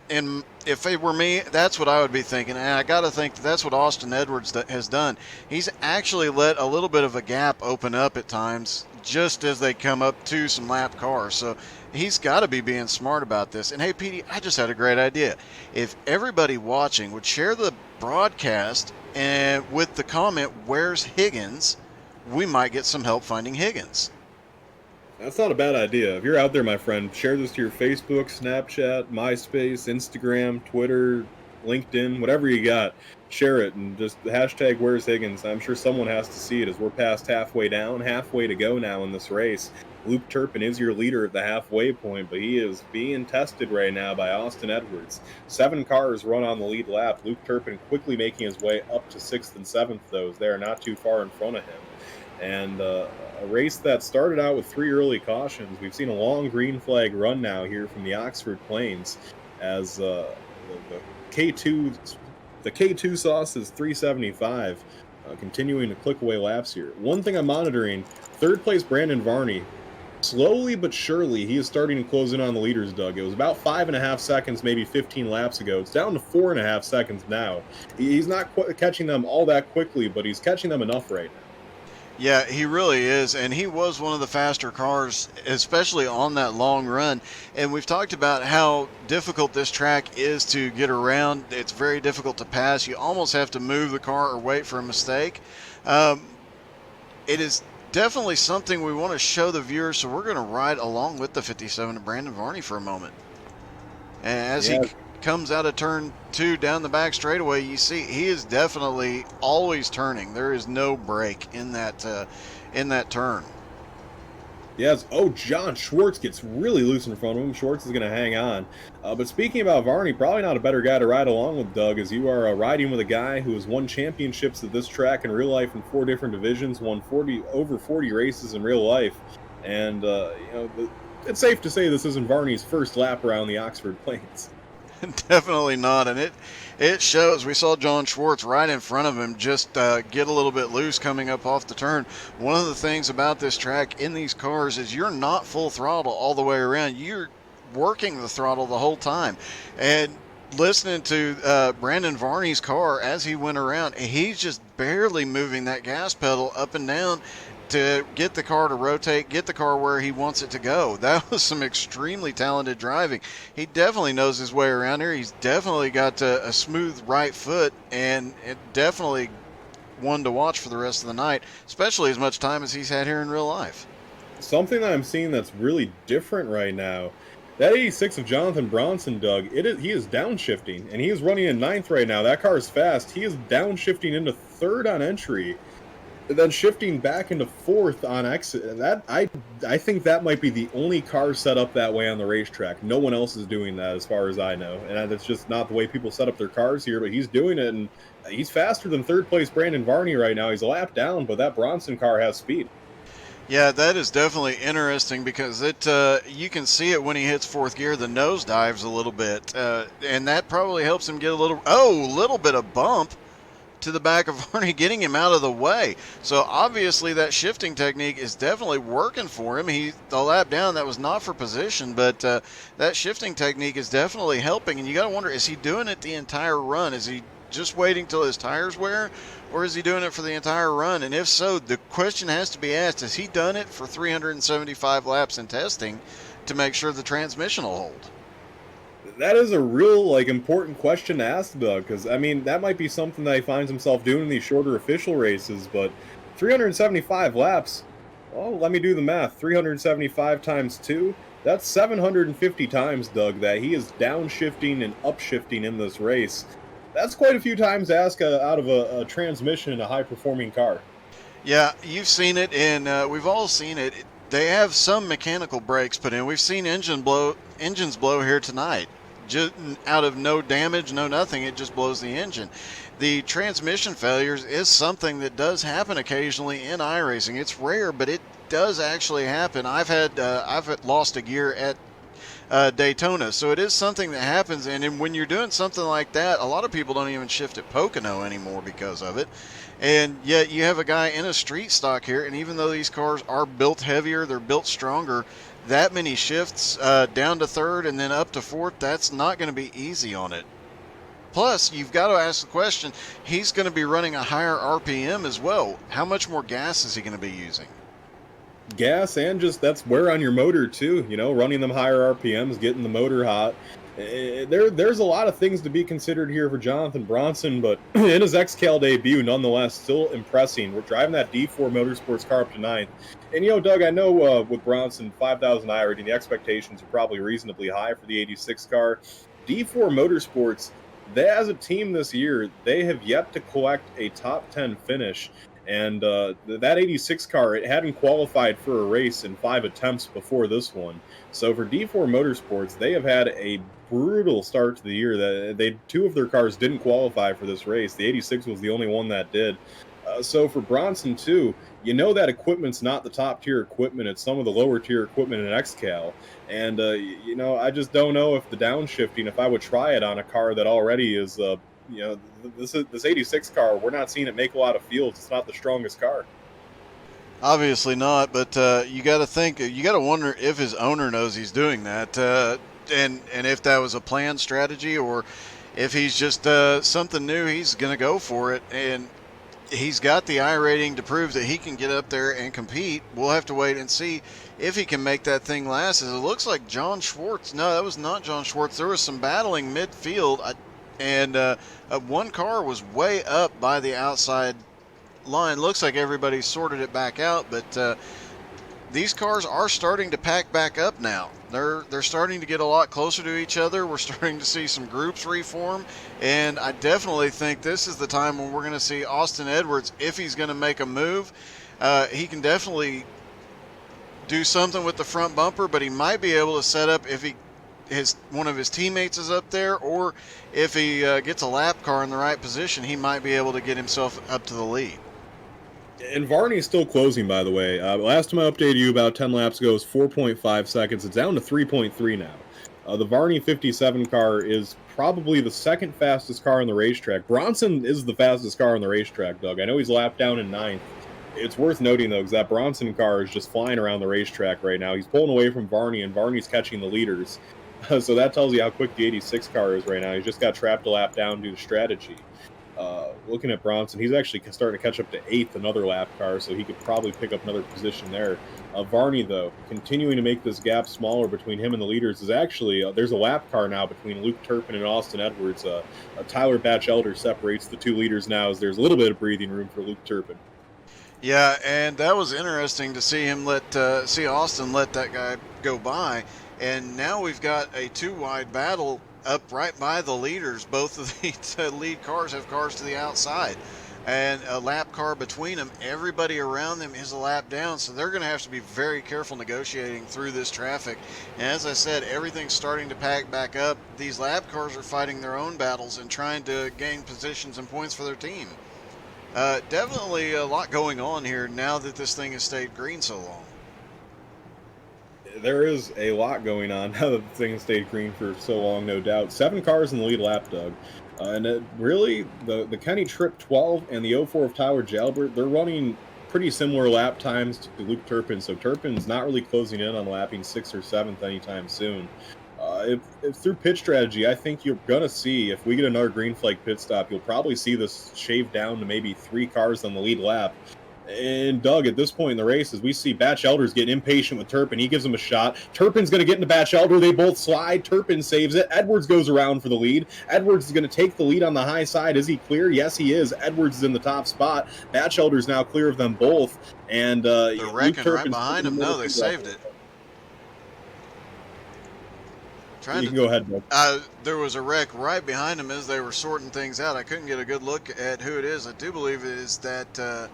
and if it were me, that's what I would be thinking. And I got to think that's what Austin Edwards has done. He's actually let a little bit of a gap open up at times just as they come up to some lap cars. So he's got to be being smart about this. And hey, Petey, I just had a great idea. If everybody watching would share the broadcast and with the comment, "Where's Higgins?" we might get some help finding Higgins. That's not a bad idea. If you're out there, my friend, share this to your Facebook, Snapchat, MySpace, Instagram, Twitter, LinkedIn, whatever you got. Share it and just hashtag Where's Higgins. I'm sure someone has to see it as we're past halfway down, halfway to go now in this race. Luke Turpin is your leader at the halfway point, but he is being tested right now by Austin Edwards. 7 cars run on the lead lap. Luke Turpin quickly making his way up to 6th and 7th, though. They are not too far in front of him. And a race that started out with 3 early cautions. We've seen a long green flag run now here from the Oxford Plains as the K2 sauce is 375, continuing to click away laps here. One thing I'm monitoring, 3rd place Brandon Varney. Slowly but surely, he is starting to close in on the leaders, Doug. It was about 5.5 seconds, maybe 15 laps ago. It's down to 4.5 seconds now. He's not catching them all that quickly, but he's catching them enough right now. Yeah, he really is, and he was one of the faster cars, especially on that long run. And we've talked about how difficult this track is to get around. It's very difficult to pass. You almost have to move the car or wait for a mistake. It is definitely something we want to show the viewers, so we're going to ride along with the 57 of Brandon Varney for a moment. And as he comes out of turn 2 down the back straightaway, you see he is definitely always turning. There is no break in that turn. Yes. Oh, John Schwartz gets really loose in front of him. Schwartz is going to hang on. But speaking about Varney, probably not a better guy to ride along with, Doug, as you are riding with a guy who has won championships at this track in real life in 4 different divisions, won over 40 races in real life, and it's safe to say this isn't Varney's first lap around the Oxford Plains. Definitely not, and it shows. We saw John Schwartz right in front of him just get a little bit loose coming up off the turn. One of the things about this track in these cars is you're not full throttle all the way around. You're working the throttle the whole time. And listening to Brandon Varney's car as he went around, he's just barely moving that gas pedal up and down to get the car to rotate, get the car where he wants it to go. That was some extremely talented driving. He definitely knows his way around here. He's definitely got a smooth right foot, and it definitely one to watch for the rest of the night, especially as much time as he's had here in real life. Something that I'm seeing that's really different right now, that 86 of Jonathan Bronson, Doug, he is downshifting, and he is running in 9th right now. That car is fast. He is downshifting into 3rd on entry, then shifting back into 4th on exit. That I think that might be the only car set up that way on the racetrack. No one else is doing that as far as I know, and that's just not the way people set up their cars here, but he's doing it, and he's faster than 3rd place Brandon Varney right now. He's a lap down, but that Bronson car has speed. Yeah, that is definitely interesting because you can see it when he hits 4th gear. The nose dives a little bit, and that probably helps him get a little bit of bump to the back of Varney, getting him out of the way. So obviously that shifting technique is definitely working for him. The lap down, that was not for position, but that shifting technique is definitely helping. And you got to wonder, is he doing it the entire run? Is he just waiting till his tires wear, or is he doing it for the entire run? And if so, the question has to be asked, has he done it for 375 laps in testing to make sure the transmission will hold? That is a real important question to ask, Doug, because I mean that might be something that he finds himself doing in these shorter official races, but 375 laps. Oh, let me do the math. 375 times 2. That's 750 times, Doug, that he is downshifting and upshifting in this race. That's quite a few times to ask out of a transmission in a high-performing car. Yeah, you've seen it, and we've all seen it. They have some mechanical brakes put in. We've seen engines blow here tonight. Just out of no damage, no nothing, it just blows the engine. The transmission failures is something that does happen occasionally in iRacing. It's rare, but it does actually happen. I've lost a gear at Daytona, so it is something that happens. And when you're doing something like that, a lot of people don't even shift at Pocono anymore because of it. And yet you have a guy in a street stock here, and even though these cars are built heavier, they're built stronger, that many shifts down to third and then up to fourth, that's not going to be easy on it. Plus, you've got to ask the question, he's going to be running a higher RPM as well. How much more gas is he going to be using? Gas and just that's wear on your motor too, running them higher RPMs, getting the motor hot. There's a lot of things to be considered here for Jonathan Bronson, but in his XCAL debut, nonetheless, still impressing. We're driving that D4 Motorsports car up to 9th. And, Doug, I know with Bronson, 5,000 iRating, the expectations are probably reasonably high for the 86 car. D4 Motorsports, they, as a team this year, they have yet to collect a top 10 finish. And that 86 car, it hadn't qualified for a race in 5 attempts before this one. So for D4 Motorsports, they have had a brutal start to the year. That 2 of their cars didn't qualify for this race. The 86 was the only one that did. So for Bronson too, that equipment's not the top tier equipment. It's some of the lower tier equipment in XCAL. And I just don't know if the downshifting, if I would try it on a car that already is this 86 car, we're not seeing it make a lot of fields. It's not the strongest car. Obviously not, but you got to wonder if his owner knows he's doing that, and if that was a planned strategy, or if he's just something new, he's going to go for it. And he's got the iRating to prove that he can get up there and compete. We'll have to wait and see if he can make that thing last. As it looks like John Schwartz. No, that was not John Schwartz. There was some battling midfield, and one car was way up by the outside line. Looks like everybody sorted it back out, but these cars are starting to pack back up now. They're starting to get a lot closer to each other. We're starting to see some groups reform, and I definitely think this is the time when we're going to see Austin Edwards, if he's going to make a move. He can definitely do something with the front bumper, but he might be able to set up if one of his teammates is up there, or if he gets a lap car in the right position, he might be able to get himself up to the lead. And Varney's still closing, by the way. Last time I updated you about 10 laps ago, it was 4.5 seconds. It's down to 3.3 now. The Varney 57 car is probably the second fastest car on the racetrack. Bronson is the fastest car on the racetrack, Doug. I know he's lapped down in 9th. It's worth noting, though, because that Bronson car is just flying around the racetrack right now. He's pulling away from Varney, and Varney's catching the leaders. So that tells you how quick the 86 car is right now. He's just got trapped a lap down due to strategy. Looking at Bronson, he's actually starting to catch up to 8th, another lap car, so he could probably pick up another position there. Varney, though, continuing to make this gap smaller between him and the leaders is actually, there's a lap car now between Luke Turpin and Austin Edwards. Tyler Batchelder separates the 2 leaders now, as there's a little bit of breathing room for Luke Turpin. Yeah, and that was interesting to see him see Austin let that guy go by. And now we've got a 2-wide battle up right by the leaders. Both of the lead cars have cars to the outside, and a lap car between them. Everybody around them is a lap down, so they're going to have to be very careful negotiating through this traffic. And as I said, everything's starting to pack back up. These lap cars are fighting their own battles and trying to gain positions and points for their team. Definitely a lot going on here now that this thing has stayed green so long. There is a lot going on now that the thing stayed green for so long, no doubt. 7 cars in the lead lap, Doug. And really, the Kenny Tripp 12 and the 04 of Tyler Jalbert, they're running pretty similar lap times to Luke Turpin. So Turpin's not really closing in on lapping 6th or 7th anytime soon. if through pit strategy, I think you're going to see, if we get another green flag pit stop, you'll probably see this shaved down to maybe 3 cars on the lead lap. And Doug, at this point in the race, as we see Batch Elder's getting impatient with Turpin, he gives him a shot. Turpin's going to get into Batch Elder. They both slide. Turpin saves it. Edwards goes around for the lead. Edwards is going to take the lead on the high side. Is he clear? Yes, he is. Edwards is in the top spot. Batch Elder's now clear of them both. And they're wrecking right behind him. No, they saved it. You can go ahead, Doug. There was a wreck right behind him as they were sorting things out. I couldn't get a good look at who it is. I do believe it is that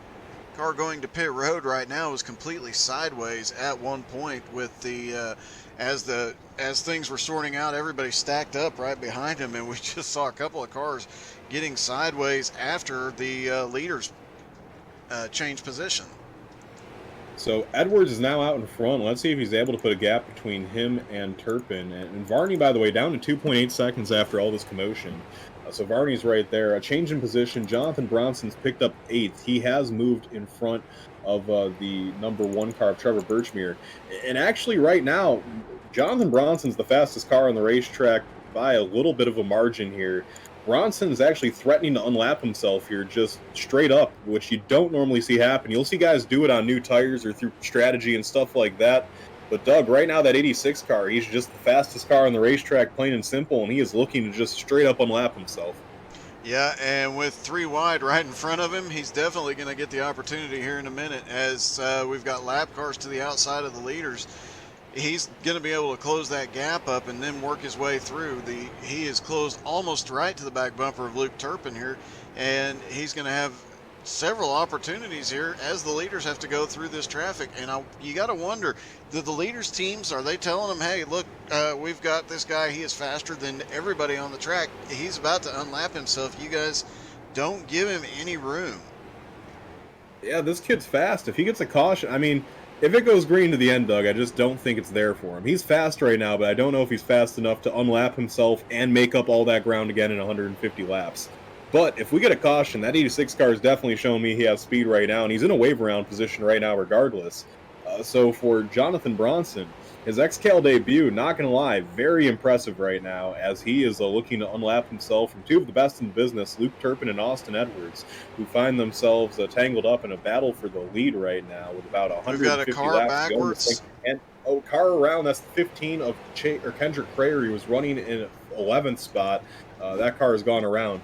car going to pit road right now is completely sideways at one point with the as things were sorting out, everybody stacked up right behind him, and we just saw a couple of cars getting sideways after the leaders changed position. So Edwards is now out in front. Let's see if he's able to put a gap between him and Turpin. And Varney, by the way, down to 2.8 seconds after all this commotion. So Varney's right there. A change in position. Jonathan Bronson's picked up 8th. He has moved in front of the number 1 car, Trevor Birchmere. And actually right now, Jonathan Bronson's the fastest car on the racetrack by a little bit of a margin here. Bronson's actually threatening to unlap himself here just straight up, which you don't normally see happen. You'll see guys do it on new tires or through strategy and stuff like that. But Doug, right now, that 86 car, he's just the fastest car on the racetrack, plain and simple, and he is looking to just straight up unlap himself. Yeah, and with 3 wide right in front of him, he's definitely going to get the opportunity here in a minute as we've got lap cars to the outside of the leaders. He's going to be able to close that gap up and then work his way through. He is closed almost right to the back bumper of Luke Turpin here, and he's going to have several opportunities here as the leaders have to go through this traffic. And you got to wonder, the leaders teams, are they telling them, hey, look, we've got this guy, he is faster than everybody on the track, he's about to unlap himself, you guys don't give him any room? Yeah, this kid's fast. If he gets a caution, I mean, if it goes green to the end, Doug, I just don't think it's there for him. He's fast right now, but I don't know if he's fast enough to unlap himself and make up all that ground again in 150 laps. But if we get a caution, that 86 car is definitely showing me he has speed right now, and he's in a wave around position right now regardless. So for Jonathan Bronson, his XCAL debut, not going to lie, very impressive right now as he is looking to unlap himself from 2 of the best in the business, Luke Turpin and Austin Edwards, who find themselves tangled up in a battle for the lead right now with about 150 We've got a car laps backwards. And car around, that's the 15 of Kendrick Crayer. He was running in 11th spot. That car has gone around.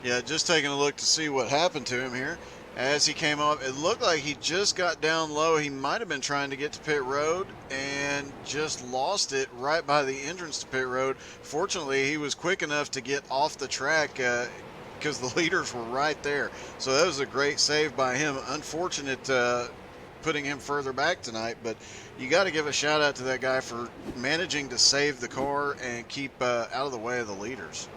Yeah, just taking a look to see what happened to him here. As he came up, it looked like he just got down low. He might have been trying to get to pit road and just lost it right by the entrance to pit road. Fortunately, he was quick enough to get off the track because the leaders were right there. So that was a great save by him. Unfortunate putting him further back tonight, but you got to give a shout out to that guy for managing to save the car and keep out of the way of the leaders.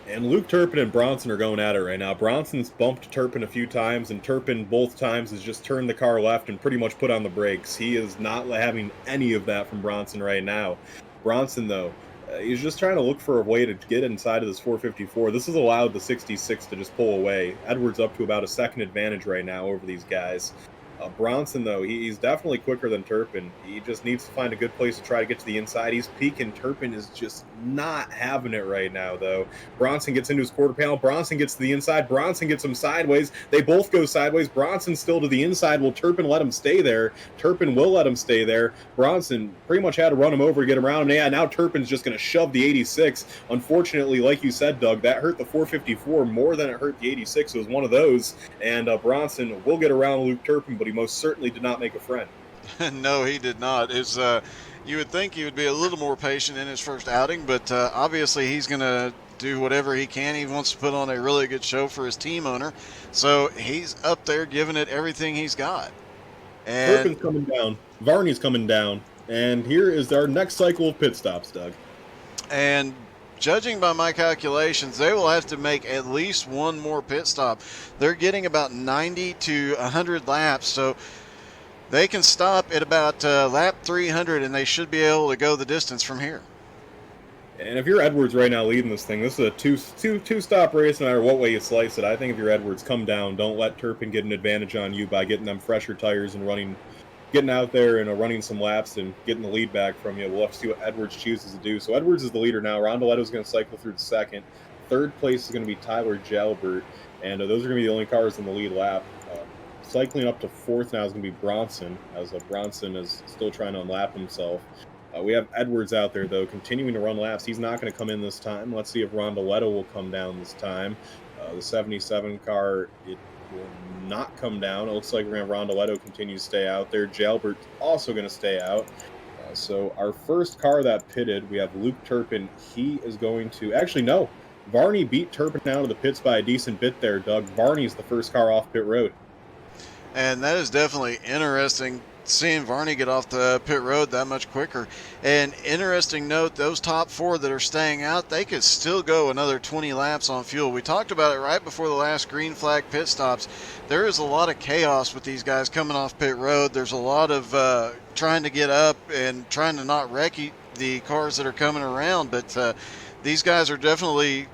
And Luke Turpin and Bronson are going at it right now. Bronson's bumped Turpin a few times, and Turpin both times has just turned the car left and pretty much put on the brakes. He is not having any of that from Bronson right now. Bronson, though, he's just trying to look for a way to get inside of this 454. This has allowed the 66 to just pull away. Edwards up to about a second advantage right now over these guys. Bronson, though, he's definitely quicker than Turpin. He just needs to find a good place to try to get to the inside. He's peaking. Turpin is just not having it right now, though. Bronson gets into his quarter panel. Bronson gets to the inside. Bronson gets him sideways. They both go sideways. Bronson still to the inside. Will Turpin let him stay there? Turpin will let him stay there. Bronson pretty much had to run him over to get around him. Yeah, now Turpin's just going to shove the 86. Unfortunately, like you said, Doug, that hurt the 454 more than it hurt the 86. It was one of those. And Bronson will get around Luke Turpin, but he most certainly did not make a friend. No, he did not. You would think he would be a little more patient in his first outing, but obviously he's going to do whatever he can. He wants to put on a really good show for his team owner, so he's up there giving it everything he's got. And Turpin's coming down. Varney's coming down. And here is our next cycle of pit stops, Doug. And judging by my calculations, they will have to make at least one more pit stop. They're getting about 90 to 100 laps, so they can stop at about lap 300, and they should be able to go the distance from here. And if you're Edwards right now leading this thing, this is a two-stop race no matter what way you slice it. I think if you're Edwards, come down. Don't let Turpin get an advantage on you by getting them fresher tires and running getting out there and running some laps and getting the lead back from you. We'll have to see what Edwards chooses to do. So Edwards is the leader now. Rondoletto's going to cycle through the second. Third place is going to be Tyler Jalbert, and those are going to be the only cars in the lead lap. Cycling up to fourth now is going to be Bronson, as Bronson is still trying to unlap himself. We have Edwards out there, though, continuing to run laps. He's not going to come in this time. Let's see if Rondoletto will come down this time. The 77 car, it will not come down. It looks like we're going to have Rondoletto continue to stay out there. Jalbert's also going to stay out. So our first car that pitted, we have Luke Turpin. He is going to... Actually, no. Varney beat Turpin out of the pits by a decent bit there, Doug. Varney's the first car off pit road. And that is definitely interesting, seeing Varney get off the pit road that much quicker. And interesting note, those top four that are staying out, they could still go another 20 laps on fuel. We talked about it right before the last green flag pit stops. There is a lot of chaos with these guys coming off pit road. There's a lot of trying to get up and trying to not wreck the cars that are coming around. But these guys are definitely...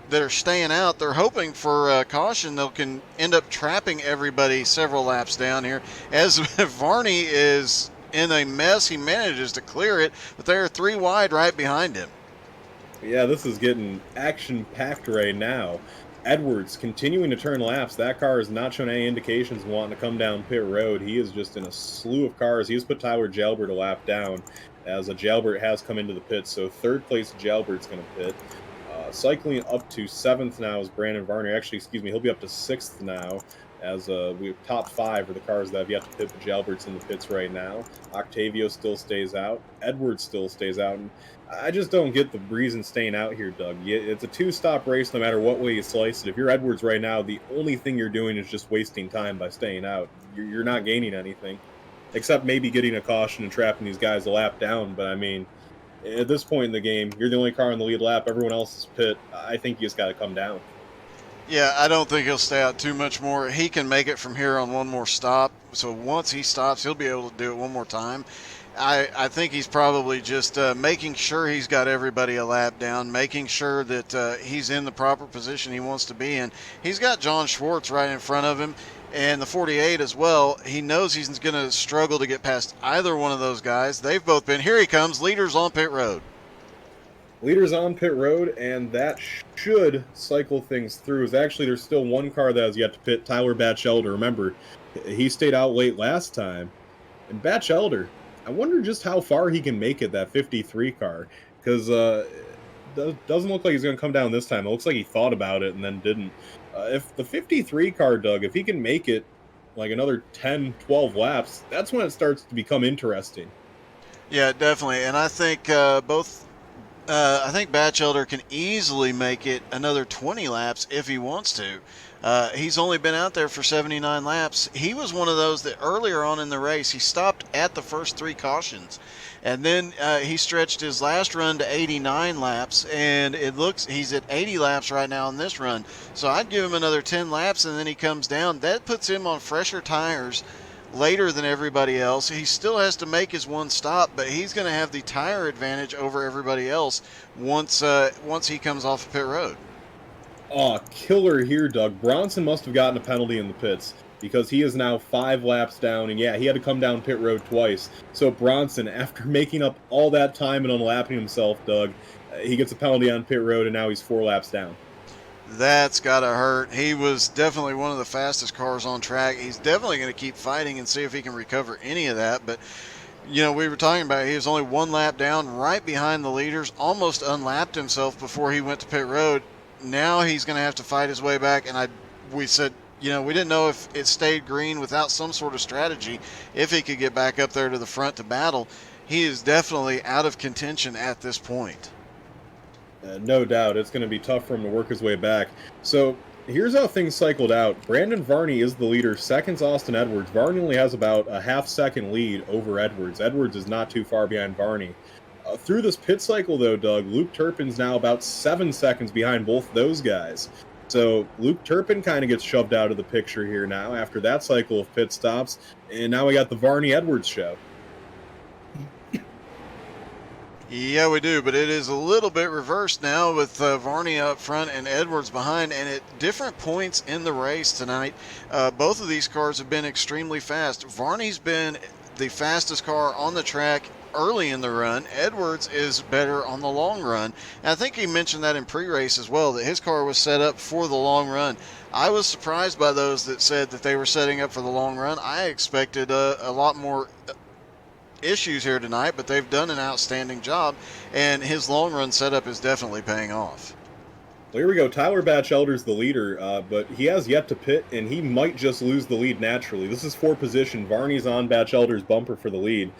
that are staying out, they're hoping for caution. They can end up trapping everybody several laps down here. As Varney is in a mess, he manages to clear it, but they're 3 wide right behind him. Yeah, this is getting action-packed right now. Edwards continuing to turn laps. That car has not shown any indications of wanting to come down pit road. He is just in a slew of cars. He has put Tyler Jalbert a lap down, as Jalbert has come into the pits. So third place Jalbert's going to pit. Cycling up to 7th now is Brandon Varney. Actually, excuse me, he'll be up to 6th now, as we have top 5 are the cars that have yet to pit. Jalbert's in the pits right now. Octavio still stays out. Edwards still stays out. And I just don't get the reason staying out here, Doug. It's a 2-stop race no matter what way you slice it. If you're Edwards right now, the only thing you're doing is just wasting time by staying out. You're not gaining anything, except maybe getting a caution and trapping these guys a lap down. But, I mean... at this point in the game, you're the only car in the lead lap. Everyone else is pit. I think you just got to come down. Yeah, I don't think he'll stay out too much more. He can make it from here on one more stop. So once he stops, he'll be able to do it one more time. I think he's probably just making sure he's got everybody a lap down, making sure that he's in the proper position he wants to be in. He's got John Schwartz right in front of him, and the 48 as well. He knows he's going to struggle to get past either one of those guys. They've both been... Here he comes, leaders on pit road. Leaders on pit road, and that should cycle things through. Actually, there's still one car that has yet to pit, Tyler Batchelder. Remember, he stayed out late last time. And Batchelder, I wonder just how far he can make it, that 53 car, because doesn't look like he's going to come down this time. It looks like he thought about it and then didn't. If the 53 car, Doug, if he can make it like another 10, 12 laps, that's when it starts to become interesting. Yeah, definitely. And I think I think Batchelder can easily make it another 20 laps if he wants to. He's only been out there for 79 laps. He was one of those that earlier on in the race, he stopped at the first 3 cautions. And then he stretched his last run to 89 laps, and it looks he's at 80 laps right now on this run. So I'd give him another 10 laps, and then he comes down. That puts him on fresher tires later than everybody else. He still has to make his one stop, but he's going to have the tire advantage over everybody else once he comes off pit road. Oh, killer here, Doug. Bronson must have gotten a penalty in the pits, because he is now 5 laps down, and yeah, he had to come down pit road twice. So Bronson, after making up all that time and unlapping himself, Doug, he gets a penalty on pit road, and now he's 4 laps down. That's got to hurt. He was definitely one of the fastest cars on track. He's definitely going to keep fighting and see if he can recover any of that. But, you know, we were talking about he was only 1 lap down, right behind the leaders, almost unlapped himself before he went to pit road. Now he's going to have to fight his way back. And we said, you know, we didn't know if it stayed green without some sort of strategy, if he could get back up there to the front to battle. He is definitely out of contention at this point. No doubt. It's going to be tough for him to work his way back. So here's how things cycled out. Brandon Varney is the leader. Second's Austin Edwards. Varney only has about a half-second lead over Edwards. Edwards is not too far behind Varney. Through this pit cycle, though, Doug, Luke Turpin's now about 7 seconds behind both those guys. So Luke Turpin kind of gets shoved out of the picture here now after that cycle of pit stops. And now we got the Varney-Edwards show. Yeah, we do, but it is a little bit reversed now with Varney up front and Edwards behind, and at different points in the race tonight, both of these cars have been extremely fast. Varney's been the fastest car on the track early in the run. Edwards is better on the long run. And I think he mentioned that in pre-race as well, that his car was set up for the long run. I was surprised by those that said that they were setting up for the long run. I expected a lot more issues here tonight, but they've done an outstanding job, and his long run setup is definitely paying off. Well, here we go. Tyler Batchelder's the leader, but he has yet to pit, and he might just lose the lead naturally. This is 4th position. Varney's on Batchelder's bumper for the lead.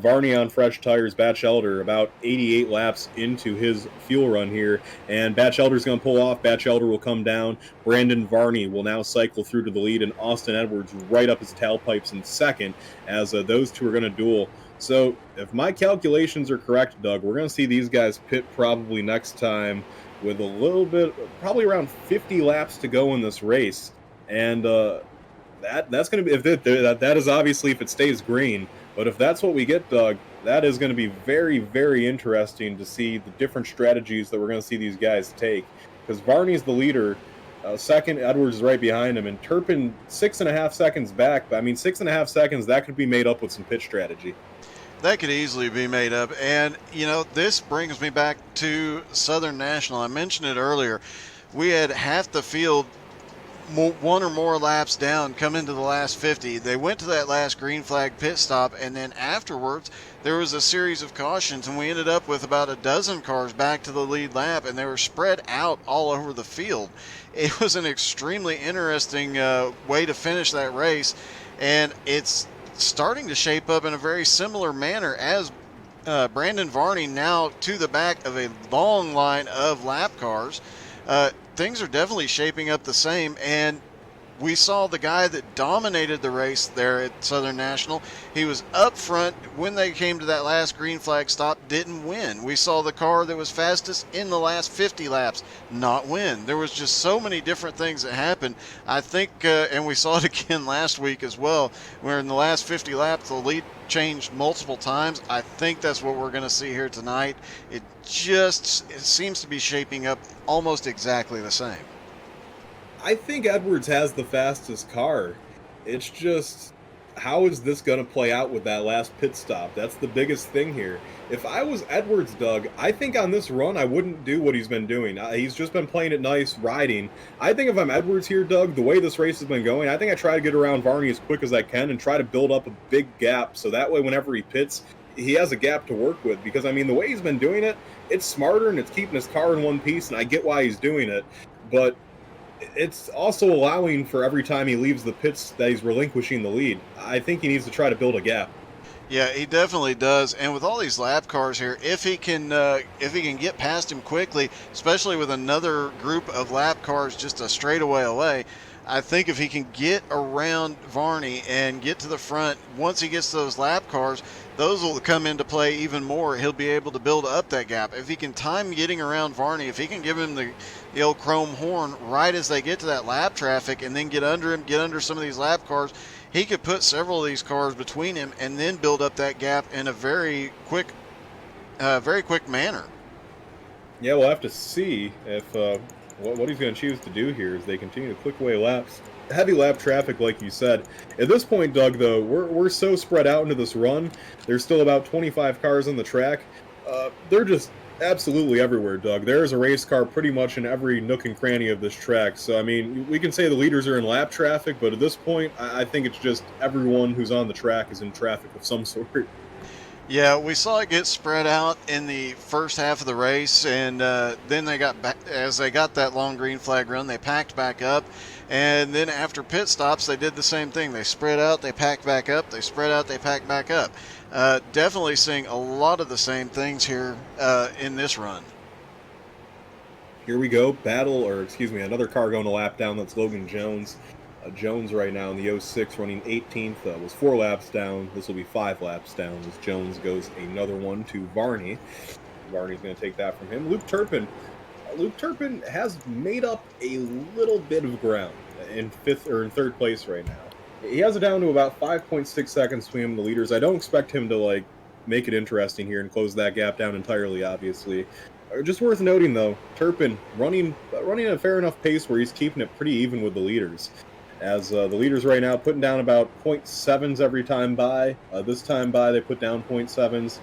Varney on fresh tires. Batchelder about 88 laps into his fuel run here, and Batchelder's going to pull off. Batchelder will come down. Brandon Varney will now cycle through to the lead, and Austin Edwards right up his tailpipes in second, as those two are going to duel. So if my calculations are correct, Doug, we're going to see these guys pit probably next time with a little bit, probably around 50 laps to go in this race. And that's going to be, if that is obviously if it stays green, but if that's what we get, Doug, that is going to be very, very interesting to see the different strategies that we're going to see these guys take. Because Varney's the leader, second, Edwards is right behind him, and Turpin 6.5 seconds back. But I mean, 6.5 seconds, that could be made up with some pit strategy. That could easily be made up. And, you know, this brings me back to Southern National. I mentioned it earlier. We had half the field one or more laps down come into the last 50. They went to that last green flag pit stop, and then afterwards there was a series of cautions, and we ended up with about a dozen cars back to the lead lap, and they were spread out all over the field. It was an extremely interesting way to finish that race, and it's starting to shape up in a very similar manner as Brandon Varney now to the back of a long line of lap cars. Things are definitely shaping up the same, and we saw the guy that dominated the race there at Southern National. He was up front when they came to that last green flag stop, didn't win. We saw the car that was fastest in the last 50 laps not win. There was just so many different things that happened. I think, and we saw it again last week as well, where in the last 50 laps the lead changed multiple times. I think that's what we're going to see here tonight. It seems to be shaping up almost exactly the same. I think Edwards has the fastest car. It's just, how is this going to play out with that last pit stop? That's the biggest thing here. If I was Edwards, Doug, I think on this run I wouldn't do what he's been doing. He's just been playing it nice, riding. I think if I'm Edwards here, Doug, the way this race has been going, I think I try to get around Varney as quick as I can and try to build up a big gap, so that way whenever he pits, he has a gap to work with. Because, I mean, the way he's been doing it, it's smarter and it's keeping his car in one piece, and I get why he's doing it. But it's also allowing for every time he leaves the pits that he's relinquishing the lead. I think he needs to try to build a gap. Yeah, he definitely does. And with all these lap cars here, if he can get past him quickly, especially with another group of lap cars just a straightaway away, I think if he can get around Varney and get to the front, once he gets to those lap cars, those will come into play even more. He'll be able to build up that gap. If he can time getting around Varney, if he can give him the old chrome horn right as they get to that lap traffic and then get under him, get under some of these lap cars, he could put several of these cars between him and then build up that gap in a very quick manner. Yeah, we'll have to see if what he's going to choose to do here as they continue to click away laps. Heavy lap traffic, like you said. At this point, Doug, though, we're so spread out into this run. There's still about 25 cars on the track. They're just absolutely everywhere, Doug. There is a race car pretty much in every nook and cranny of this track. So, I mean, we can say the leaders are in lap traffic, but at this point, I think it's just everyone who's on the track is in traffic of some sort. Yeah, we saw it get spread out in the first half of the race, and then they got back, as they got that long green flag run, they packed back up, and then after pit stops, they did the same thing. They spread out, they packed back up, they spread out, they packed back up. Definitely seeing a lot of the same things here in this run. Here we go, another car going a lap down. That's Logan Jones. Jones right now in the 06 running 18th, was 4 laps down. This will be 5 laps down as Jones goes another one to Varney. Varney's going to take that from him. Luke Turpin has made up a little bit of ground in third place right now. He has it down to about 5.6 seconds between him and the leaders. I don't expect him to make it interesting here and close that gap down entirely, obviously. Just worth noting though, Turpin running at a fair enough pace where he's keeping it pretty even with the leaders. as the leaders right now putting down about 0.7s every time by. This time by, they put down 0.7s.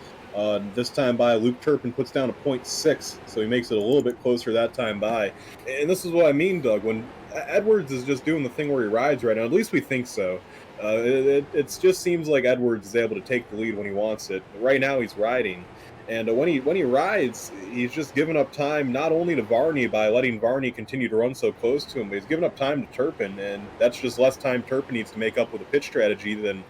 This time by, Luke Turpin puts down a 0.6, so he makes it a little bit closer that time by. And this is what I mean, Doug, when Edwards is just doing the thing where he rides right now, at least we think so. It just seems like Edwards is able to take the lead when he wants it. Right now he's riding. And when he rides, he's just giving up time not only to Varney by letting Varney continue to run so close to him, but he's giving up time to Turpin, and that's just less time Turpin needs to make up with a pitch strategy than.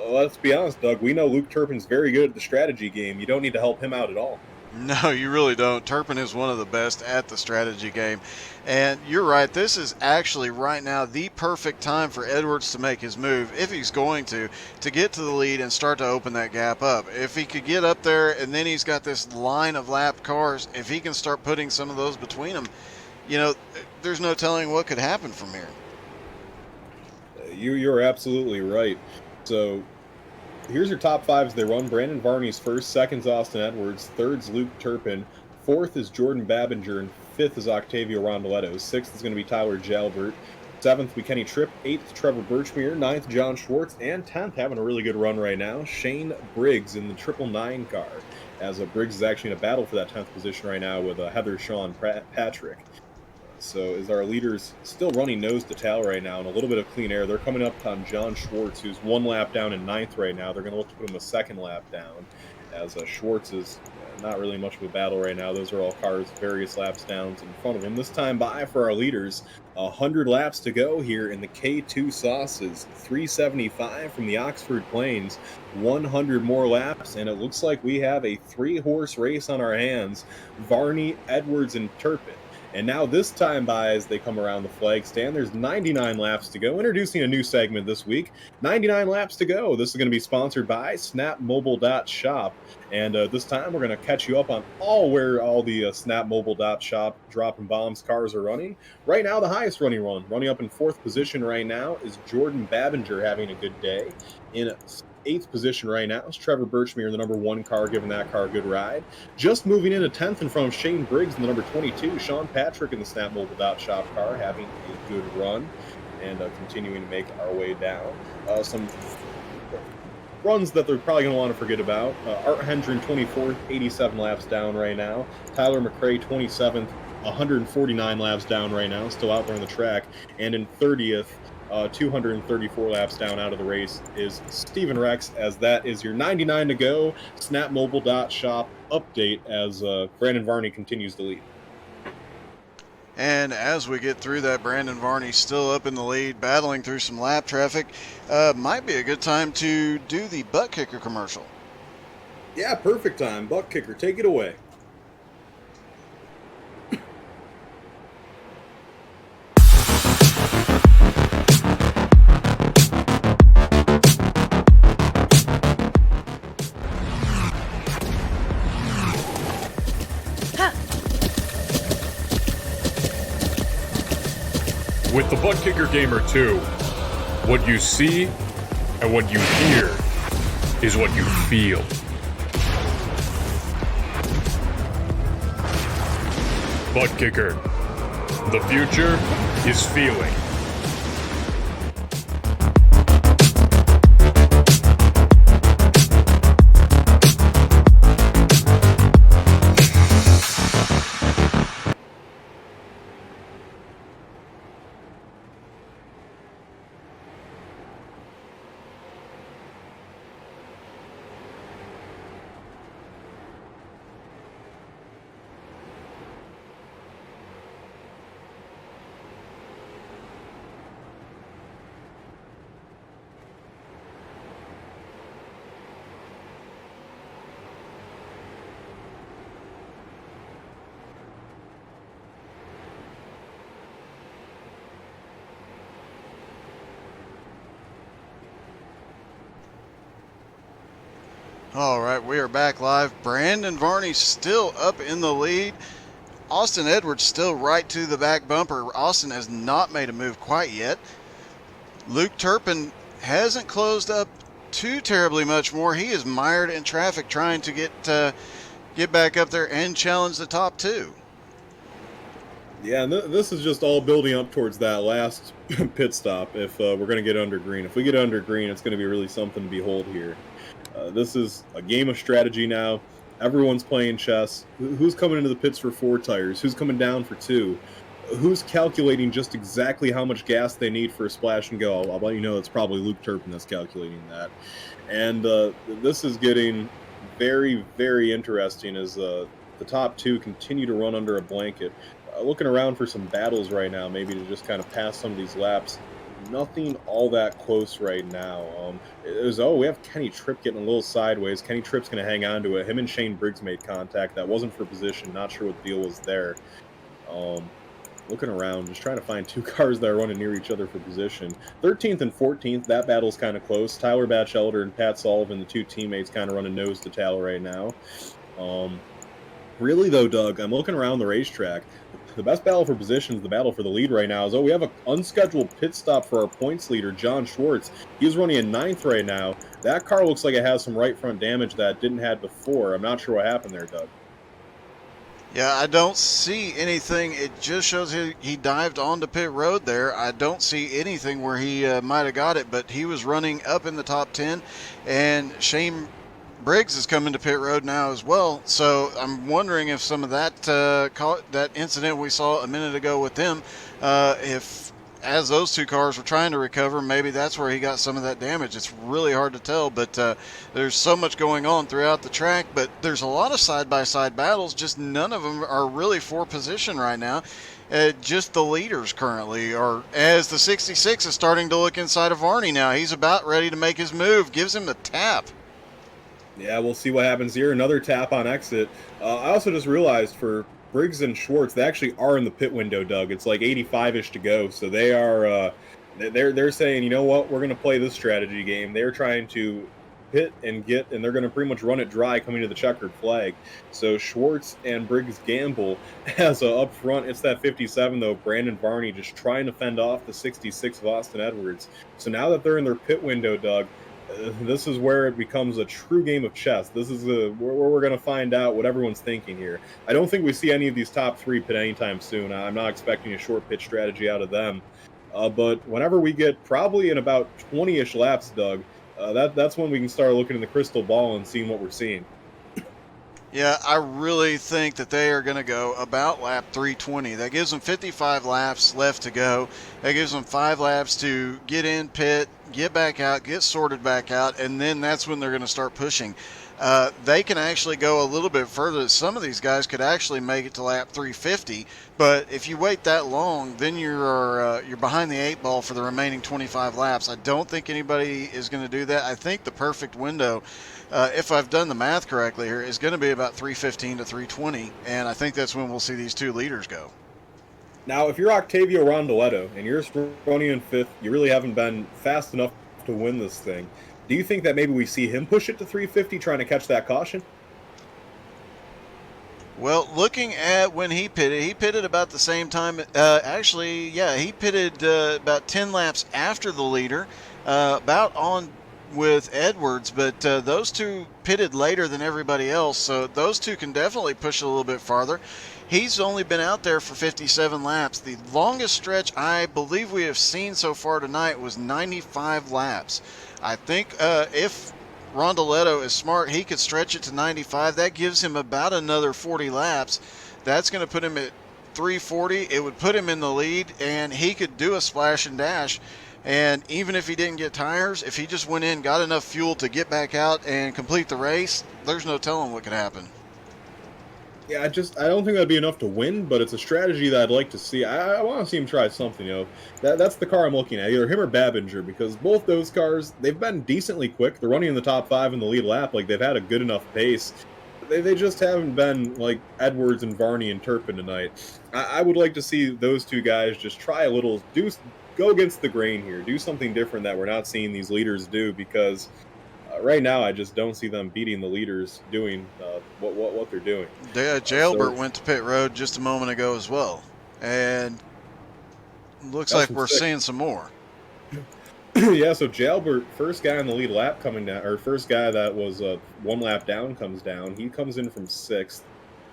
Let's be honest, Doug. We know Luke Turpin's very good at the strategy game. You don't need to help him out at all. No, you really don't. Turpin is one of the best at the strategy game. And you're right, this is actually right now the perfect time for Edwards to make his move, if he's going to get to the lead and start to open that gap up. If he could get up there and then he's got this line of lapped cars, if he can start putting some of those between them, you know, there's no telling what could happen from here. You're absolutely right. So here's your top fives they run. Brandon Varney's first, second's Austin Edwards, third's Luke Turpin, fourth is Jordan Babinger, and fifth is Octavio Rondoletto. Sixth is going to be Tyler Jalbert. Seventh, be Kenny Tripp. Eighth, Trevor Birchmere. Ninth, John Schwartz. And 10th, having a really good run right now, Shane Briggs in the 999 car. As Briggs is actually in a battle for that 10th position right now with Heather Sean Patrick. So as our leaders still running nose to tail right now and a little bit of clean air, they're coming up on John Schwartz, who's one lap down in 9th right now. They're going to look to put him a second lap down, as Schwartz is not really much of a battle right now. Those are all cars various laps downs in front of him. This time by for our leaders, 100 laps to go here in the K2 Sauces, 375 from the Oxford Plains, 100 more laps, and it looks like we have a 3-horse race on our hands, Varney, Edwards, and Turpin. And now this time by as they come around the flag stand, there's 99 laps to go. Introducing a new segment this week, 99 laps to go. This is going to be sponsored by snapmobile.shop. And this time we're going to catch you up on where all the snapmobile.shop dropping bombs cars are running. Right now, the highest running up in 4th position right now is Jordan Babinger having a good day. In 8th position right now is Trevor Birchmere in the number 1 car, giving that car a good ride. Just moving into 10th in front of Shane Briggs in the number 22, Sean Patrick in the snapmobile.shop car having a good run and continuing to make our way down. Some runs that they're probably going to want to forget about. Art Hendren, 24th, 87 laps down right now. Tyler McRae, 27th, 149 laps down right now, still out there on the track. And in 30th, 234 laps down out of the race is Steven Rex, as that is your 99 to go snapmobile.shop update as Brandon Varney continues to lead. And as we get through that, Brandon Varney still up in the lead, battling through some lap traffic. Might be a good time to do the butt kicker commercial. Yeah, perfect time. Butt kicker, take it away. With the Butt Kicker Gamer 2, what you see and what you hear is what you feel. Butt Kicker. The future is feeling. All right, we are back live. Brandon Varney still up in the lead. Austin Edwards still right to the back bumper. Austin has not made a move quite yet. Luke Turpin hasn't closed up too terribly much more. He is mired in traffic trying to get back up there and challenge the top two. Yeah, and this is just all building up towards that last pit stop. If we're going to get under green, if we get under green, it's going to be really something to behold here. This is a game of strategy now. Everyone's playing chess. Who's coming into the pits for 4 tires? Who's coming down for 2? Who's calculating just exactly how much gas they need for a splash and go? I'll let you know it's probably Luke Turpin that's calculating that. And this is getting very, very interesting as the top 2 continue to run under a blanket. Looking around for some battles right now, maybe to just kind of pass some of these laps. Nothing all that close right now. We have Kenny Tripp getting a little sideways. Kenny Tripp's going to hang on to it. Him and Shane Briggs made contact. That wasn't for position. Not sure what the deal was there. Looking around, just trying to find 2 cars that are running near each other for position. 13th and 14th, that battle's kind of close. Tyler Batchelder and Pat Sullivan, the 2 teammates, kind of running nose to tail right now. Really, though, Doug, I'm looking around the racetrack. The best battle for position is the battle for the lead right now. We have an unscheduled pit stop for our points leader, John Schwartz. He's running in 9th right now. That car looks like it has some right front damage that it didn't have before. I'm not sure what happened there, Doug. Yeah, I don't see anything. It just shows he dived onto pit road there. I don't see anything where he might have got it, but he was running up in the top 10, and Shane Briggs is coming to pit road now as well. So I'm wondering if some of that incident we saw a minute ago with them, if as those 2 cars were trying to recover, maybe that's where he got some of that damage. It's really hard to tell, but there's so much going on throughout the track, but there's a lot of side-by-side battles. Just none of them are really for position right now. Just the leaders currently are, as the 66 is starting to look inside of Varney now. He's about ready to make his move. Gives him a tap. Yeah, we'll see what happens here. Another tap on exit. I also just realized for Briggs and Schwartz, they actually are in the pit window, Doug. It's like 85-ish to go, so they are they're saying, you know what, we're going to play this strategy game. They're trying to pit and they're going to pretty much run it dry coming to the checkered flag. So Schwartz and Briggs gamble as up front. It's that 57 though, Brandon Varney, just trying to fend off the 66 of Austin Edwards. So now that they're in their pit window, Doug, this is where it becomes a true game of chess. This is where we're going to find out what everyone's thinking here. I don't think we see any of these top 3 pit anytime soon. I'm not expecting a short pitch strategy out of them. But whenever we get probably in about 20-ish laps, Doug, that's when we can start looking in the crystal ball and seeing what we're seeing. Yeah, I really think that they are going to go about lap 320. That gives them 55 laps left to go. That gives them 5 laps to get in pit, get back out, get sorted back out, and then that's when they're going to start pushing. They can actually go a little bit further. Some of these guys could actually make it to lap 350, but if you wait that long, then you're behind the 8 ball for the remaining 25 laps. I don't think anybody is going to do that. I think the perfect window, if I've done the math correctly here, is going to be about 315 to 320, and I think that's when we'll see these 2 leaders go. Now, if you're Octavio Rondoletto and you're running in 5th, you really haven't been fast enough to win this thing. Do you think that maybe we see him push it to 350, trying to catch that caution? Well, looking at when he pitted about the same time. He pitted about 10 laps after the leader, about on with Edwards, but those 2 pitted later than everybody else, so those 2 can definitely push a little bit farther. He's only been out there for 57 laps. The longest stretch I believe we have seen so far tonight was 95 laps. I think if Rondoletto is smart, he could stretch it to 95. That gives him about another 40 laps. That's going to put him at 340. It would put him in the lead, and he could do a splash and dash. And even if he didn't get tires, if he just went in, got enough fuel to get back out and complete the race, there's no telling what could happen. Yeah, I don't think that'd be enough to win, but it's a strategy that I'd like to see. I want to see him try something, That's the car I'm looking at, either him or Babinger, because both those cars, they've been decently quick. They're running in the top 5 in the lead lap. Like, they've had a good enough pace. They just haven't been like Edwards and Varney and Turpin tonight. I would like to see those 2 guys just try a little, go against the grain here, do something different that we're not seeing these leaders do, because right now I just don't see them beating the leaders doing what they're doing. Jailbert went to pit road just a moment ago as well, and looks like we're seeing some more. Yeah, so Jailbert, first guy in the lead lap coming down, or first guy that was 1 lap down comes down. He comes in from 6th.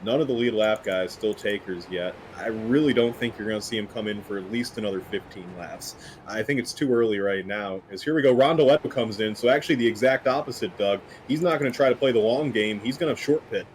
None of the lead lap guys still takers yet. I really don't think you're going to see him come in for at least another 15 laps. I think it's too early right now. As here we go, Rondoletto comes in. So actually the exact opposite, Doug. He's not going to try to play the long game. He's going to short pit.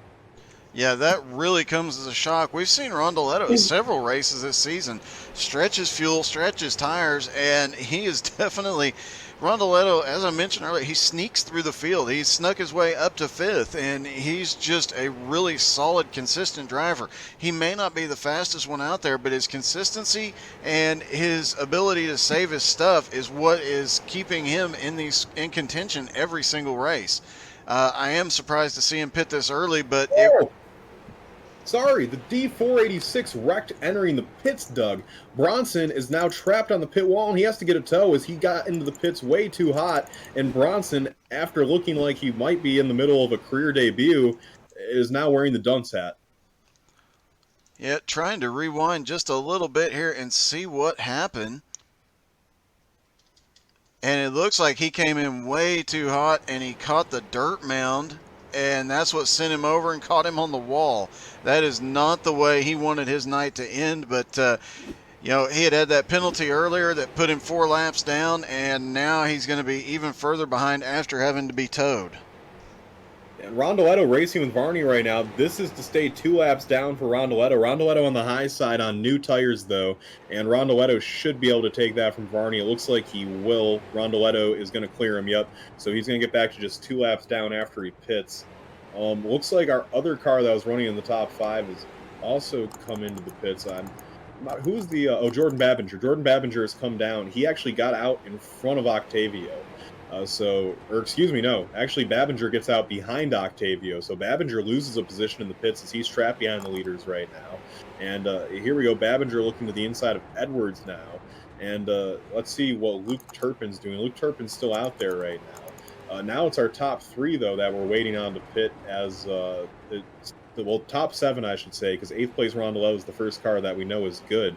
Yeah, that really comes as a shock. We've seen Rondoletto in several races this season. Stretches fuel, stretches tires, and he is definitely... Rondoletto, as I mentioned earlier, he sneaks through the field. He snuck his way up to 5th, and he's just a really solid, consistent driver. He may not be the fastest one out there, but his consistency and his ability to save his stuff is what is keeping him in contention every single race. I am surprised to see him pit this early, but Sorry, the D486 wrecked entering the pits, Doug. Bronson is now trapped on the pit wall, and he has to get a tow as he got into the pits way too hot. And Bronson, after looking like he might be in the middle of a career debut, is now wearing the dunce hat. Yeah, trying to rewind just a little bit here and see what happened. And it looks like he came in way too hot, and he caught the dirt mound, and that's what sent him over and caught him on the wall. That is not the way he wanted his night to end, but you know, he had that penalty earlier that put him 4 laps down, and now he's going to be even further behind after having to be towed. And Rondoletto racing with Varney right now. This is to stay 2 laps down for Rondoletto. Rondoletto on the high side on new tires, though, and Rondoletto should be able to take that from Varney. It looks like he will. Rondoletto is going to clear him, yep. So he's going to get back to just 2 laps down after he pits. Looks like our other car that was running in the top 5 has also come into the pits. Who's the... Jordan Babinger. Jordan Babinger has come down. He actually got out in front of Octavio. Actually, Babinger gets out behind Octavio, so Babinger loses a position in the pits as he's trapped behind the leaders right now. And here we go, Babinger looking to the inside of Edwards now. And let's see what Luke Turpin's doing. Luke Turpin's still out there right now. Now it's our top 3, though, that we're waiting on to pit as top 7, I should say, because 8th place Rondoletto is the first car that we know is good.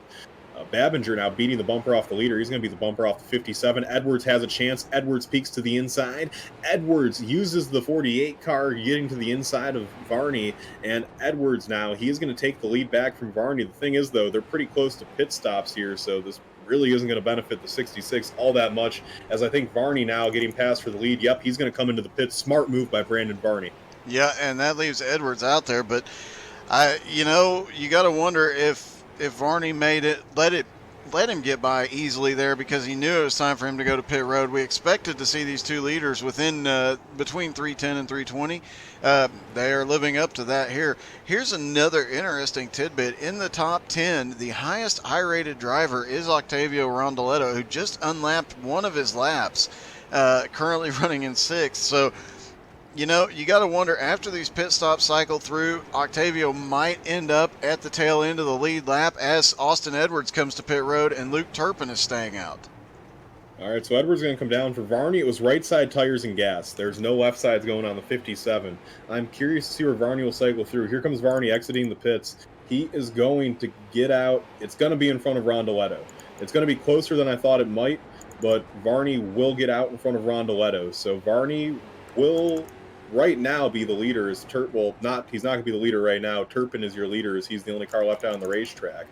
Babinger now beating the bumper off the leader. He's going to be the bumper off the 57. Edwards has a chance. Edwards peeks to the inside. Edwards uses the 48 car getting to the inside of Varney. And Edwards now, he is going to take the lead back from Varney. The thing is, though, they're pretty close to pit stops here, so this really isn't going to benefit the 66 all that much, as I think Varney now getting past for the lead. Yep, he's going to come into the pit. Smart move by Brandon Varney. Yeah, and that leaves Edwards out there, but you got to wonder if Varney let him get by easily there, because he knew it was time for him to go to pit road. We expected to see these 2 leaders within between 310 and 320. They are living up to that here. Here's another interesting tidbit. In the top 10, the highest I-rated driver is Octavio Rondoletto, who just unlapped one of his laps, currently running in 6th. So, you got to wonder, after these pit stops cycle through, Octavio might end up at the tail end of the lead lap as Austin Edwards comes to pit road and Luke Turpin is staying out. All right, so Edwards is going to come down. For Varney, it was right side tires and gas. There's no left sides going on the 57. I'm curious to see where Varney will cycle through. Here comes Varney exiting the pits. He is going to get out. It's going to be in front of Rondoletto. It's going to be closer than I thought it might, but Varney will get out in front of Rondoletto. So Varney will... right now be the leader. He's not going to be the leader right now. Turpin is your leader, as he's the only car left out on the racetrack.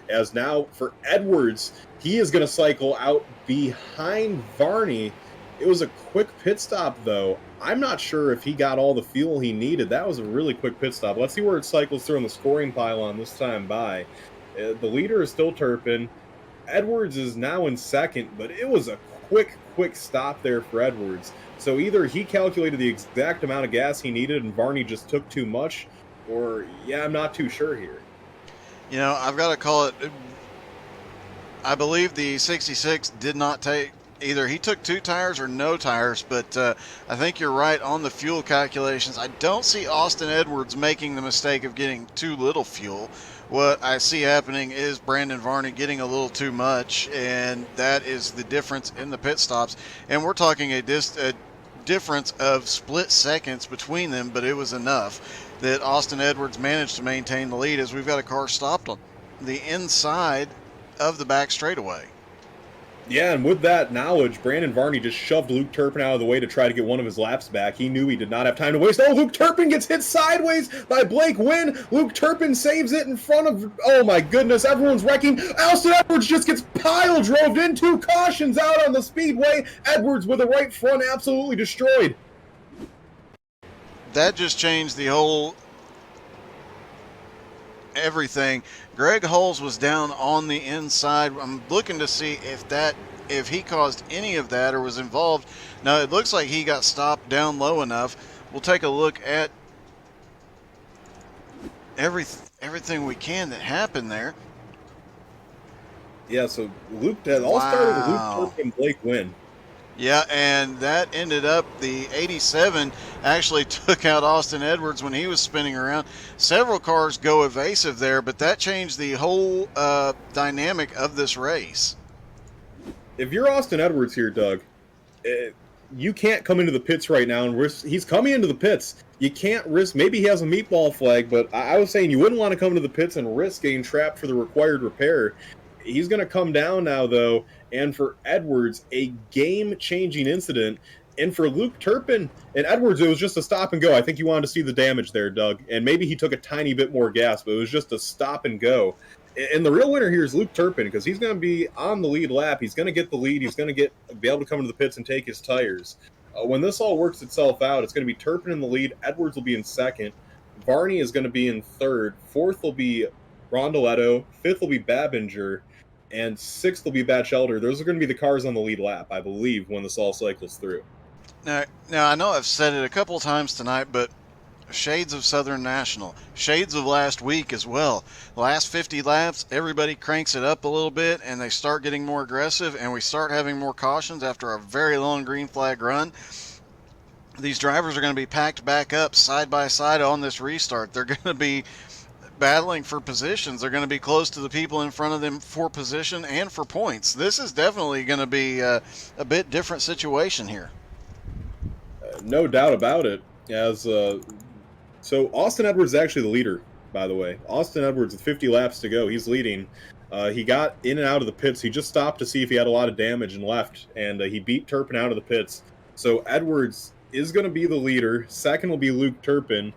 As now for Edwards, he is going to cycle out behind Varney. It was a quick pit stop, though. I'm not sure if he got all the fuel he needed. That was a really quick pit stop. Let's see where it cycles through on the scoring pylon this time by. The leader is still Turpin. Edwards is now in 2nd, but it was a quick stop there for Edwards. So either he calculated the exact amount of gas he needed and Varney just took too much, or, yeah, I'm not too sure here. I've got to call it, I believe the 66 did not take, either he took 2 tires or no tires, but I think you're right on the fuel calculations. I don't see Austin Edwards making the mistake of getting too little fuel. What I see happening is Brandon Varney getting a little too much, and that is the difference in the pit stops. And we're talking a difference of split seconds between them, but it was enough that Austin Edwards managed to maintain the lead, as we've got a car stopped on the inside of the back straightaway. Yeah, and with that knowledge, Brandon Varney just shoved Luke Turpin out of the way to try to get one of his laps back. He knew he did not have time to waste. Oh, Luke Turpin gets hit sideways by Blake Wynn. Luke Turpin saves it in front of, oh my goodness, everyone's wrecking. Austin Edwards just gets pile drove into. Cautions out on the speedway. Edwards with a right front absolutely destroyed. That just changed the whole everything. Greg Hulls was down on the inside. I'm looking to see if he caused any of that or was involved. Now it looks like he got stopped down low enough. We'll take a look at everything we can that happened there. Yeah, so Luke, all started with Luke Turpin and Blake Wynn. Yeah, and that ended up, the 87 actually took out Austin Edwards when he was spinning around. Several cars go evasive there, but that changed the whole dynamic of this race. If you're Austin Edwards here, Doug, you can't come into the pits right now and risk. He's coming into the pits. You can't risk. Maybe he has a meatball flag, but I was saying you wouldn't want to come into the pits and risk getting trapped for the required repair. He's going to come down now, though, and for Edwards, a game-changing incident. And for Luke Turpin and Edwards, it was just a stop and go. I think you wanted to see the damage there, Doug, and maybe he took a tiny bit more gas, but it was just a stop and go. And the real winner here is Luke Turpin, because he's going to be on the lead lap. He's going to get the lead. He's going to be able to come into the pits and take his tires. When this all works itself out, it's going to be Turpin in the lead. Edwards will be in second. Varney is going to be in third. Fourth will be Rondoletto. Fifth will be Babinger. And sixth will be Batchelder. Those are going to be the cars on the lead lap, I believe, when this all cycles through. Now I know I've said it a couple of times tonight, but shades of Southern National, shades of last week as well. The last 50 laps, everybody cranks it up a little bit, and they start getting more aggressive, and we start having more cautions after a very long green flag run. These drivers are going to be packed back up side by side on this restart. They're going to be battling for positions. They're going to be close to the people in front of them for position and for points. This is definitely going to be a bit different situation here. No doubt about it. So Austin Edwards is actually the leader, by the way. Austin Edwards with 50 laps to go. He's leading. He got in and out of the pits. He just stopped to see if he had a lot of damage and left, and he beat Turpin out of the pits. So Edwards is going to be the leader. Second will be Luke Turpin.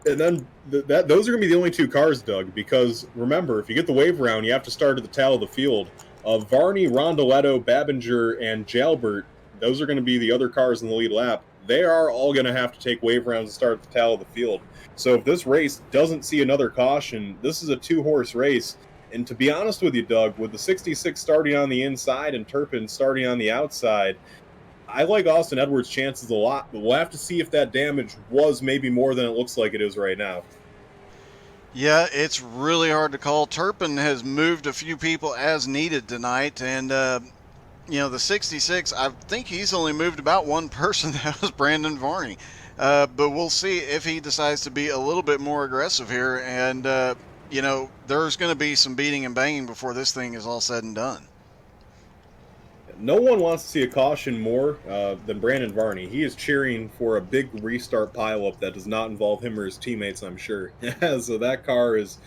And then those are going to be the only two cars, Doug, because remember, if you get the wave round, you have to start at the tail of the field. Varney, Rondoletto, Babinger, and Jalbert, those are going to be the other cars in the lead lap. They are all going to have to take wave rounds and start at the tail of the field. So if this race doesn't see another caution, this is a two-horse race. And to be honest with you, Doug, with the 66 starting on the inside and Turpin starting on the outside, I like Austin Edwards' chances a lot, but we'll have to see if that damage was maybe more than it looks like it is right now. Yeah, it's really hard to call. Turpin has moved a few people as needed tonight, and the 66, I think he's only moved about one person. That was Brandon Varney. But we'll see if he decides to be a little bit more aggressive here, and there's going to be some beating and banging before this thing is all said and done. No one wants to see a caution more than Brandon Varney. He is cheering for a big restart pileup that does not involve him or his teammates, I'm sure. So that car it's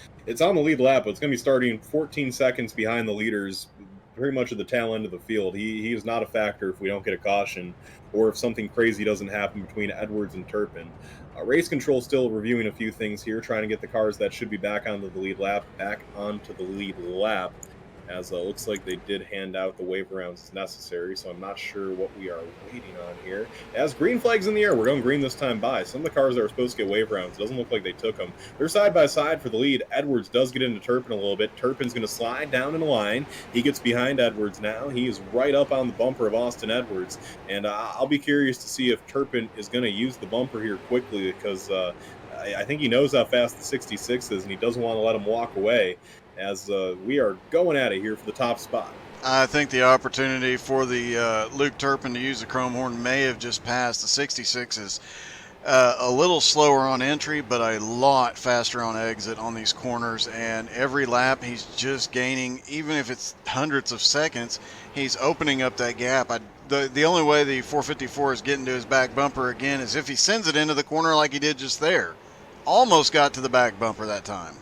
on the lead lap, but it's going to be starting 14 seconds behind the leaders, pretty much at the tail end of the field. He is not a factor if we don't get a caution or if something crazy doesn't happen between Edwards and Turpin. Race control still reviewing a few things here, trying to get the cars that should be back onto the lead lap, as looks like they did hand out the wave rounds as necessary, so I'm not sure what we are waiting on here. As green flags in the air, we're going green this time by. Some of the cars that were supposed to get wave rounds, it doesn't look like they took them. They're side by side for the lead. Edwards does get into Turpin a little bit. Turpin's going to slide down in the line. He gets behind Edwards now. He is right up on the bumper of Austin Edwards, and I'll be curious to see if Turpin is going to use the bumper here quickly, because I think he knows how fast the 66 is, and he doesn't want to let him walk away, as we are going at it here for the top spot. I think the opportunity for the Luke Turpin to use the chrome horn may have just passed. The 66 is a little slower on entry, but a lot faster on exit on these corners, and every lap he's just gaining, even if it's hundreds of seconds, he's opening up that gap. The only way the 454 is getting to his back bumper again is if he sends it into the corner like he did just there. Almost got to the back bumper that time.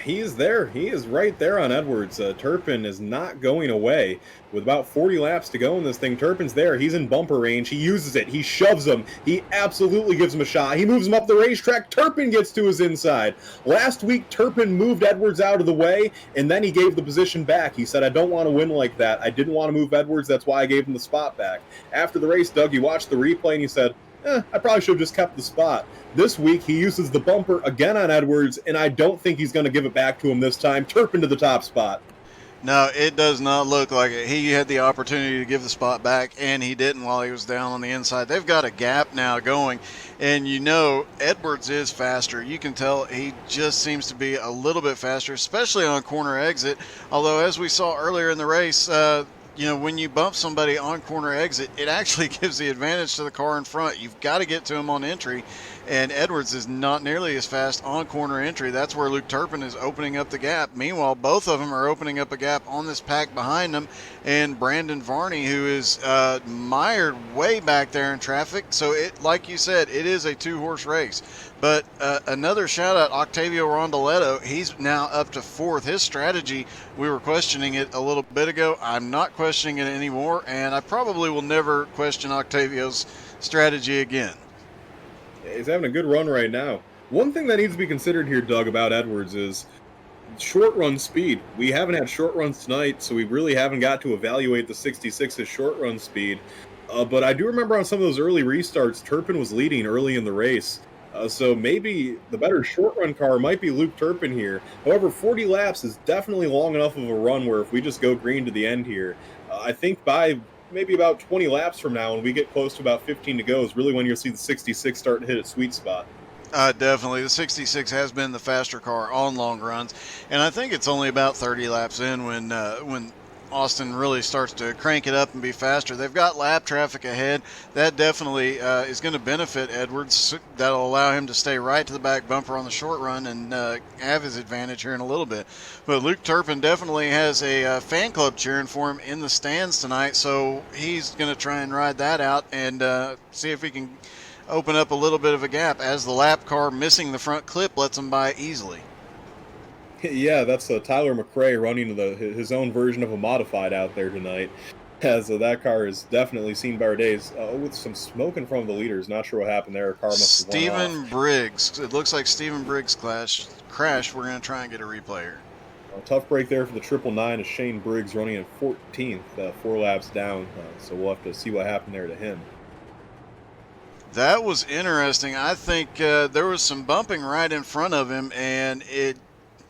He is there. He is right there on Edwards. Turpin is not going away. With about 40 laps to go in this thing, Turpin's there. He's in bumper range. He uses it. He shoves him. He absolutely gives him a shot. He moves him up the racetrack. Turpin gets to his inside. Last week, Turpin moved Edwards out of the way, and then he gave the position back. He said, I don't want to win like that. I didn't want to move Edwards. That's why I gave him the spot back. After the race, Doug, he watched the replay, and he said, I probably should have just kept the spot. This week, he uses the bumper again on Edwards, and I don't think he's going to give it back to him this time. Turpin to the top spot. No, it does not look like it. He had the opportunity to give the spot back, and he didn't while he was down on the inside. They've got a gap now going, and Edwards is faster. You can tell he just seems to be a little bit faster, especially on corner exit. Although, as we saw earlier in the race, when you bump somebody on corner exit, it actually gives the advantage to the car in front. You've got to get to him on entry, and Edwards is not nearly as fast on corner entry. That's where Luke Turpin is opening up the gap. Meanwhile, both of them are opening up a gap on this pack behind them, and Brandon Varney, who is mired way back there in traffic. So, like you said, it is a two-horse race. But another shout-out, Octavio Rondoletto. He's now up to fourth. His strategy, we were questioning it a little bit ago. I'm not questioning it anymore, and I probably will never question Octavio's strategy again. He's having a good run right now. One thing that needs to be considered here, Doug, about Edwards is short run speed. We haven't had short runs tonight, so we really haven't got to evaluate the 66's short run speed. But I do remember on some of those early restarts, Turpin was leading early in the race. So maybe the better short run car might be Luke Turpin here. However, 40 laps is definitely long enough of a run where if we just go green to the end here, I think by maybe about 20 laps from now, when we get close to about 15 to go, is really when you'll see the 66 start to hit its sweet spot. Definitely. The 66 has been the faster car on long runs, and I think it's only about 30 laps in when Austin really starts to crank it up and be faster. They've got lap traffic ahead. That definitely is going to benefit Edwards. That'll allow him to stay right to the back bumper on the short run and have his advantage here in a little bit. But Luke Turpin definitely has a fan club cheering for him in the stands tonight, so he's going to try and ride that out and see if he can open up a little bit of a gap as the lap car missing the front clip lets him by easily. Yeah, that's Tyler McRae running his own version of a modified out there tonight. As that car has definitely seen better days with some smoke in front of the leaders. Not sure what happened there. Car must have Stephen Briggs. It looks like Stephen Briggs crashed. We're going to try and get a replay here. A tough break there for the 999 as Shane Briggs running in 14th, 4 laps down. So we'll have to see what happened there to him. That was interesting. I think there was some bumping right in front of him, and it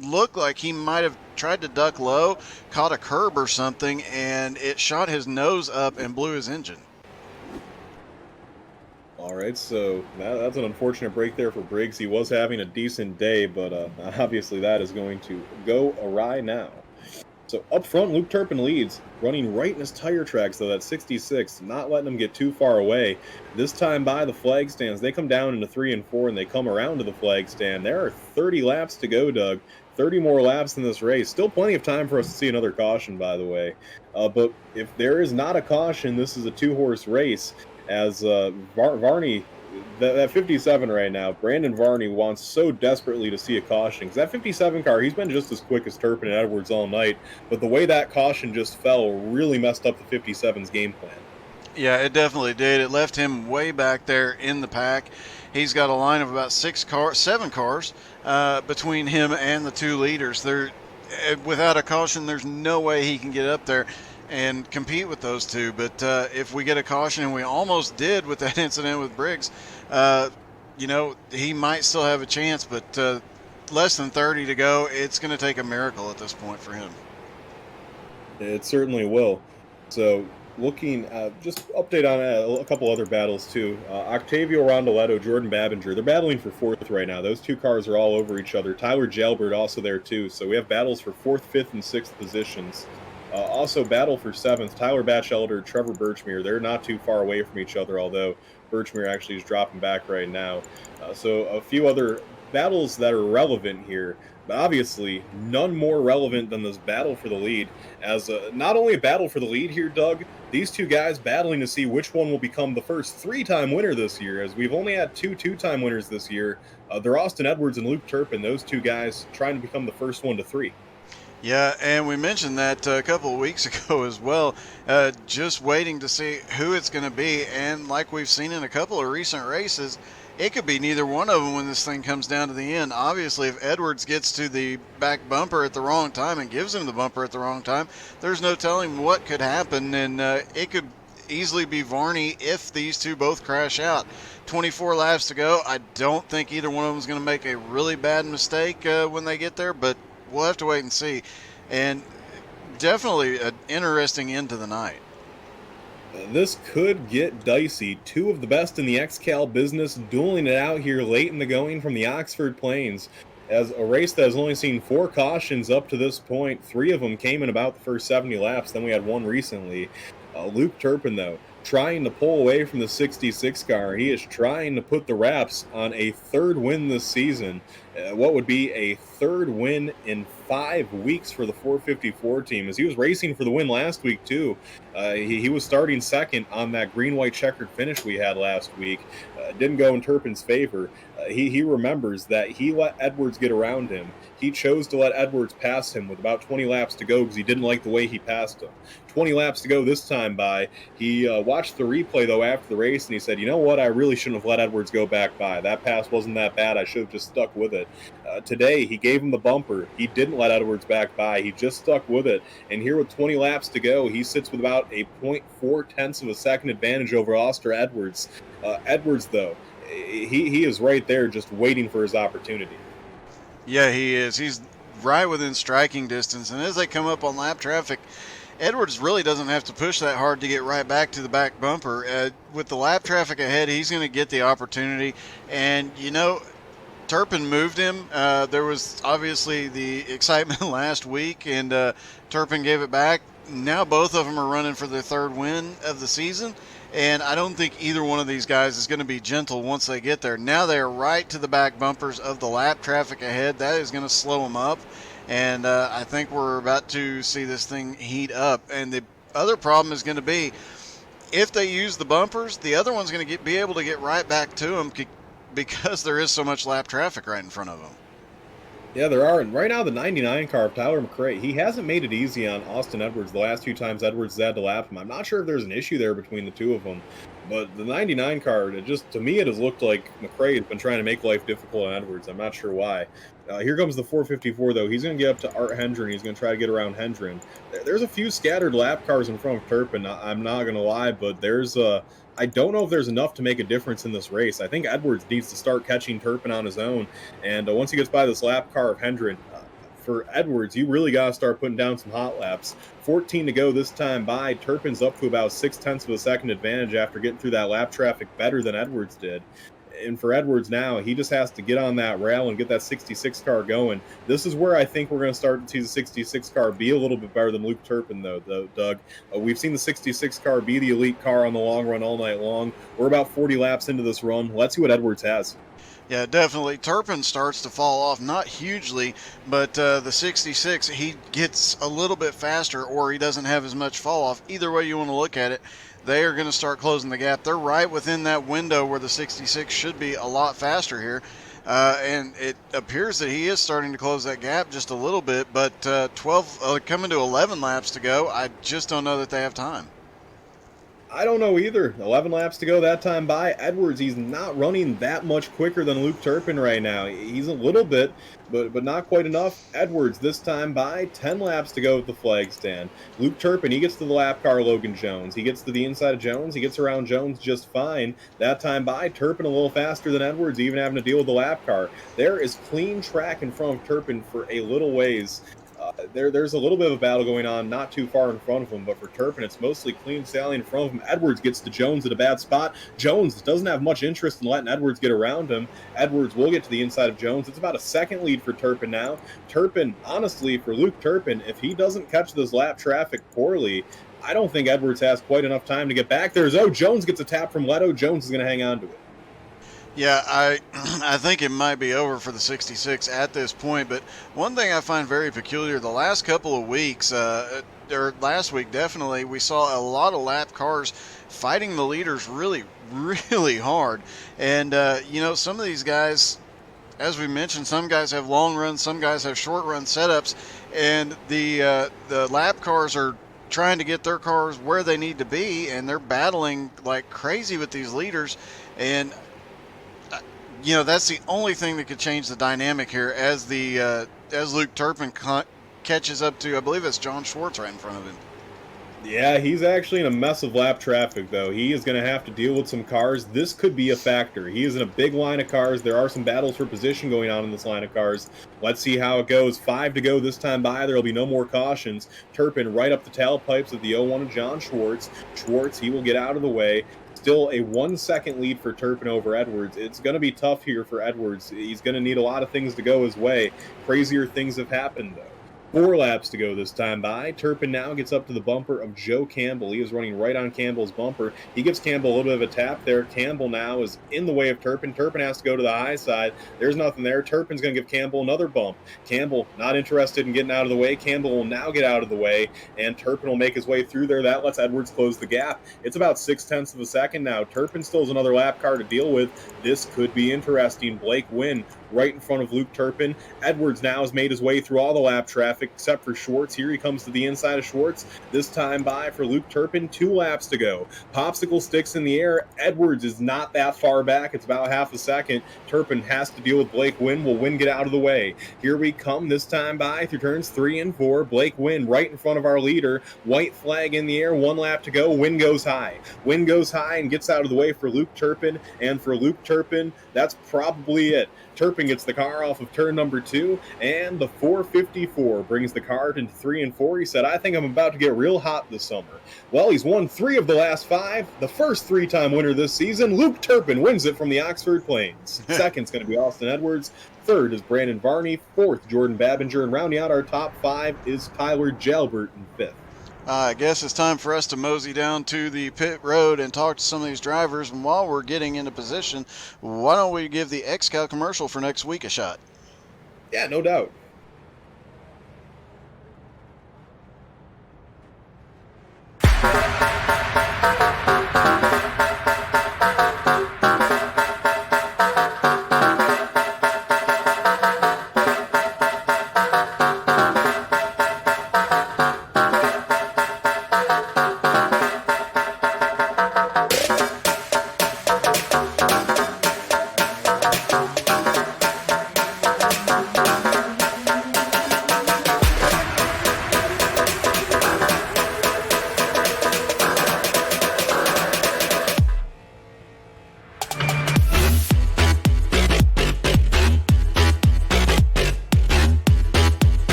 looked like he might have tried to duck low, caught a curb or something, and it shot his nose up and blew his engine. All right, so that's an unfortunate break there for Briggs. He was having a decent day, but obviously that is going to go awry now. So up front, Luke Turpin leads, running right in his tire tracks, though, that 66, not letting him get too far away. This time by the flag stands, they come down into 3 and 4, and they come around to the flag stand. There are 30 laps to go, Doug. 30 more laps in this race. Still plenty of time for us to see another caution, by the way. But if there is not a caution, this is a two-horse race, as Varney... That 57 right now, Brandon Varney wants so desperately to see a caution. Because that 57 car, he's been just as quick as Turpin and Edwards all night. But the way that caution just fell really messed up the 57's game plan. Yeah, it definitely did. It left him way back there in the pack. He's got a line of about 7 cars between him and the 2 leaders. Without a caution, there's no way he can get up there and compete with those 2. But if we get a caution, and we almost did with that incident with Briggs, he might still have a chance. But less than 30 to go, it's going to take a miracle at this point for him. It certainly will. So looking, just update on a couple other battles too. Octavio Rondoletto, Jordan Babinger, they're battling for 4th right now. Those 2 cars are all over each other. Tyler Jalbert also there too. So we have battles for 4th, 5th, and 6th positions. Also battle for 7th, Tyler Batchelder, Trevor Birchmere. They're not too far away from each other, although Birchmere actually is dropping back right now. So a few other battles that are relevant here. But obviously, none more relevant than this battle for the lead. As not only a battle for the lead here, Doug, these two guys battling to see which one will become the first three-time winner this year, as we've only had two-time winners this year. They're Austin Edwards and Luke Turpin, those two guys trying to become the first one to three. Yeah, and we mentioned that a couple of weeks ago as well, just waiting to see who it's going to be. And like we've seen in a couple of recent races, it could be neither one of them when this thing comes down to the end. Obviously, if Edwards gets to the back bumper at the wrong time and gives him the bumper at the wrong time, there's no telling what could happen. And it could easily be Varney if these two both crash out. 24 laps to go. I don't think either one of them is going to make a really bad mistake when they get there, but we'll have to wait and see. And definitely an interesting end to the night. This could get dicey. Two of the best in the XCAL business dueling it out here late in the going from the Oxford Plains. As a race that has only seen 4 cautions up to this point, 3 of them came in about the first 70 laps, then we had one recently. Luke Turpin, though, trying to pull away from the 66 car. He is trying to put the wraps on a third win this season. What would be a third win in 5 weeks for the 454 team, as he was racing for the win last week too. He was starting second on that green-white checkered finish we had last week. Didn't go in Turpin's favor. He remembers that he let Edwards get around him. He chose to let Edwards pass him with about 20 laps to go because he didn't like the way he passed him. 20 laps to go this time by. He watched the replay, though, after the race, and he said, you know what, I really shouldn't have let Edwards go back by. That pass wasn't that bad. I should have just stuck with it. Today, he gave him the bumper. He didn't let Edwards back by. He just stuck with it. And here with 20 laps to go, he sits with about a 0.4 of a second advantage over Oscar Edwards. Edwards, though, he is right there just waiting for his opportunity. Yeah, he is. He's right within striking distance. And as they come up on lap traffic, Edwards really doesn't have to push that hard to get right back to the back bumper. With the lap traffic ahead, he's going to get the opportunity. And, you know, Turpin moved him. There was obviously the excitement last week, and Turpin gave it back. Now both of them are running for their third win of the season, and I don't think either one of these guys is going to be gentle once they get there. Now they are right to the back bumpers of the lap traffic ahead. That is going to slow them up, and I think we're about to see this thing heat up. And the other problem is going to be, if they use the bumpers, the other one's going to be able to get right back to them because there is so much lap traffic right in front of them. Yeah, there are. And right now, the 99 car of Tyler McRae, he hasn't made it easy on Austin Edwards the last 2 times Edwards has had to lap him. I'm not sure if there's an issue there between the two of them, but the 99 car, to me, it has looked like McRae has been trying to make life difficult on Edwards. I'm not sure why. Here comes the 454, though. He's going to get up to Art Hendren. He's going to try to get around Hendren. There's a few scattered lap cars in front of Turpin. I'm not going to lie, but there's I don't know if there's enough to make a difference in this race. I think Edwards needs to start catching Turpin on his own. And once he gets by this lap car of Hendren, for Edwards, you really got to start putting down some hot laps. 14 to go this time by. Turpin's up to about 0.6 of a second advantage after getting through that lap traffic better than Edwards did. And for Edwards now, he just has to get on that rail and get that 66 car going. This is where I think we're going to start to see the 66 car be a little bit better than Luke Turpin, though, Doug. We've seen the 66 car be the elite car on the long run all night long. We're about 40 laps into this run. Let's see what Edwards has. Yeah, definitely. Turpin starts to fall off, not hugely, but the 66, he gets a little bit faster, or he doesn't have as much fall off. Either way you want to look at it, they are going to start closing the gap. They're right within that window where the 66 should be a lot faster here. And it appears that he is starting to close that gap just a little bit, but coming to 11 laps to go, I just don't know that they have time. I don't know either. 11 laps to go that time by. Edwards, he's not running that much quicker than Luke Turpin right now. He's a little bit, but not quite enough. Edwards this time by. 10 laps to go with the flag stand. Luke Turpin, he gets to the lap car Logan Jones. He gets to the inside of Jones. He gets around Jones just fine. That time by. Turpin a little faster than Edwards, even having to deal with the lap car. There is clean track in front of Turpin for a little ways. There's a little bit of a battle going on not too far in front of him, but for Turpin, it's mostly clean sailing in front of him. Edwards gets to Jones at a bad spot. Jones doesn't have much interest in letting Edwards get around him. Edwards will get to the inside of Jones. It's about a second lead for Turpin now. Turpin, honestly, for Luke Turpin, if he doesn't catch this lap traffic poorly, I don't think Edwards has quite enough time to get back there. Jones gets a tap from Leto. Jones is going to hang on to it. Yeah, I think it might be over for the 66 at this point. But one thing I find very peculiar: the last couple of weeks, or last week definitely, we saw a lot of lap cars fighting the leaders really, really hard. And some of these guys, as we mentioned, some guys have long runs, some guys have short run setups, and the lap cars are trying to get their cars where they need to be, and they're battling like crazy with these leaders. And that's the only thing that could change the dynamic here as Luke Turpin catches up to, I believe it's John Schwartz right in front of him. Yeah, he's actually in a mess of lap traffic, though. He is going to have to deal with some cars. This could be a factor. He is in a big line of cars. There are some battles for position going on in this line of cars. Let's see how it goes. 5 to go this time by. There will be no more cautions. Turpin right up the tailpipes of the 0-1 of John Schwartz. Schwartz, he will get out of the way. Still a 1-second lead for Turpin over Edwards. It's going to be tough here for Edwards. He's going to need a lot of things to go his way. Crazier things have happened, though. 4 laps to go this time by. Turpin now gets up to the bumper of Joe Campbell. He is running right on Campbell's bumper. He gives Campbell a little bit of a tap there. Campbell now is in the way of Turpin. Turpin has to go to the high side. There's nothing there. Turpin's going to give Campbell another bump. Campbell not interested in getting out of the way. Campbell will now get out of the way, and Turpin will make his way through there. That lets Edwards close the gap. It's about 0.6 of a second now. Turpin still has another lap car to deal with. This could be interesting. Blake Wynn right in front of Luke Turpin. Edwards now has made his way through all the lap traffic except for Schwartz. Here he comes to the inside of Schwartz. This time by for Luke Turpin. 2 laps to go. Popsicle sticks in the air. Edwards is not that far back. It's about half a second. Turpin has to deal with Blake Wynn. Will Wynn get out of the way? Here we come this time by through turns 3 and 4. Blake Wynn right in front of our leader. White flag in the air. 1 lap to go. Wynn goes high. Wynn goes high and gets out of the way for Luke Turpin. And for Luke Turpin, that's probably it. Turpin gets the car off of turn number 2, and the 454 brings the car into 3 and 4. He said, I think I'm about to get real hot this summer. Well, he's won 3 of the last 5. The first 3-time winner this season, Luke Turpin, wins it from the Oxford Plains. Second's going to be Austin Edwards. Third is Brandon Varney. Fourth, Jordan Babinger. And rounding out our top 5 is Tyler Jalbert in 5th. I guess it's time for us to mosey down to the pit road and talk to some of these drivers. And while we're getting into position, why don't we give the XCAL commercial for next week a shot? Yeah, no doubt.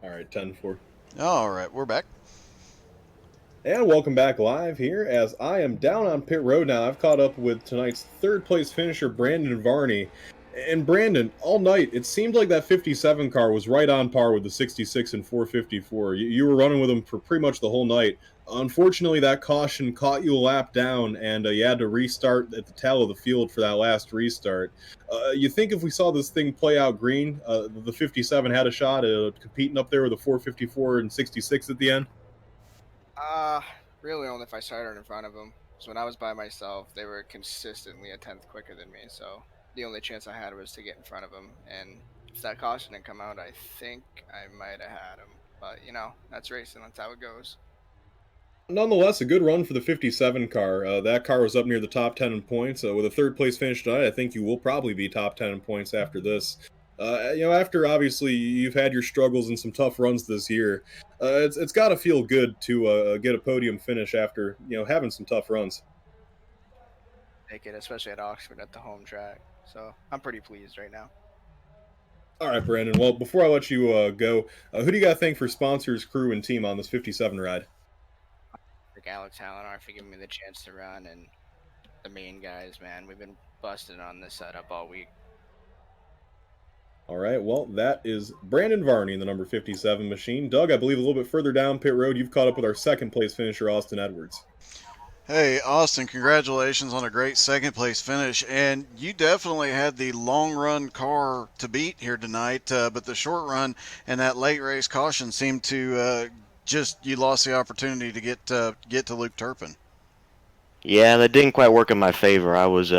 All right, 10-4. All right, we're back. And welcome back live here as I am down on pit road now. I've caught up with tonight's 3rd place finisher, Brandon Varney. And Brandon, all night, it seemed like that 57 car was right on par with the 66 and 454. You were running with them for pretty much the whole night. Unfortunately, that caution caught you a lap down, and you had to restart at the tail of the field for that last restart. You think if we saw this thing play out green, the 57 had a shot at competing up there with the 454 and 66 at the end? Really only if I started in front of them. So when I was by myself, they were consistently a tenth quicker than me. So the only chance I had was to get in front of them. And if that caution didn't come out, I think I might have had him. But that's racing. That's how it goes. Nonetheless, a good run for the 57 car. That car was up near the top 10 in points. With a 3rd place finish tonight, I think you will probably be top 10 in points after this. After obviously you've had your struggles and some tough runs this year, it's got to feel good to get a podium finish after having some tough runs. Take it, especially at Oxford at the home track. So I'm pretty pleased right now. All right, Brandon. Well, before I let you go, who do you got to thank for sponsors, crew, and team on this 57 ride? For Alex Hallinar for giving me the chance to run, and the main guys, man. We've been busted on this setup all week. All right, well, that is Brandon Varney in the number 57 machine. Doug, I believe a little bit further down pit road, you've caught up with our second place finisher, Austin Edwards. Hey, Austin, congratulations on a great second place finish. And you definitely had the long run car to beat here tonight, but the short run and that late race caution seemed to you lost the opportunity to get to Luke Turpin. Yeah, that didn't quite work in my favor. I was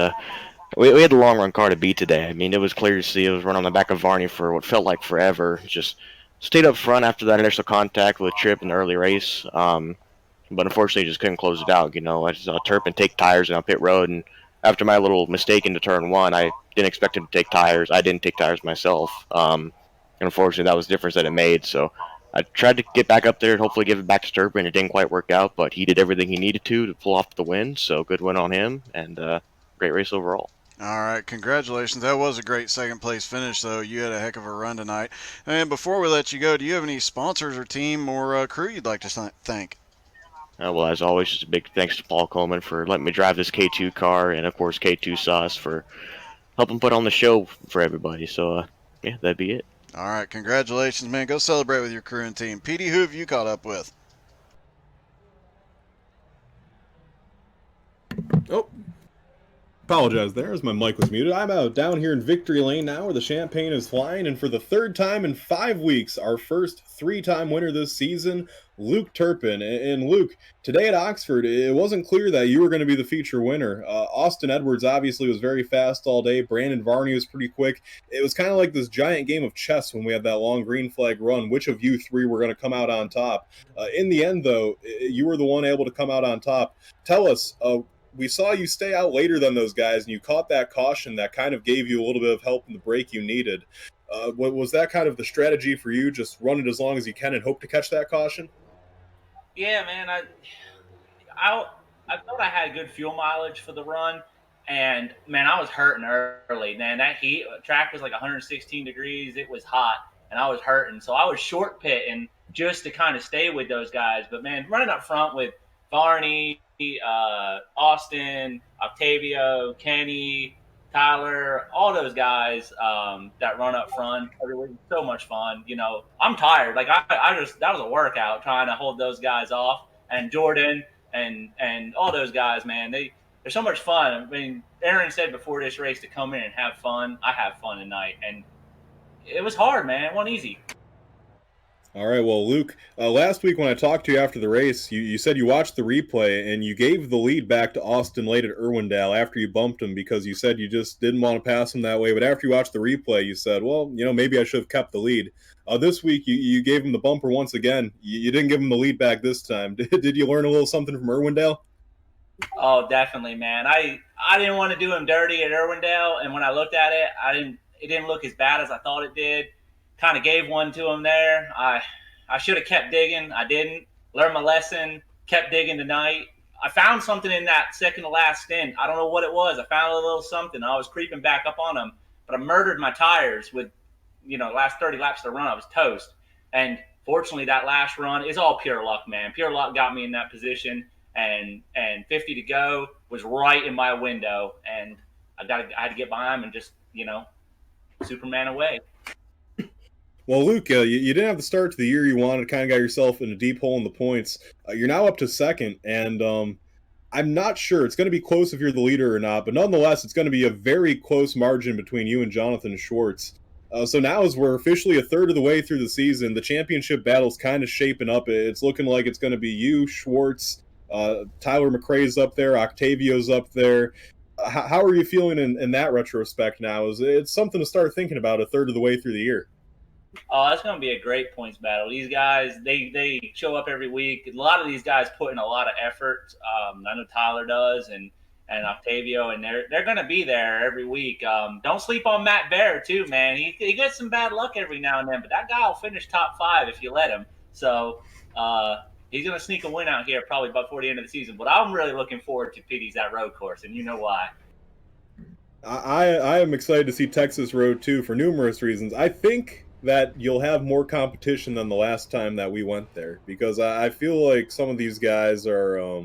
we had the long run car to beat today. I mean, it was clear to see it was running on the back of Varney for what felt like forever. Just stayed up front after that initial contact with Tripp in the early race. But unfortunately, just couldn't close it out. You know, I saw Turpin take tires on pit road, and after my little mistake into turn one, I didn't expect him to take tires. I didn't take tires myself. And unfortunately, that was the difference that it made. So I tried to get back up there and hopefully give it back to Turpin. It didn't quite work out, but he did everything he needed to pull off the win. So good win on him, and great race overall. All right, congratulations. That was a great second place finish, though. You had a heck of a run tonight. And before we let you go, do you have any sponsors or team or crew you'd like to thank? Well, as always, just a big thanks to Paul Coleman for letting me drive this K2 car, and of course K2 Sauce for helping put on the show for everybody. So, yeah, that'd be it. All right, congratulations, man. Go celebrate with your crew and team. Petey, who have you caught up with? Oh, apologize there as my mic was muted. I'm out down here in Victory Lane now where the champagne is flying, and for the third time in 5 weeks, our first 3-time winner this season, Luke Turpin. And Luke, today at Oxford, it wasn't clear that you were going to be the feature winner. Austin Edwards obviously was very fast all day. Brandon Varney was pretty quick. It was kind of like this giant game of chess when we had that long green flag run. Which of you three were going to come out on top? In the end, though, you were the one able to come out on top. Tell us, we saw you stay out later than those guys, and you caught that caution that kind of gave you a little bit of help in the break you needed. Was that kind of the strategy for you? Just run it as long as you can and hope to catch that caution? Yeah, man. I thought I had good fuel mileage for the run, and man, I was hurting early. Man, that heat track was like 116 degrees. It was hot, and I was hurting. So I was short pitting just to kind of stay with those guys. But man, running up front with Varney, Austin, Octavio, Kenny, Tyler, all those guys that run up front. It was so much fun. You know, I'm tired. Like I just that was a workout trying to hold those guys off. And Jordan and all those guys, man, they're so much fun. I mean, Aaron said before this race to come in and have fun. I have fun tonight, and it was hard, man. It wasn't easy. All right, well, Luke, last week when I talked to you after the race, you said you watched the replay and you gave the lead back to Austin late at Irwindale after you bumped him because you said you just didn't want to pass him that way. But after you watched the replay, you said, well, you know, maybe I should have kept the lead. This week, you gave him the bumper once again. You didn't give him the lead back this time. Did you learn a little something from Irwindale? Oh, definitely, man. I didn't want to do him dirty at Irwindale, and when I looked at it, it didn't look as bad as I thought it did. Kind of gave one to him there. I should have kept digging. I didn't. Learned my lesson. Kept digging tonight. I found something in that second to last stint. I don't know what it was. I found a little something. I was creeping back up on him, but I murdered my tires with, last 30 laps of the run. I was toast. And fortunately, that last run is all pure luck, man. Pure luck got me in that position, and 50 to go was right in my window, and I had to get by him and just, Superman away. Well, Luke, you didn't have the start to the year you wanted, kind of got yourself in a deep hole in the points. You're now up to second, and I'm not sure. It's going to be close if you're the leader or not, but nonetheless, it's going to be a very close margin between you and Jonathan Schwartz. So now as we're officially a third of the way through the season, the championship battle's kind of shaping up. It's looking like it's going to be you, Schwartz, Tyler McRae's up there, Octavio's up there. How are you feeling in that retrospect now? It's something to start thinking about a third of the way through the year. Oh, that's going to be a great points battle. These guys, they show up every week. A lot of these guys put in a lot of effort. I know Tyler does, and Octavio, and they're going to be there every week. Don't sleep on Matt Bear too, man. He gets some bad luck every now and then, but that guy will finish top 5 if you let him. So he's going to sneak a win out here probably before the end of the season. But I'm really looking forward to Petey's that road course, and you know why. I am excited to see Texas Road too for numerous reasons. I think that you'll have more competition than the last time that we went there, because I feel like some of these guys are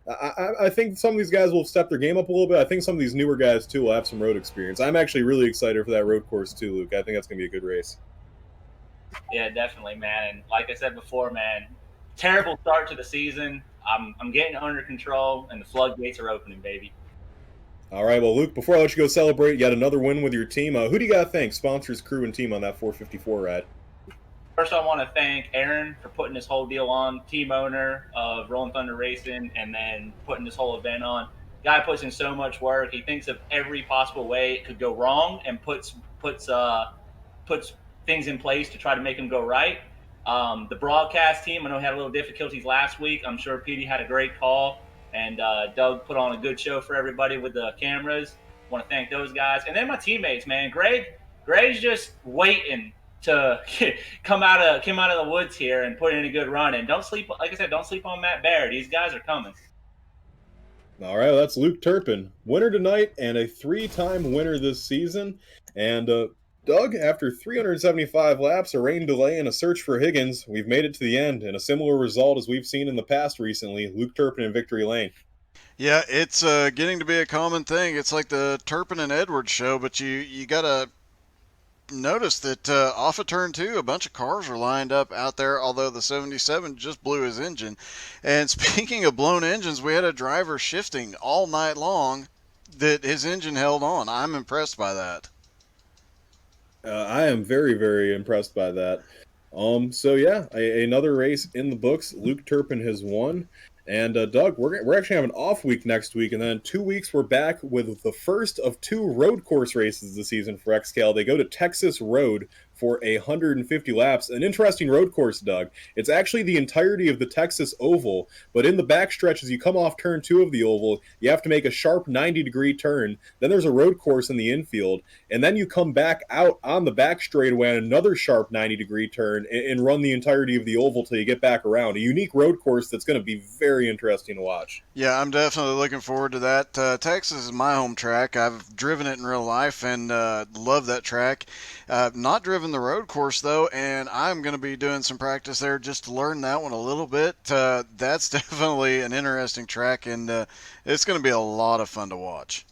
I think some of these guys will step their game up a little bit. I think some of these newer guys too will have some road experience. I'm actually really excited for that road course too, Luke. I think that's going to be a good race. Yeah, definitely, man. And like I said before, man, terrible start to the season. I'm getting under control, and the floodgates are opening, baby. All right, well, Luke, before I let you go celebrate yet another win with your team, who do you got to thank, sponsors, crew, and team on that 454 ride? First, I want to thank Aaron for putting this whole deal on, team owner of Rolling Thunder Racing, and then putting this whole event on. Guy puts in so much work. He thinks of every possible way it could go wrong and puts things in place to try to make them go right. The broadcast team, I know had a little difficulties last week. I'm sure Petey had a great call, and Doug put on a good show for everybody with the cameras. I want to thank those guys, and then my teammates, man. Greg's just waiting to come out of the woods here and put in a good run. And don't sleep, like I said, don't sleep on Matt Baird. These guys are coming. All right, well, that's Luke Turpin, winner tonight and a 3-time winner this season. And Doug, after 375 laps, a rain delay, and a search for Higgins, we've made it to the end, and a similar result as we've seen in the past recently, Luke Turpin in victory lane. Yeah, it's getting to be a common thing. It's like the Turpin and Edwards show, but you got to notice that off of turn 2, a bunch of cars are lined up out there, although the 77 just blew his engine. And speaking of blown engines, we had a driver shifting all night long that his engine held on. I'm impressed by that. I am very, very impressed by that. So yeah, another race in the books. Luke Turpin has won. And Doug, we're actually having an off week next week, and then in 2 weeks we're back with the first of 2 road course races this season for XCAL. They go to Texas Road for 150 laps. An interesting road course, Doug. It's actually the entirety of the Texas Oval, but in the backstretch, as you come off turn 2 of the Oval, you have to make a sharp 90-degree turn. Then there's a road course in the infield, and then you come back out on the back straightaway on another sharp 90-degree turn and run the entirety of the Oval till you get back around. A unique road course that's going to be very interesting to watch. Yeah, I'm definitely looking forward to that. Texas is my home track. I've driven it in real life and love that track. Not driven the road course, though, and I'm going to be doing some practice there just to learn that one a little bit. That's definitely an interesting track, and it's going to be a lot of fun to watch.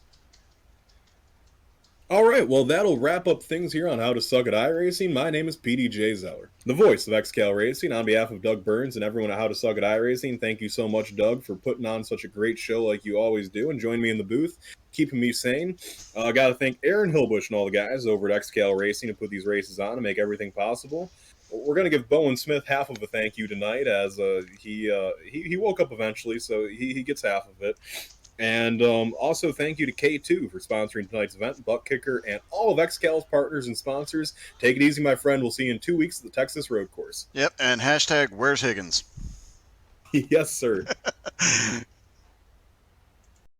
All right, well, that'll wrap up things here on How to Suck at iRacing. My name is PDJ Zeller, the voice of XCAL Racing. On behalf of Doug Burns and everyone at How to Suck at iRacing, thank you so much, Doug, for putting on such a great show like you always do and joining me in the booth, keeping me sane. I got to thank Aaron Hillbush and all the guys over at XCAL Racing to put these races on and make everything possible. We're going to give Bowen Smith half of a thank you tonight, as he woke up eventually, so he gets half of it. And also thank you to K2 for sponsoring tonight's event, Butt Kicker, and all of XCAL's partners and sponsors. Take it easy, my friend. We'll see you in 2 weeks at the Texas Road Course. Yep, and hashtag where's Higgins? Yes, sir.